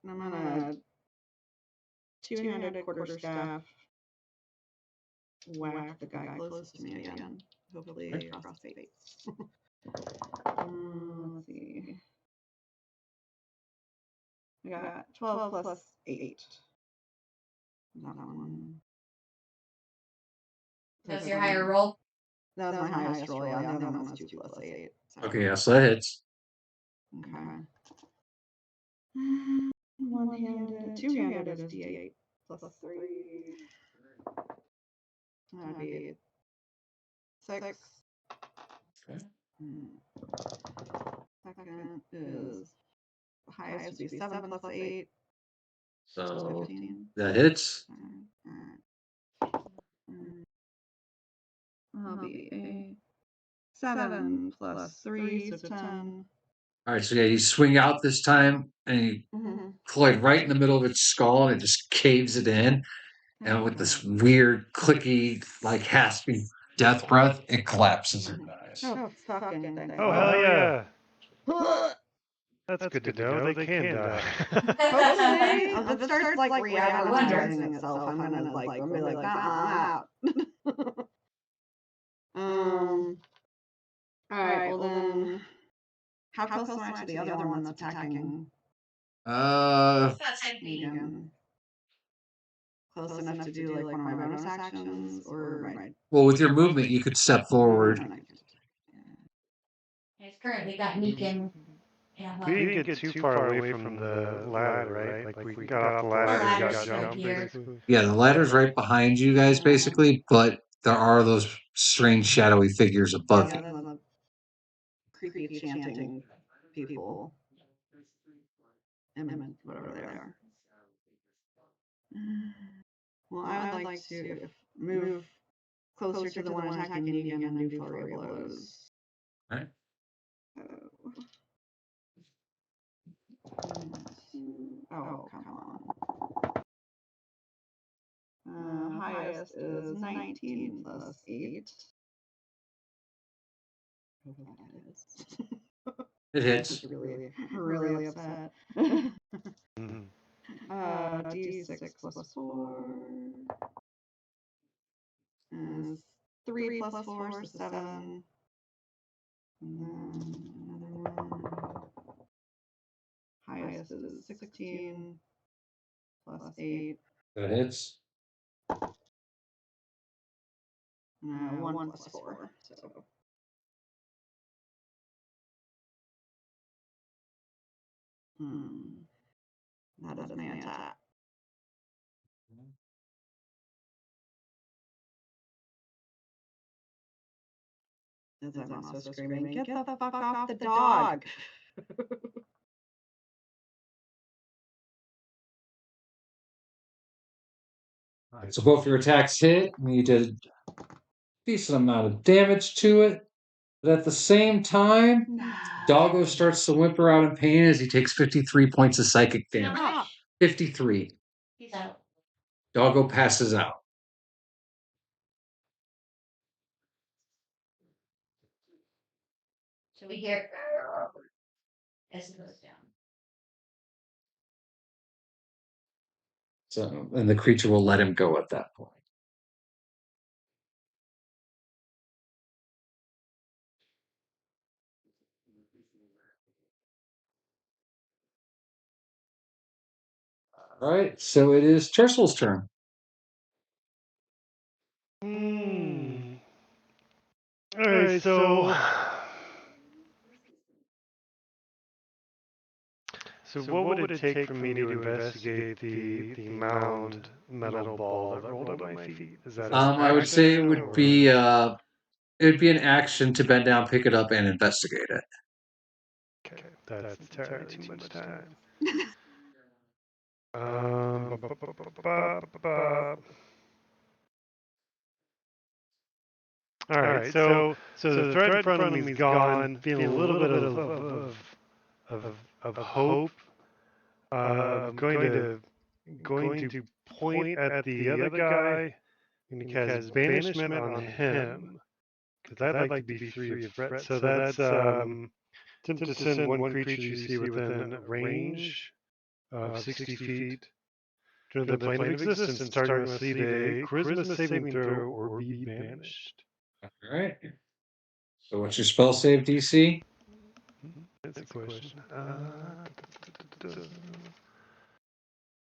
I'm gonna two-handed quarterstaff whack the guy closest to me again. Hopefully across the face. Let's see. I got 12 plus 8. That one. That's your higher roll? That was my highest roll, yeah. The other one was 2 plus 8. So. Okay, yeah, so that hits. Okay. One-handed, two-handed is D8 plus 3. That'd be 6. Okay. Second is the highest would be 7 plus 8. So 15. that hits. That'll be a 7 plus 3, so 10. All right, so yeah, you swing out this time and you collide right in the middle of its skull and it just caves it in. And with this weird, clicky, like haspy death breath, it collapses and dies. Oh, fucking thank Oh, hell yeah. That's good to know. They can die. Hopefully, if it starts like re-energizing itself, I'm gonna like be like, nah, I'm out. All right. Well then, how close am I to the other one that's attacking? That's empty. Negan? Close enough to do like one of my bonus actions, or my Well, with your movement, you could step forward. It's currently got Negan. We didn't get too far away from the ladder, right? Like we got off the ladder and got ladder's right jumped, here. basically. Yeah, the ladder's right behind you guys, basically, but there are those strange shadowy figures above you. the creepy chanting people. Whatever they are. Well, I would like to move closer to the one attacking Negan and do flurry blows. Right. Oh, come on. Highest is 19 plus 8. It hits. Really upset. D6 plus 4. 3 plus 4, so 7. And then another one. Highest is 16 plus 8. That hits. 1 plus 4. So. That is an attack. As I'm also screaming, get the fuck off the dog! Alright, so both your attacks hit, and you did a decent amount of damage to it. But at the same time, Doggo starts to whimper out in pain as he takes 53 points of psychic damage. How much? 53. He's out. Doggo passes out. So we hear as it goes down. So, and the creature will let him go at that point. All right, so it is Tursel's turn. All right, so what would it take for me to investigate the mound metal ball that rolled at my feet? Is that I would say it would be an action to bend down, pick it up, and investigate it. Okay, that's entirely too much time. All right, so the thread in front of me is gone. Feeling a little bit of hope. Going to point at the other guy and cast banishment on him because I'd like to be free of threat. So that's attempt to send one creature you see within range of 60 feet to the plane of existence. Target must succeed a charisma saving throw or be banished. All right. So what's your spell save DC? That's a question.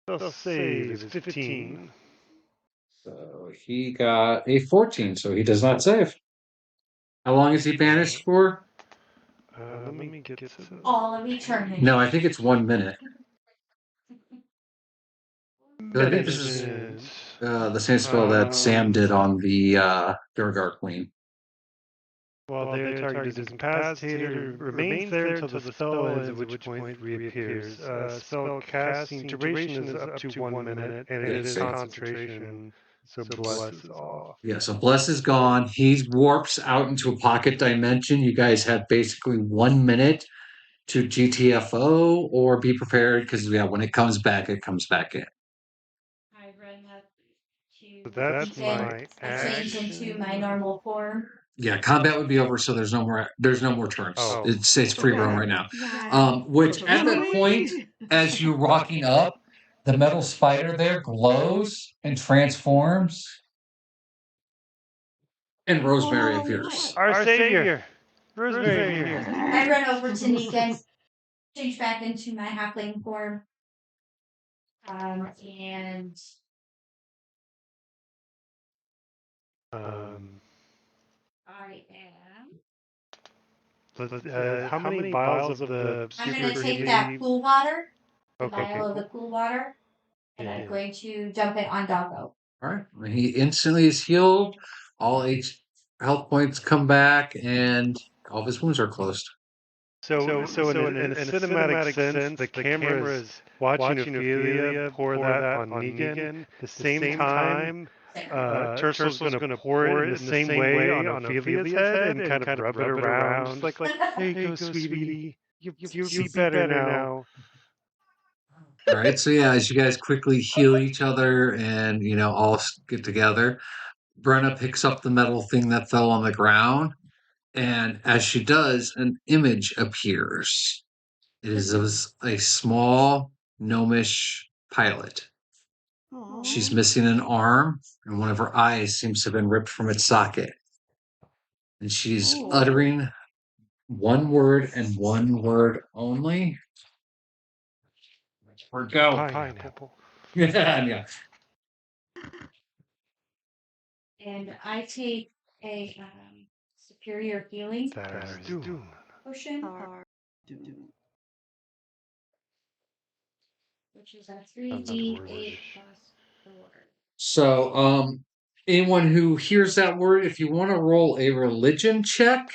Spell save is 15. So he got a 14, so he does not save. How long is he banished for? Let me get to All of eternity. No, I think it's 1 minute. I think this is the same spell that Sam did on the Durgar Queen. While their target is incapacitated or remains there until the spell ends, at which point reappears. Spell casting duration is up to 1 minute, and it is concentration, so bless is off. Yeah, so Bless is gone. He warps out into a pocket dimension. You guys have basically 1 minute to GTFO or be prepared because when it comes back in. I run up to. So that's my I change into my normal form. Yeah, combat would be over, so there's no more turns. Oh. It's free roam right now. Yeah. Which at that point, as you're walking up, the metal spider there glows and transforms, and Rosemary appears. Our savior! Rosemary here. I run over to Negan, change back into my halfling form. And I am. How many vials of the I'm going to super take that healing? pool water, the Okay, vial of the pool water, and I'm going to dump it on Doggo. All right, he instantly is healed. All health points come back, and all of his wounds are closed. So in a cinematic sense, the camera is watching Ophelia pour that on Negan. The same time, Tersel's going to pour it in the same way on Ophelia's head and kind of rub it around. Just like there you go, sweetie. You'll be better now. All right, so yeah, as you guys quickly heal each other and all get together, Brenna picks up the metal thing that fell on the ground, and as she does, an image appears. It is of a small gnomish pilot. Aw. She's missing an arm, and one of her eyes seems to have been ripped from its socket. And she's Oh. uttering one word and one word only. Or go. Pineapple. Yeah. And I take a superior healing There's doom. potion, Hard. which is a 3d8 plus 4. So, anyone who hears that word, if you want to roll a religion check,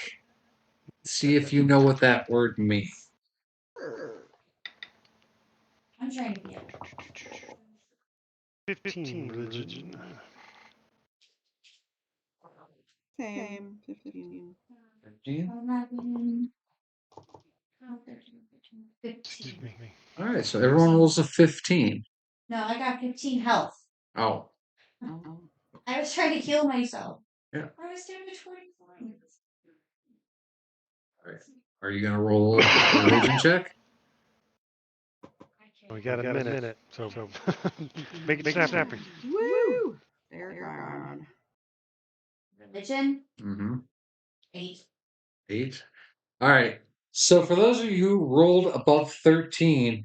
see if you know what that word means. I'm trying to be able. 15 religion. Same. 15. 11, Excuse 15. me. All right, so everyone rolls a 15. No, I got 15 health. Oh. Oh. I was trying to heal myself. Yeah. I was down to 24. All right. Are you going to roll a religion check? We got a minute, so make it snappy. Woo! They're gone. Religion, Mm-hmm. 8. 8. All right. So for those of you who rolled above 13,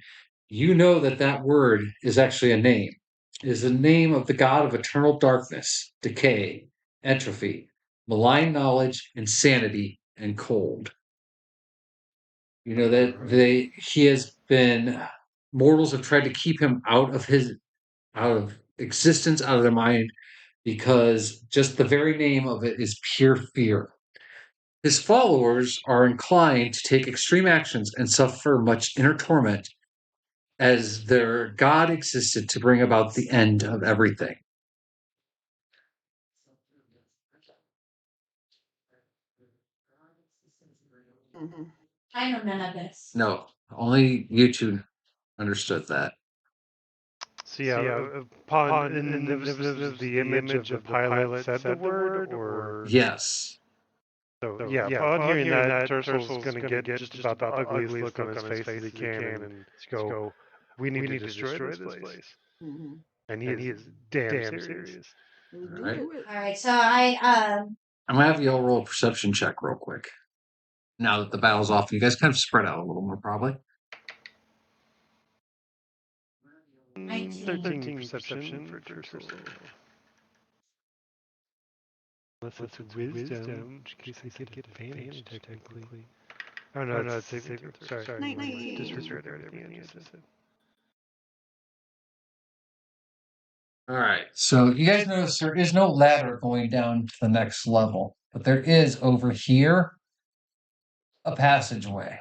you know that that word is actually a name. It is the name of the god of eternal darkness, decay, entropy, malign knowledge, insanity, and cold. You know that he has been mortals have tried to keep him out of existence, out of their mind, because just the very name of it is pure fear. His followers are inclined to take extreme actions and suffer much inner torment as their God existed to bring about the end of everything. Mhm. I know none of this. No, only you two understood that. So yeah, upon and was the image of the pilot said the word, or Yes. so yeah. Upon hearing that, Tersel's gonna get just about the ugliest look on his face as he can, and just go, "We need to destroy this place," Mhm. and he is damn serious. Let's All right. do it. All right, so I I'm gonna have you all roll a perception check real quick. Now that the battle's off, you guys kind of spread out a little more, probably. 13 perception for Tersel. Unless it's wisdom, in case I get advantage, technically. Oh no, it's saving throw. Sorry. 19. Disregard everything I just said. All right. So you guys notice there is no ladder going down to the next level, but there is over here a passageway.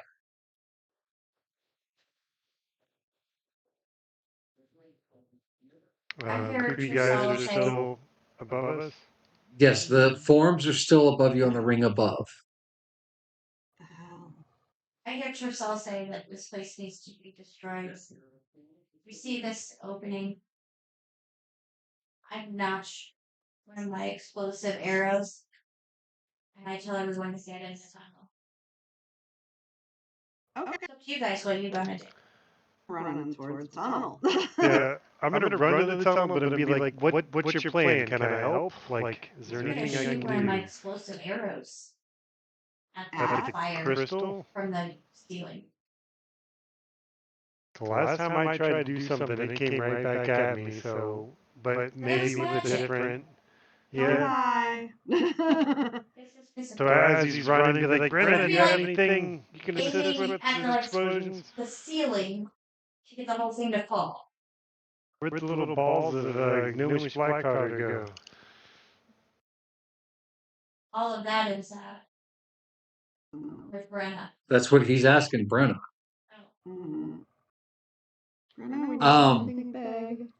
Creepy guys are still above us. Yes, the forms are still above you on the ring above. I hear Tercel say that this place needs to be destroyed. We see this opening. I notch one of my explosive arrows, and I tell everyone to stand in the tunnel. Okay. It's up to you guys what you're gonna do. Running towards the tunnel. Yeah, I'm gonna run to the tunnel, but it'll be like, what's your plan? Can I help? Like, is there I'm gonna anything I shoot can one of my do? explosive arrows at At the the fire crystal? from the ceiling. The last time I tried to do something, it came right back at me. So, but maybe with a magic. different. Don't Yeah. die. This is physical. So as he's running, be like, Brenna, do you have anything you can assist Aiming with at the explosions? the ceiling to get the whole thing to fall. Where'd the little balls of gnomish black powder go? All of that is with Brenna. That's what he's asking Brenna. Oh. Mhm.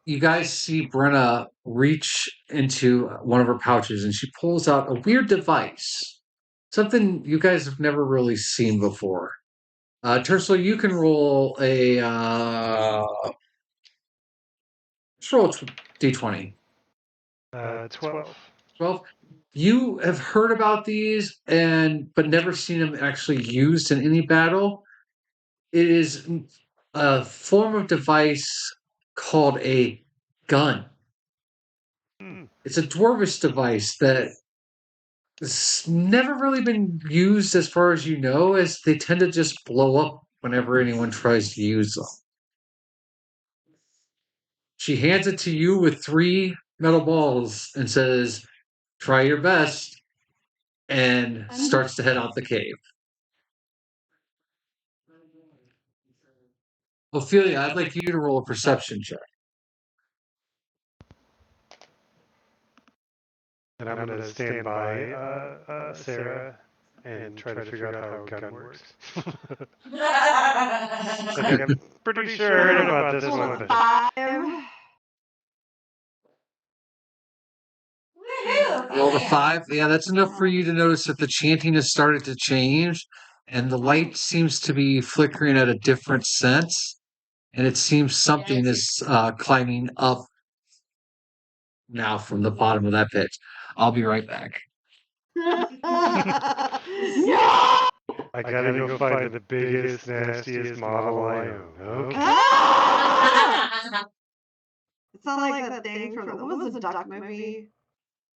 You guys see Brenna reach into one of her pouches and she pulls out a weird device. Something you guys have never really seen before. Tersel, you can roll a let's roll a d20. 12. 12. You have heard about these but never seen them actually used in any battle. It is a form of device called a gun. It's a dwarvish device that has never really been used as far as you know, as they tend to just blow up whenever anyone tries to use them. She hands it to you with 3 metal balls and says, "Try your best," and starts to head out the cave. Ophelia, I'd like you to roll a perception check. And I'm going to stand by Sarah and try to figure out how a gun works. Like, I'm pretty sure I heard about this one. 5. Woohoo! Roll a Yeah. 5. Yeah, that's enough for you to notice that the chanting has started to change, and the light seems to be flickering at a different sense, and it seems something is climbing up now from the bottom of that pit. I'll be right back. No! I gotta go find the biggest, nastiest model I own. Okay. Ah! It's not like that thing from what was the duck movie?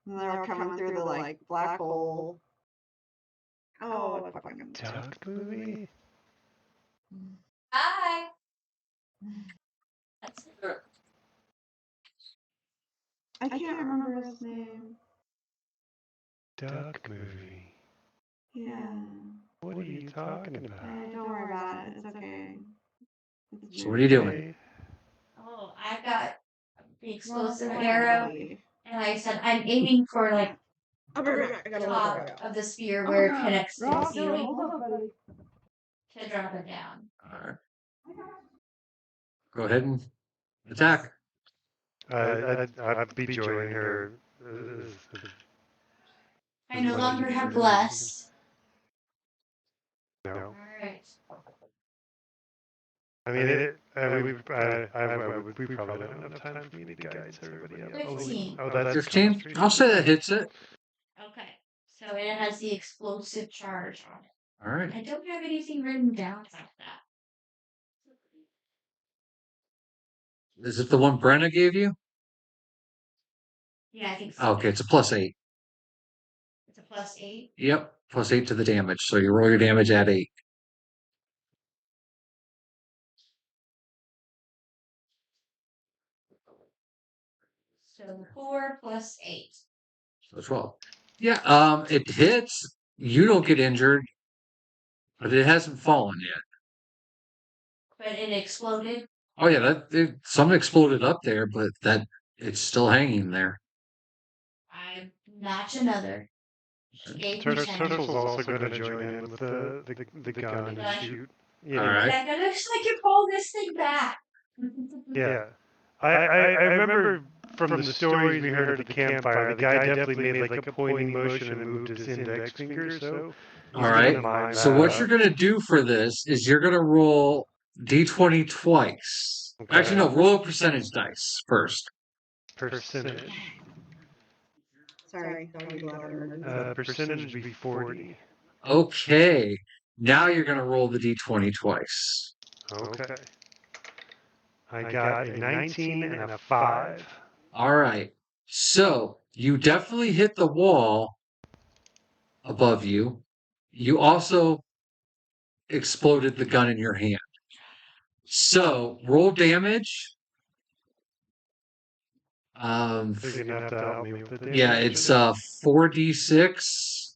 And they were coming through the like black hole. Oh, what fucking Duck movie? Hi. That's I can't remember his name. Duck movie. Yeah. What are you talking about? Don't worry about it. It's okay. So what are you doing? Oh, I've got the explosive Well, arrow, buddy. and I said I'm aiming for like I'll be right back. I gotta let top that go. of the spear where it connects to the Rob, ceiling hold on, buddy. to drop it down. All right. Go ahead and attack. I'd be joining her. I no longer have bless. No. Alright. I mean, we probably don't have enough time for me to guide everybody else. 15. Oh, that's 15? I'll say that hits it. Okay. So it has the explosive charge on it. All right. I don't have anything written down about that. Is it the one Brenna gave you? Yeah, I think so. Okay, it's a +8. It's a +8. Yep, +8 to the damage. So you roll your damage at 8. So 4 + 8. So 12. Yeah, it hits. You don't get injured, but it hasn't fallen yet. But it exploded. Oh yeah, something exploded up there, but it's still hanging there. I notch another. Gave me 10. Turtle's also going to join in with the gun and shoot. Yeah. All right. That looks like you pull this thing back. Yeah. I remember from the stories we heard at the campfire, the guy definitely made like a pointing motion and moved his index finger. So, All right. So what you're gonna do for this is you're gonna roll d20 twice. Okay. Actually, no. Roll a percentage dice first. Percentage. Sorry, Percentage would be 40. Okay. Now you're gonna roll the d20 twice. Okay. I got a 19 and a 5. All right. So you definitely hit the wall above you. You also exploded the gun in your hand. So roll damage. So you're gonna have to help me with the damage. Yeah, it's 4d6.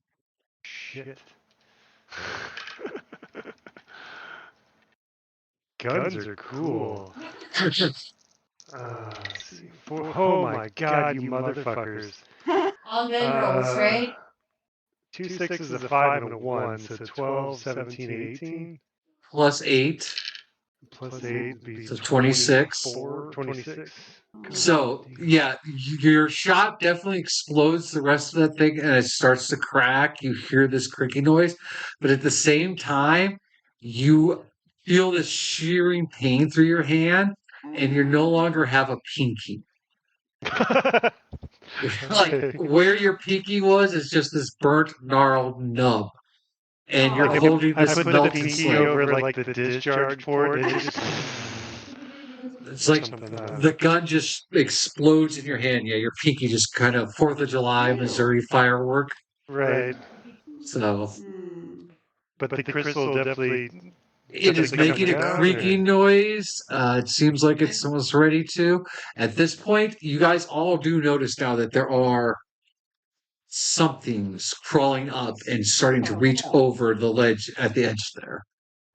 Shit. Guns are cool. Oh my god, you motherfuckers. All good rolls, right? 2 6s, a 5, and a 1, so 12, 17, 18. Plus 8. Plus 8 would be So 26. 26. So, yeah, your shot definitely explodes the rest of that thing and it starts to crack. You hear this creaking noise, but at the same time, you feel this shearing pain through your hand and you no longer have a pinky. Like, where your pinky was is just this burnt, gnarled nub. And you're holding this melted slate. Over like the discharge port. It's like the gun just explodes in your hand. Yeah, your pinky just kind of 4th of July, Missouri firework. Right. So. But the crystal definitely. It is making a creaking noise. It seems like it's almost ready to. At this point, you guys all do notice now that there are somethings crawling up and starting to reach over the ledge at the edge there.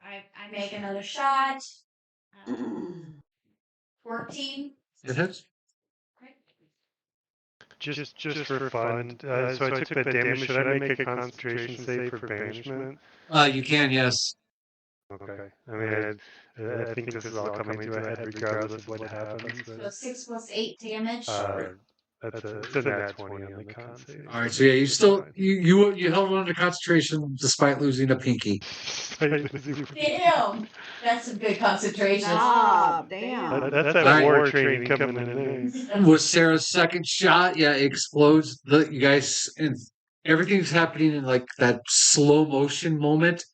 I make another shot. 14. It hits. Just for fun. So I took that damage. Should I make a concentration save for banishment? You can, yes. Okay. I mean, I think this is all coming to a head regardless of what happens. So 6 + 8 damage. It's a nat 20 on the con save. All right, so yeah, you still you held on to concentration despite losing a pinky. Damn, that's some good concentration. Damn. That's that war training coming in there. Was Sarah's second shot? Yeah, it explodes. You guys and everything's happening in like that slow motion moment.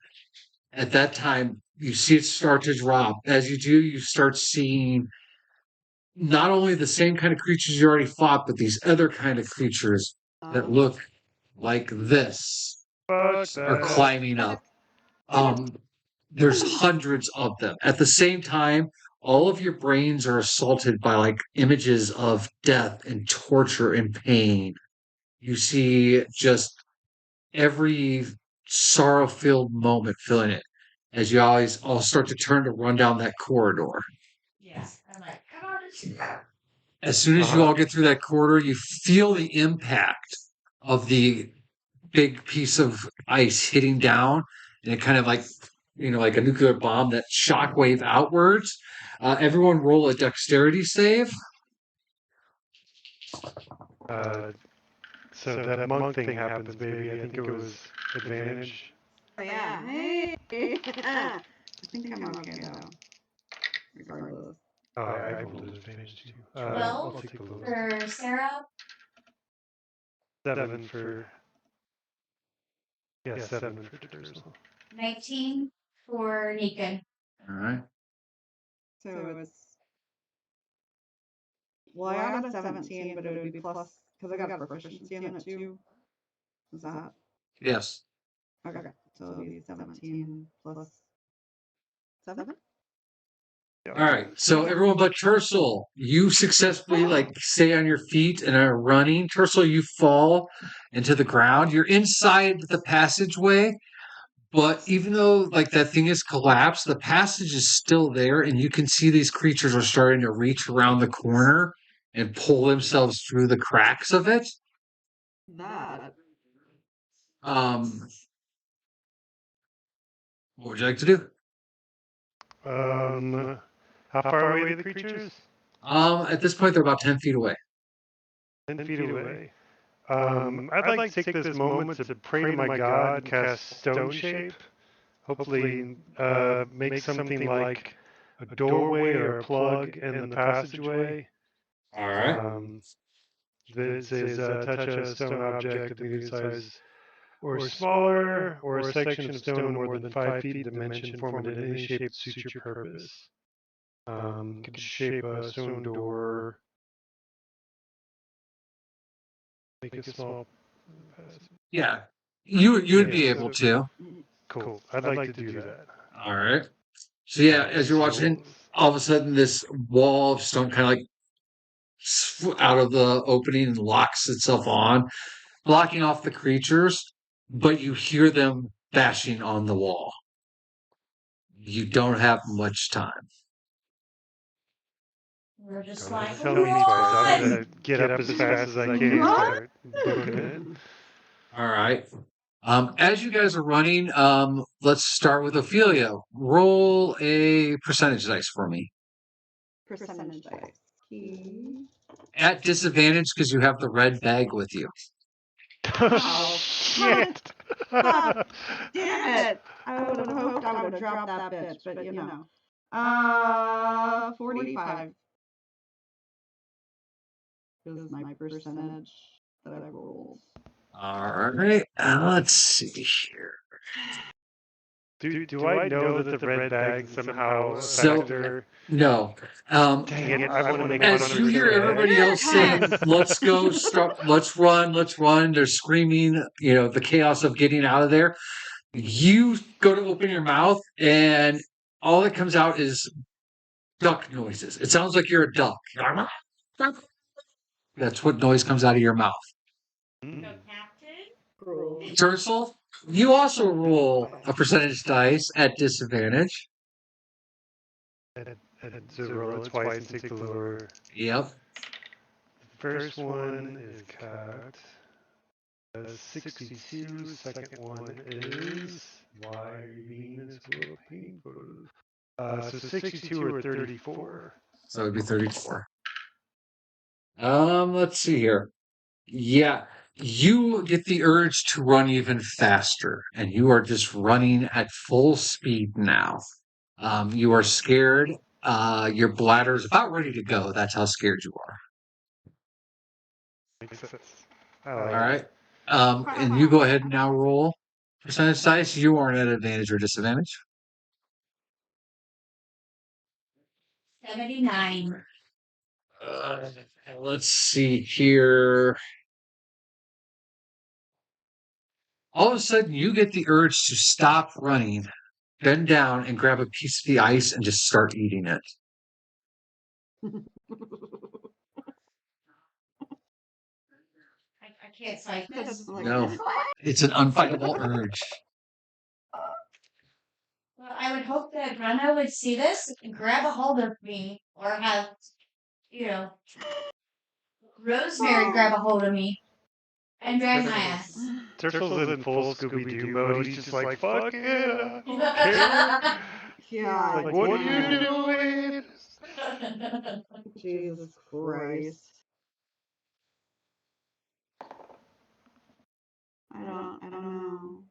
At that time, you see it start to drop. As you do, you start seeing not only the same kind of creatures you already fought, but these other kind of creatures that look like this are climbing up. There's hundreds of them. At the same time, all of your brains are assaulted by like images of death and torture and pain. You see just every sorrow-filled moment filling it as you always all start to turn to run down that corridor. Yes. I'm like, come on. As soon as you all get through that corridor, you feel the impact of the big piece of ice hitting down, and it kind of like, like a nuclear bomb, that shockwave outwards. Everyone roll a dexterity save. So that monk thing happens, baby. I think it was advantage. Oh, yeah. Hey. I think I'm okay, though. Regardless. Oh, I rolled advantage too. Well, I'll take the lowest. For Sarah, 7 for. Yeah, 7 for Tursel. 19 for Nika. All right. So it's. Well, I got a 17, but it would be plus. Because I got a proficiency in it too. Is that? Yes. Okay. So it'll be 17 plus 7? All right. So everyone but Tursel, you successfully like stay on your feet and are running. Tursel, you fall into the ground. You're inside the passageway, but even though like that thing is collapsed, the passage is still there, and you can see these creatures are starting to reach around the corner and pull themselves through the cracks of it. That. What would you like to do? How far away are the creatures? At this point, they're about 10 feet away. 10 feet away. I'd like to take this moment to pray to my God and cast Stone Shape. Hopefully, make something like a doorway or a plug in the passageway. All right. That says touch a stone object of medium size or smaller, or a section of stone more than 5 feet in dimension, form it in any shape that suits your purpose. Could shape a stone door. Make a small. Yeah, you'd be able to. Cool. I'd like to do that. All right. So yeah, as you're watching, all of a sudden this wall of stone kind of like out of the opening and locks itself on, blocking off the creatures, but you hear them bashing on the wall. You don't have much time. We're just Don't like, tell me twice. I'm run! gonna get up as fast as I can and start booking it. All right. As you guys are running, let's start with Ophelia. Roll a percentage dice for me. Percentage dice. Key. At disadvantage because you have the red bag with you. Oh, shit! Damn it! I would have hoped I would have dropped that bitch, but you know. 45 is my percentage that I rolled. All right. Let's see here. Do I know that the red bag somehow affected her? No. Dang it, I want to make fun As of you her hear so bad. everybody else saying, let's go, let's run, they're screaming, the chaos of getting out of there. You go to open your mouth, and all that comes out is duck noises. It sounds like you're a duck. That's what noise comes out of your mouth. So, Captain? Tursel, you also roll a percentage dice at disadvantage. So roll it twice and take the lower. Yep. First one is cocked. 62. Second one is. Why are you being this painful? So 62 or 34. So it'd be 34. Let's see here. Yeah, you get the urge to run even faster, and you are just running at full speed now. You are scared. Your bladder's about ready to go. That's how scared you are. Makes sense. All right. And you go ahead and now roll percentage dice. You aren't at advantage or disadvantage. 79. Let's see here. All of a sudden, you get the urge to stop running, bend down, and grab a piece of the ice and just start eating it. I can't fight this. No. It's an unfightable urge. Well, I would hope that Brenna would see this and grab a hold of me, or have, Rosemary grab a hold of me and drag my ass. Turtle's in full Scooby-Doo mode. He's just like, fuck it, I don't care. Yeah. Like, what are you doing? Jesus Christ. I don't know.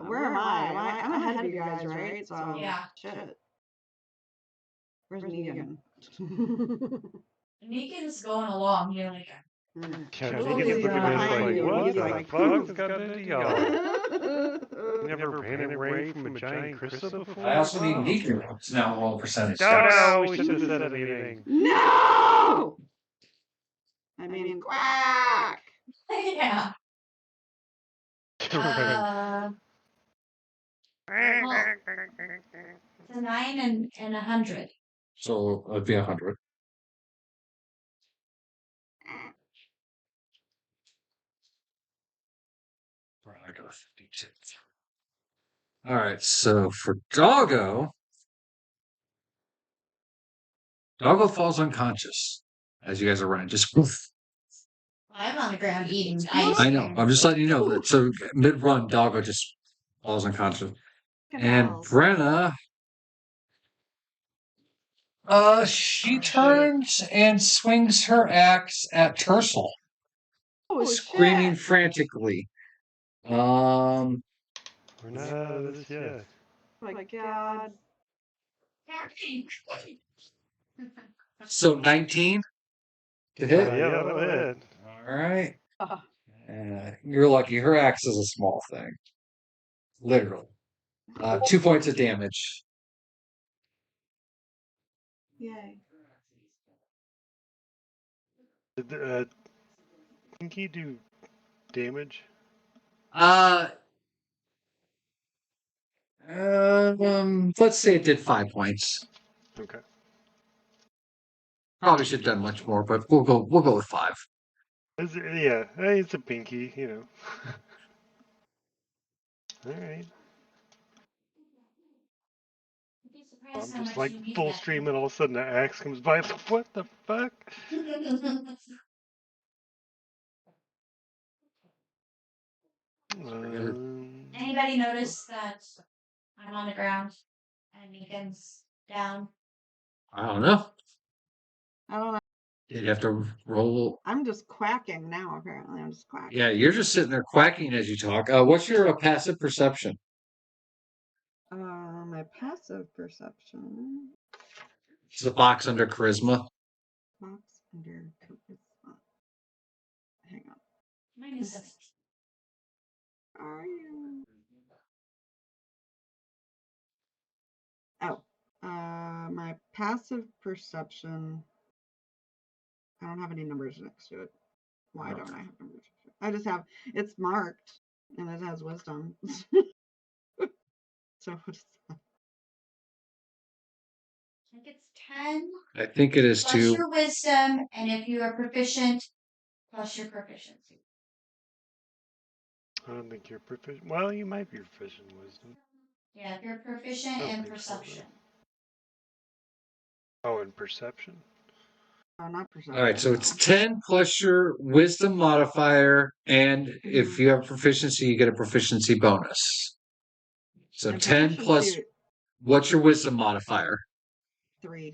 Where am I? I'm ahead of you guys, right? So Yeah. shit. Where's Negan? Negan's going along, like. Yeah, Totally Negan's looking at us behind like, you. what He's the like, fuck's got into y'all? You never ran away from a giant crystal before? I also need Negan to now roll percentage. No, we shouldn't have said anything. No! I mean, quack! Yeah. It's a 9 and 100. So it'd be 100. I got 52. All right, so for Doggo falls unconscious as you guys are running. Just poof. I'm on the ground eating ice. I know. I'm just letting you know that. So mid-run, Doggo just falls unconscious. And Brenna, she turns and swings her axe at Tercel, screaming frantically. We're not out of this yet. Oh my god. So 19 to hit. Yeah, that'll hit. All right. You're lucky. Her axe is a small thing. Literally. 2 points of damage. Yay. Did Pinky do damage? Let's say it did 5 points. Okay. Probably should have done much more, but we'll go with 5. Yeah, it's a Pinky, All right. I'm just like full stream, and all of a sudden the axe comes by. Like, what the fuck? Anybody notice that I'm on the ground and Negan's down? I don't know. I don't know. You have to roll. I'm just quacking now, apparently. I'm just quacking. Yeah, you're just sitting there quacking as you talk. What's your passive perception? My passive perception. It's the box under charisma. Box under charisma. Hang on. Mine is Are you? Oh, my passive perception. I don't have any numbers next to it. Why don't I have numbers? I just have, it's marked and it has wisdom. So what is that? I think it's 10. I think it is plus too. your wisdom, and if you are proficient, plus your proficiency. I don't think you're proficient. Well, you might be proficient in wisdom. Yeah, if you're proficient in perception. Oh, in perception? Oh, not perception. All right, so it's 10 plus your wisdom modifier, and if you have proficiency, you get a proficiency bonus. So And 10 plus, what's your wisdom modifier? 3.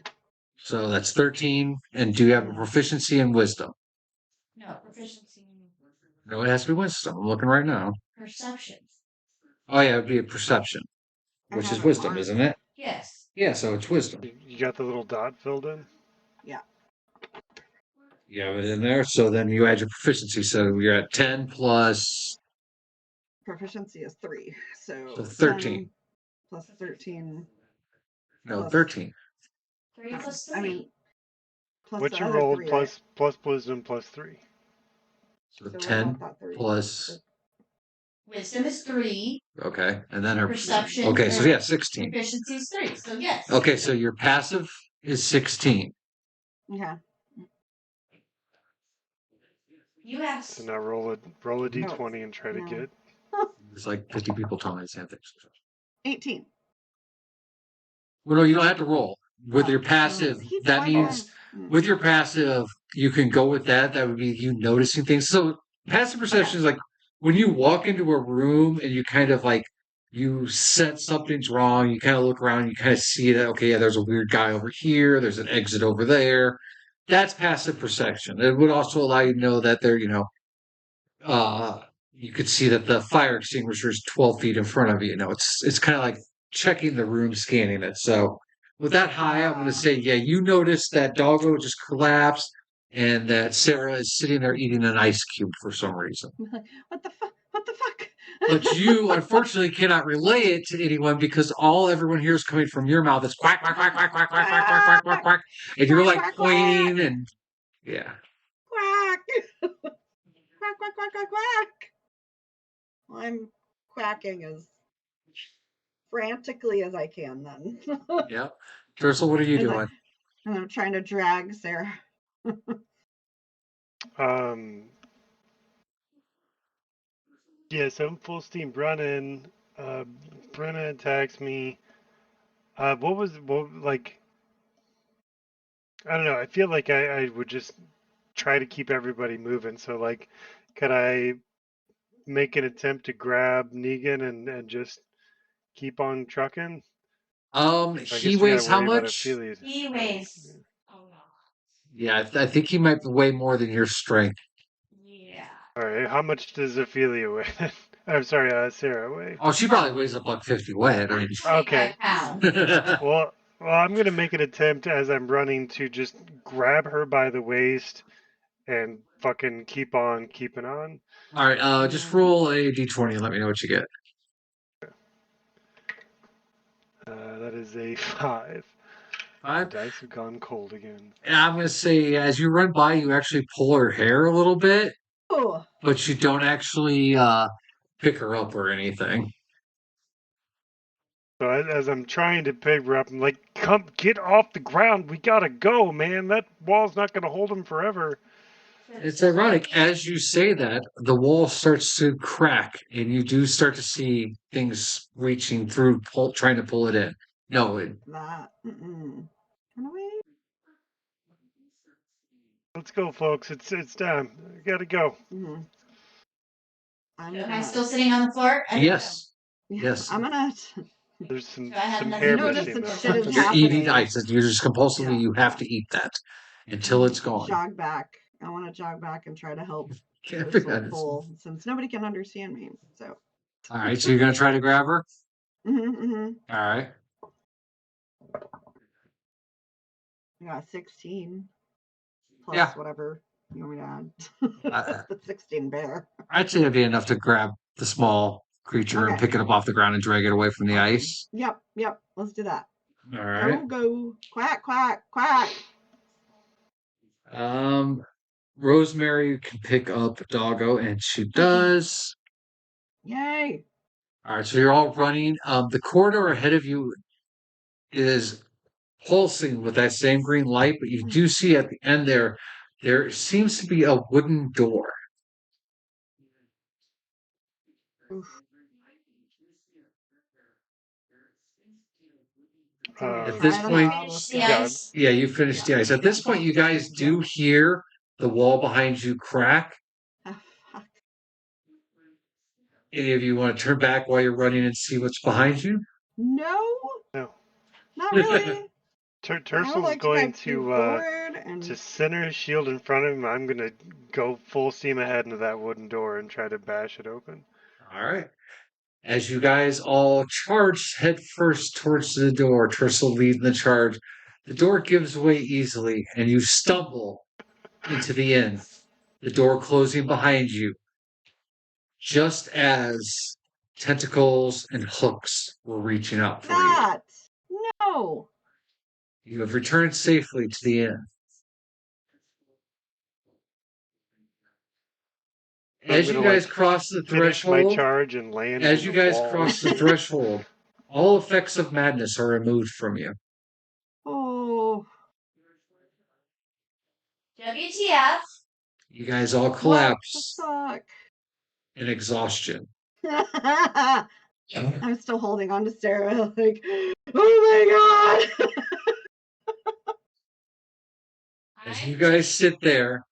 So that's 13. And do you have a proficiency in wisdom? No, proficiency. No, it has to be wisdom. I'm looking right now. Perception. Oh, yeah, it would be a perception, which is wisdom, isn't it? Yes. Yeah, so it's wisdom. You got the little dot filled in? Yeah. You have it in there, so then you add your proficiency. So you're at 10 plus. Proficiency is 3. So 13. Plus 13. No, plus, 13. 3 plus 3. I mean, plus what you rolled plus wisdom plus 3. So 10 plus. Wisdom is 3. Okay, and then her perception. Okay, so yeah, 16. Proficiency is 3. So yes. Okay, so your passive is 16. Yeah. You asked. So now roll a d20 and try to No. get. There's like 50 people telling me the same things. 18. Well, no, you don't have to roll. With your Oh, passive, he's that going means with your passive, you can go with that. That would be you noticing things. So passive perception is like when you walk into a room and you kind of like you sense something's wrong. You kind of look around. You kind of see that okay, yeah, there's a weird guy over here. There's an exit over there. That's passive perception. It would also allow you to know that there, you could see that the fire extinguisher is 12 feet in front of you. It's kind of like checking the room, scanning it. So with that high, I'm going to say, yeah, you noticed that Doggo just collapsed and that Sarah is sitting there eating an ice cube for some reason. What the fuck? What the fuck? But you unfortunately cannot relay it to anyone because all everyone hears coming from your mouth is quack, quack, quack, quack, quack, quack, quack, quack, quack, quack, quack. And you're like pointing and yeah. Quack. Quack, quack, quack, quack, quack. Well, I'm quacking as frantically as I can then. Yeah. Ursula, what are you doing? And I'm trying to drag Sarah. Yes, I'm full steam running. Brenna attacks me. Like? I don't know. I feel like I would just try to keep everybody moving. So like, could I make an attempt to grab Negan and just keep on trucking? I He guess we gotta weighs how worry about much? Ophelia. He weighs. Oh no. Yeah, I think he might weigh more than your strength. Yeah. All right, how much does Ophelia weigh? I'm sorry, Sarah weigh. Oh, she probably weighs a $150 weight. I mean, 25 pounds. Well, I'm gonna make an attempt as I'm running to just grab her by the waist and fucking keep on keeping on. all right, just roll a d20 and let me know what you get. That is a 5. Five. The dice have gone cold again. And I'm gonna say, as you run by, you actually pull her hair a little bit, Oh, but you don't actually pick her up or anything. So as I'm trying to pick her up, I'm like, "Come, get off the ground! We gotta go, man! That wall's not gonna hold him forever." It's ironic as you say that the wall starts to crack, and you do start to see things reaching through, trying to pull it in. No, that. Run away. Let's go, folks. It's time. We gotta go. Mm-hmm. Am I still sitting on the floor? yes, yes. I'm gonna. There's some Do I have nothing hair to notice missing that though. shit is You're eating happening. ice. You're just compulsively. Yeah. You have to eat that until it's gone. Jog back. I want to jog back and try to help Can't Ursula figure out pull, since nobody can understand me. So. All right, so you're gonna try to grab her. Mm-hmm. All right. I got 16 plus Yeah. whatever you want me to Uh, add. The 16 bear. I'd say that'd be enough to grab the small creature and Okay. pick it up off the ground and drag it away from the ice. Yep. Let's do that. All right. Go. Quack, quack, quack. Rosemary can pick up Doggo, and she does. Yay. All right, so you're all running. The corridor ahead of you is pulsing with that same green light, but you do see at the end there seems to be a wooden door. Oof. At this point, yeah, you finished the ice. At this point, you guys do hear the wall behind you crack. Fuck. Any of you want to turn back while you're running and see what's behind you? No. No. Not really. Tursel's going to center his shield in front of him. I'm gonna go full steam ahead into that wooden door and try to bash it open. All right. As you guys all charge headfirst towards the door, Tursel leading the charge, the door gives way easily, and you stumble into the inn, the door closing behind you, just as tentacles and hooks were reaching out for you. No. You have returned safely to the inn. As you guys cross the threshold, my charge and land. as you guys cross the threshold, all effects of madness are removed from you. Oh. WTF? You guys all What collapse the fuck? in exhaustion. I'm still holding on to Sarah, like, oh my god! As you guys sit there,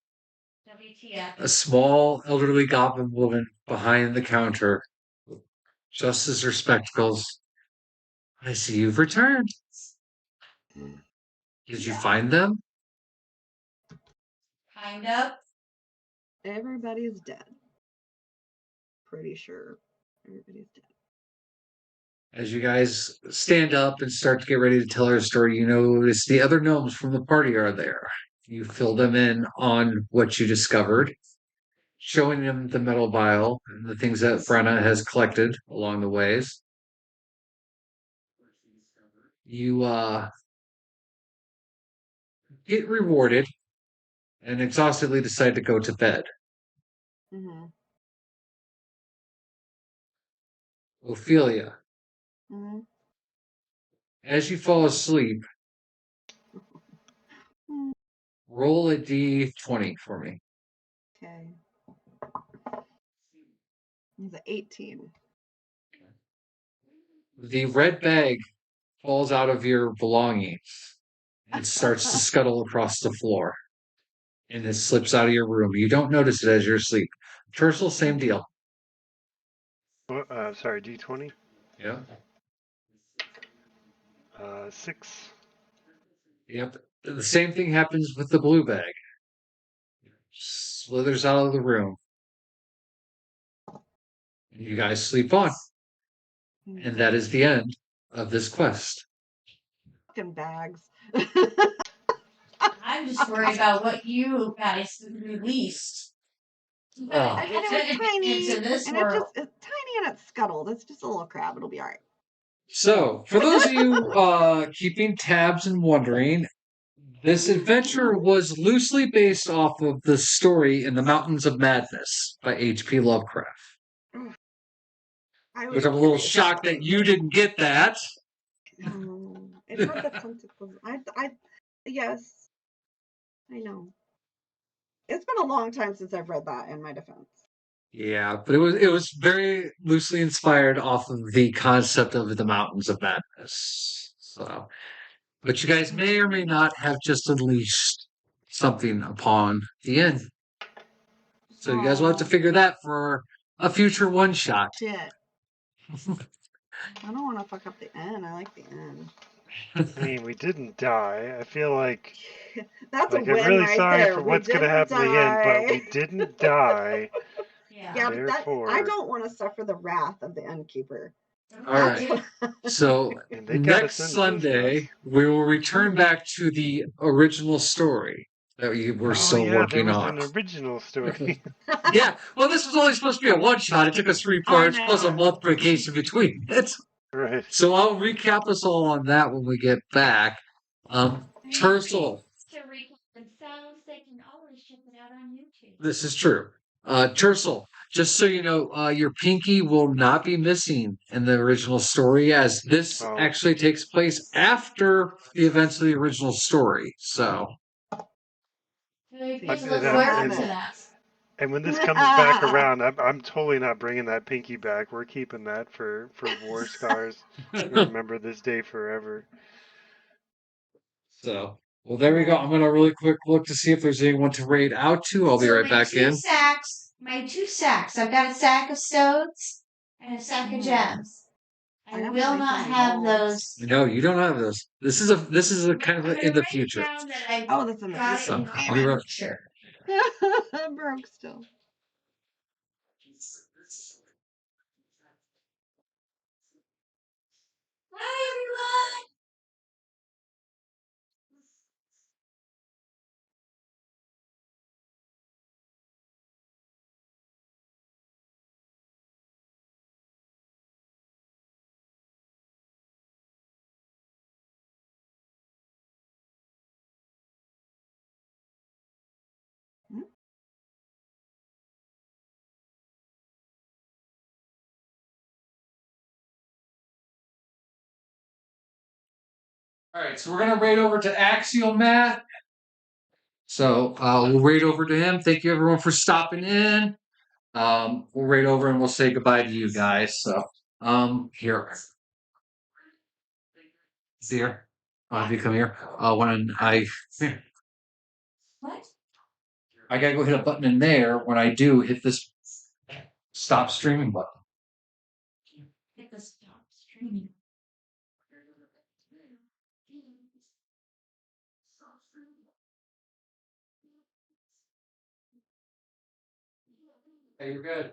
WTF. a small elderly goblin woman behind the counter adjusts her spectacles. I see you've returned. Did you find them? Kind of. Everybody's dead. Pretty sure everybody's dead. As you guys stand up and start to get ready to tell her story, you notice the other gnomes from the party are there. You fill them in on what you discovered, showing them the metal vial and the things that Brenna has collected along the ways. You get rewarded and exhaustedly decide to go to bed. Mm-hmm. Ophelia, Mm-hmm. as you fall asleep, roll a d20 for me. Okay. He's an 18. The red bag falls out of your belongings and starts to scuttle across the floor. And it slips out of your room. You don't notice it as you're asleep. Tercel, same deal. Sorry, D20. Yeah. 6. Yep. The same thing happens with the blue bag. Slithers out of the room. And you guys sleep on. And that is the end of this quest. Fucking bags. I'm just worried about what you guys released. Oh. And it was tiny. Into this and world. it's tiny and it's scuttled. It's just a little crab. It'll be all right. So, for those of you keeping tabs and wondering, this adventure was loosely based off of the story In the Mountains of Madness by H.P. Lovecraft. Which I'm a little shocked that you didn't get that. It had the consequences. Yes, I know. It's been a long time since I've read that. In my defense. Yeah, but it was very loosely inspired off of the concept of the Mountains of Madness. So, but you guys may or may not have just unleashed something upon the end. So you guys will have to figure that for a future one shot. Shit. I don't want to fuck up the end. I like the end. I mean, we didn't die. I feel like That's like a win I'm really right sorry there. for We what's going to didn't happen at the end, but die. we didn't die. Yeah. But Therefore, I don't want to suffer the wrath of the innkeeper. All right. So and they got us next into this Sunday mess. we will return back to the original story that we were Oh still yeah, there working was on. an original story. Yeah, well, this was only supposed to be a one shot. It took us 3 parts plus a month vacation between it. Right. So I'll recap us all on that when we get back. Tercel, To recap themselves, they can always check it out on YouTube. this is true. Tercel, just so you know, your pinky will not be missing in the original story, as this actually takes place after the events of the original story. So. You guys look forward to that. And when this comes back around, I'm totally not bringing that pinky back. We're keeping that for war scars. Remember this day forever. So, well, there we go. I'm going to really quick look to see if there's anyone to raid out to. I'll be right back in. My 2 sacks. I've got a sack of stones and a sack of gems. I will not have those. No, you don't have those. This is a kind of in the future. Oh, that's in the future. So, I'll be right. Sure. I'm broke still. Hi, everyone. All right, so we're going to raid over to Axiomat. So we'll raid over to him. Thank you everyone for stopping in. We'll raid over and we'll say goodbye to you guys. So here. Here. If you come here. When I here. What? I gotta go hit a button in there. When I do, hit this stop streaming button. Hit the stop streaming. Hey, you're good.